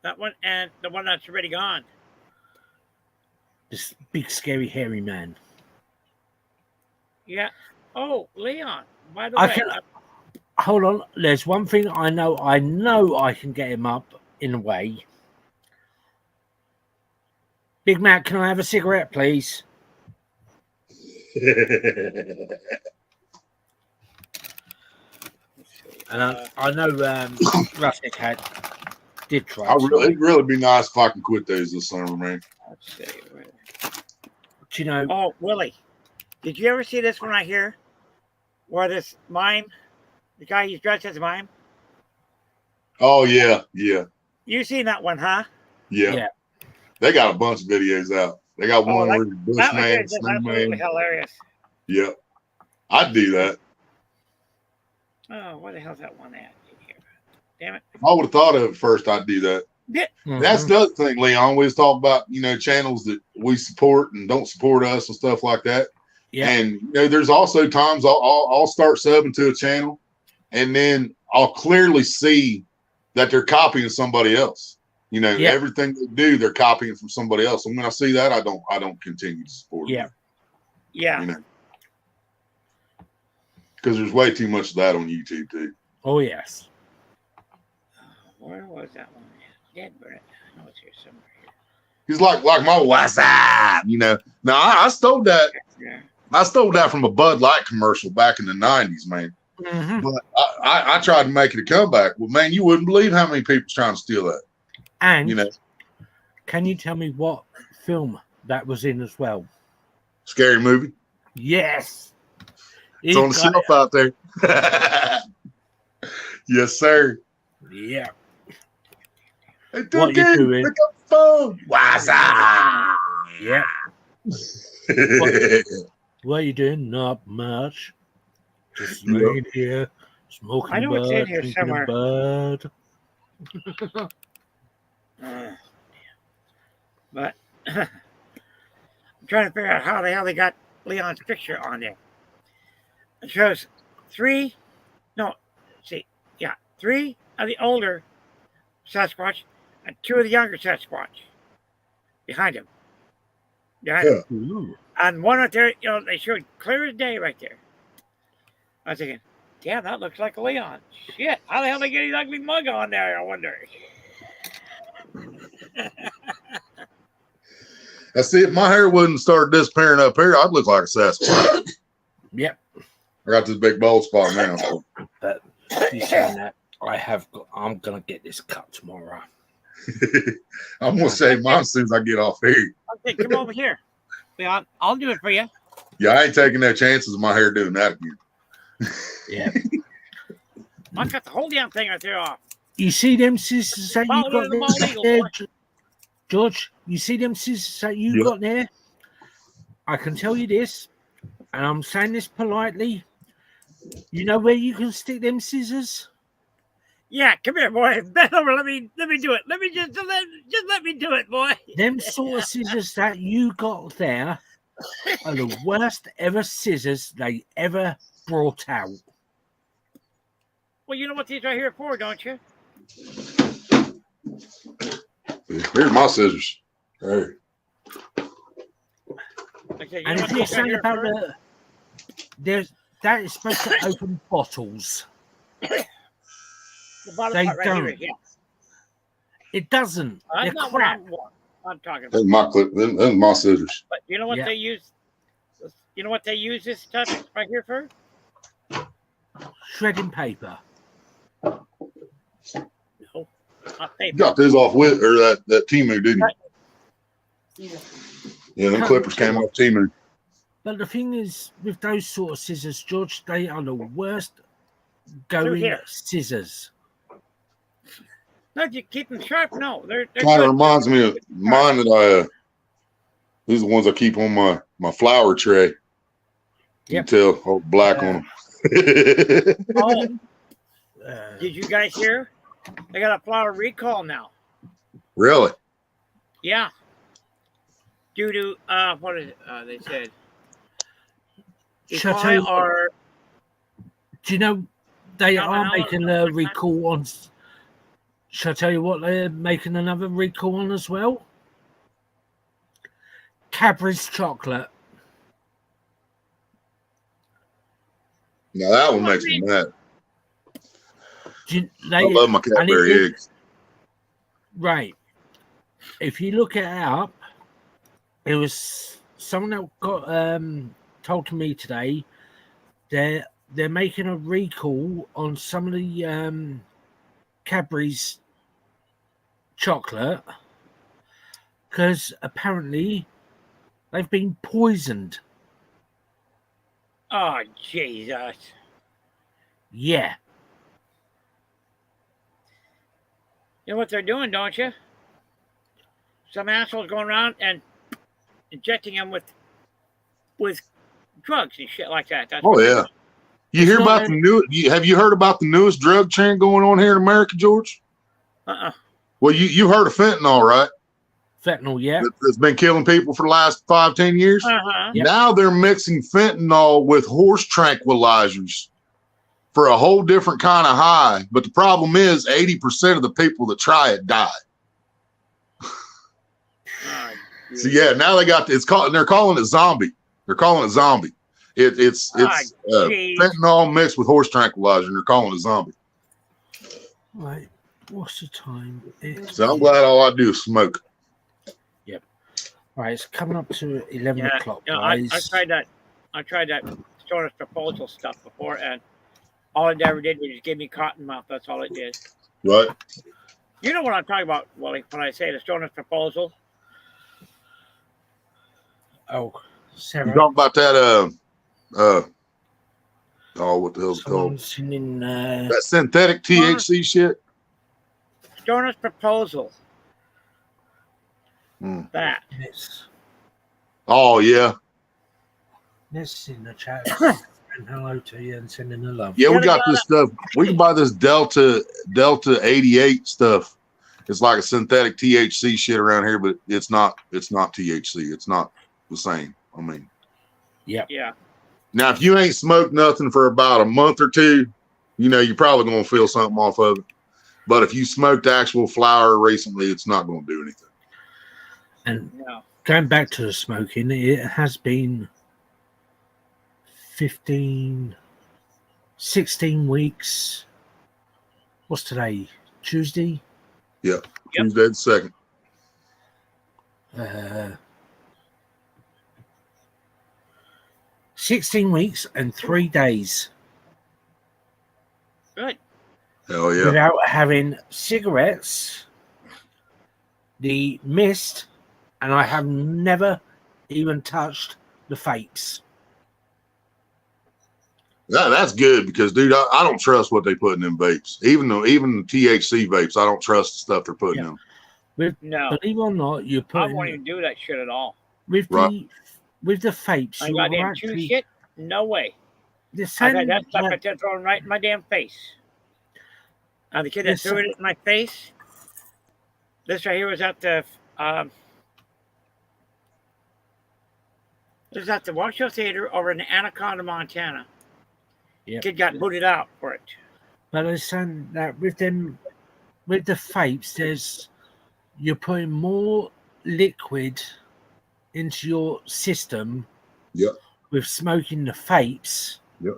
That one and the one that's already gone. This big, scary, hairy man. Yeah. Oh, Leon. By the way, Hold on. There's one thing I know. I know I can get him up in a way. Big Mac, can I have a cigarette, please? And I know Rustic did try. It'd really be nice if I can quit those this summer, man. Let's see. Do you know? Oh, Willie, did you ever see this one right here? Where this mime, the guy he's dressed as a mime? Oh yeah, yeah, You seen that one, huh? yeah. Yeah. They got a bunch of videos out. They got one like, where the that was Bushman, just absolutely Snowman. hilarious. Yep. I'd do that. Oh, where the hell's that one at? Here. Damn it. I would have thought of it first. I'd do that. Yeah. That's the other thing, Leon. We was talking about, channels that we support and don't support us and stuff like that. Yeah. And there's also times I'll start subbing to a channel, and then I'll clearly see that they're copying somebody else. Everything they do, they're copying from somebody else. And when I see that, I don't continue to support them. Yeah. Because there's way too much of that on YouTube too. Oh yes. Where was that one at? Dead bird. I know it's here somewhere. He's like my WhatsApp, Now I stole that. Yeah. I stole that from a Bud Light commercial back in the 90s, man. Mm-hmm. But I tried to make it a comeback. Well, man, you wouldn't believe how many people's trying to steal that. And can you tell me what film that was in as well? Scary Movie. Yes. It's on the shelf out there. Yes, sir. Yeah. Hey, What you doing? Pick up the phone. WhatsApp. Yeah. What are you doing? Not much. Just laying here, smoking I know it's in bud, here drinking somewhere. a bud. But I'm trying to figure out how the hell they got Leon's picture on there. It shows three of the older Sasquatch and 2 of the younger Sasquatch behind him. Ooh. And one right there, they showed clear as day right there. I was thinking, damn, that looks like Leon. Shit, how the hell did they get his ugly mug on there, I wonder? I see, if my hair wouldn't start disappearing up here, I'd look like a Sasquatch. Yep. I got this big bald spot now. But you saying that, I'm gonna get this cut tomorrow. I'm gonna shave mine as soon as I get off here. Okay, come over here. Leon, I'll do it for you. Yeah, I ain't taking no chances of my hair doing that again. Yeah. I cut the whole damn thing right there off. You see them scissors that you Follow got the bald eagle, there, boy. George? You see them scissors that you Yeah. got there? I can tell you this, and I'm saying this politely. You know where you can stick them scissors? Yeah, come here, boy. Bend over. Let me do it. Let me just let me do it, boy. Them sort of scissors that you got there are the worst ever scissors they ever brought out. Well, you know what these are here for, don't you? Here's my scissors. Hey. Okay, you And know if what you're these are saying here about for? that is supposed to open bottles. The bottom they part right don't. here. Yeah. It doesn't. That's They're not what crap. I'm talking about. That's my clip. That's my scissors. But you know what Yeah. they use? You know what they use this stuff right here for? Shredding paper. No, not You paper. got this off with or that Temu, didn't you? Yeah, them clippers came off Temu. But the thing is, with those sort of scissors, George, they are the worst Through going here. scissors. No, you keep them sharp. No, they're Kind of good. reminds me of mine that these are the ones I keep on my flower tray. You Yep. can tell all black on them. Oh, Uh, did you guys hear? They got a flower recall now. Really? Yeah. Due to what is it? They said. Shall I tell you what? Or do you know they No, are no, making no, a recall on? Shall I tell you what they're making another recall on as well? Cadbury's chocolate. Now that one makes me mad. I love my Cadbury eggs. Right. If you look it up, it was someone that got told to me today. They're making a recall on some of the Cadbury's chocolate because apparently they've been poisoned. oh Jesus! Yeah. You know what they're doing, don't you? Some assholes going around and injecting them with drugs and shit like that. That's Oh what they're yeah. doing. You hear about the new? Have you heard about the newest drug trend going on here in America, George? Well, you heard of fentanyl, right? Fentanyl, yeah. That's been killing people for the last 5-10 years. Yep. Now they're mixing fentanyl with horse tranquilizers for a whole different kind of high. But the problem is 80% of the people that try it die. So yeah, now they got they're calling it zombie. They're calling it zombie. It's fentanyl mixed with horse tranquilizer, and they're calling it zombie. Right. What's the time? So I'm glad all I do is smoke. Yep. All right, it's coming up to 11 o'clock, You know, I guys. tried that Stoner's proposal stuff before, and all it ever did was just give me cotton mouth. That's all it did. What? You know what I'm talking about, Willie, when I say the Stoner's proposal? Oh, Sarah. You talking about that? What the hell's it called? Sending, That synthetic THC shit. Stoner's proposal. Hmm. That. Oh yeah. Let's in the chat. And hello to you and sending the love. Yeah, we got this stuff. We can buy this Delta 88 stuff. It's like a synthetic THC shit around here, but it's not THC. It's not the same. I mean, yeah. Now, if you ain't smoked nothing for about a month or two, you know, you're probably going to feel something off of it. But if you smoked actual flower recently, it's not going to do anything. And going back to the smoking, it has been 16 weeks. What's today? Tuesday? Yeah, Tuesday the 2nd. 16 weeks and 3 days. Good. Hell yeah. Without having cigarettes, the mist, and I have never even touched the vapes. That's good because, dude, I don't trust what they put in them vapes. Even the THC vapes, I don't trust the stuff they're putting in them. No. Believe it or not, you put I won't even do that shit at all. with the vapes. I You got are damn chew actually shit? No way. the I same. got that stuff right there thrown right in my damn face. And the kid that threw it in my face, this right here was at the this was at the Wash Show Theater over in Anaconda, Montana. Yep. Kid got booted out for it. But I saying that with the vapes, you're putting more liquid into your system. Yep. With smoking the vapes. Yep.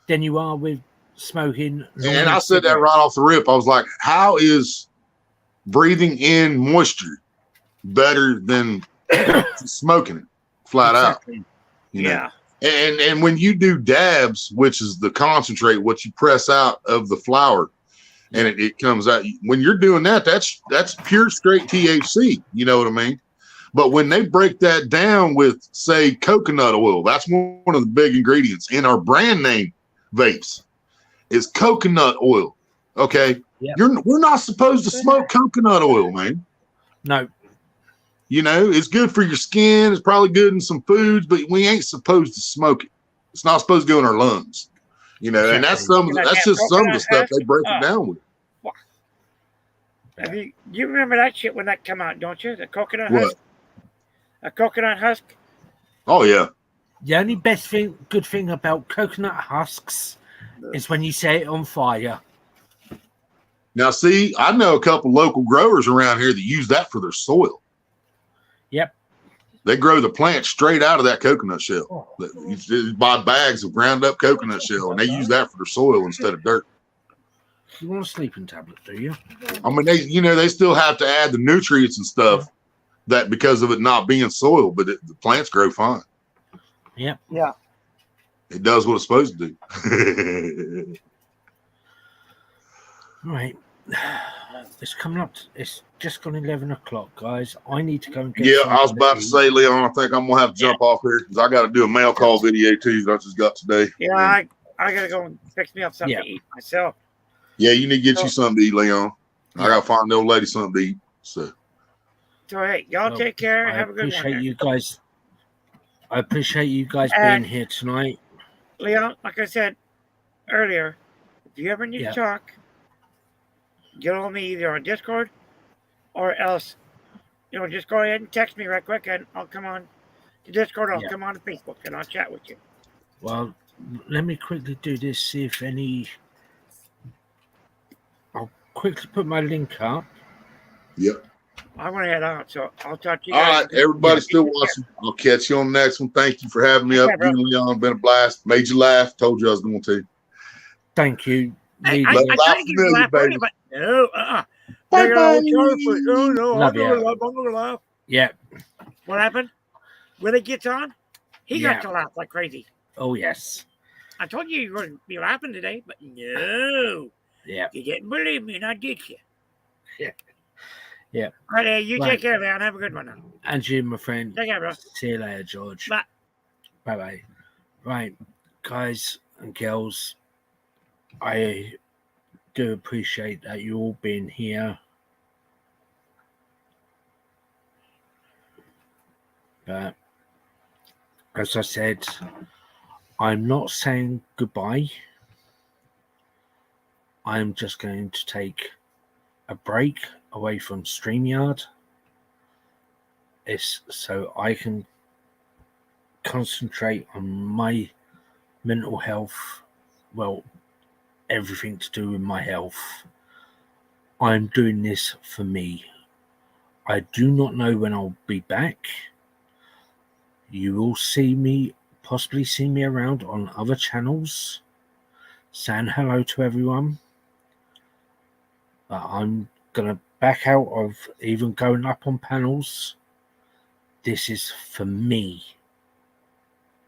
Than you are with smoking. And I said that right off the rip. I was like, how is breathing in moisture better than smoking it flat out? You know? And when you do dabs, which is the concentrate, what you press out of the flower, and it comes out. When you're doing that, that's pure straight THC. You know what I mean? But when they break that down with, say, coconut oil, that's one of the big ingredients in our brand name vapes is coconut oil. Okay. Yep. We're not supposed to smoke coconut oil, man. No. You know, it's good for your skin. It's probably good in some foods, but we ain't supposed to smoke it. It's not supposed to go in our lungs. You know, and that's just some of the stuff they break it down with. You remember that shit when that come out, don't you? The coconut husk? A coconut husk? Oh, yeah. The only good thing about coconut husks is when you set it on fire. Now, see, I know a couple local growers around here that use that for their soil. Yep. They grow the plant straight out of that coconut shell. You buy bags of ground up coconut shell, and they use that for their soil instead of dirt. You want a sleeping tablet, do you? I mean, they still have to add the nutrients and stuff that because of it not being soil, but the plants grow fine. Yep. Yeah. It does what it's supposed to do. Right. It's coming up. It's just gone 11 o'clock, guys. I need to go and get Yeah, I was about to say, Leon, I think I'm going to have to jump off here because I got to do a mail call video too that I just got today. Yeah, I got to go and fix me up something to eat myself. Yeah, you need to get you something to eat, Leon. I gotta find the old lady something to eat. So So hey, y'all Well, take care. I Have a good one. appreciate there. you guys. I appreciate you guys And- being here tonight. Leon, like I said earlier, if you ever need Yeah. to talk, get on me either on Discord or else, just go ahead and text me right quick and I'll come on to Discord. I'll Yeah. come on to Facebook and I'll chat with you. Well, let me quickly do this, see if any. I'll quickly put my link up. yep. I want to head out, so I'll talk to you All guys. right, everybody Yeah. still watching. I'll catch you on the next one. Thank you for having me up Okay, bro. again, Leon. Been a blast. Made you laugh. Told you I was going to. Thank you. I Love tried life to get familiar, you to laugh baby. earlier, but no, Bye They're bye. all sorry for no, Love I'm not ya. gonna laugh. I'm not gonna laugh. Yeah. What happened? When it gets on, he Yeah. got to laugh like crazy. Oh yes. I told you were going to be laughing today, but no. Yeah. You didn't believe me, and I did you. Yeah. Yeah. All right, you Right. take care, man. Have a good one now. And you, my friend. Take care, bro. See you later, George. Bye. Bye. Right, guys and girls, I do appreciate that you all being here. But as I said, I'm not saying goodbye. I'm just going to take a break away from StreamYard. It's so I can concentrate on my mental health. Well, everything to do with my health. I'm doing this for me. I do not know when I'll be back. You will possibly see me around on other channels, saying hello to everyone. But I'm gonna back out of even going up on panels. This is for me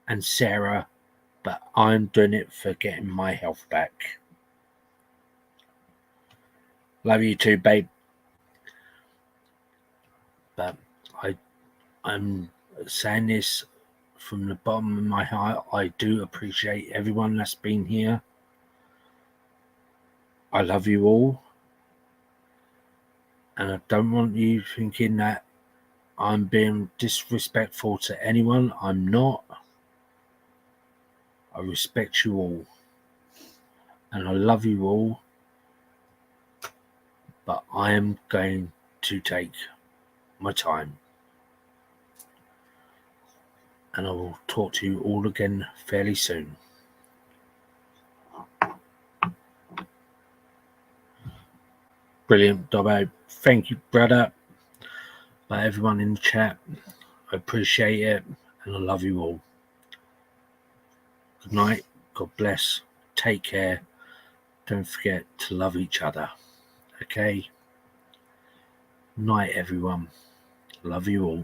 and Sarah, but I'm doing it for getting my health back. Love you too, babe. But I'm saying this from the bottom of my heart. I do appreciate everyone that's been here. I love you all. And I don't want you thinking that I'm being disrespectful to anyone. I'm not. I respect you all. And I love you all. But I am going to take my time. And I will talk to you all again fairly soon. Brilliant, Dobbo. Thank you, brother. But everyone in the chat, I appreciate it. And I love you all. Good night. God bless. Take care. Don't forget to love each other. Okay? Night, everyone. Love you all.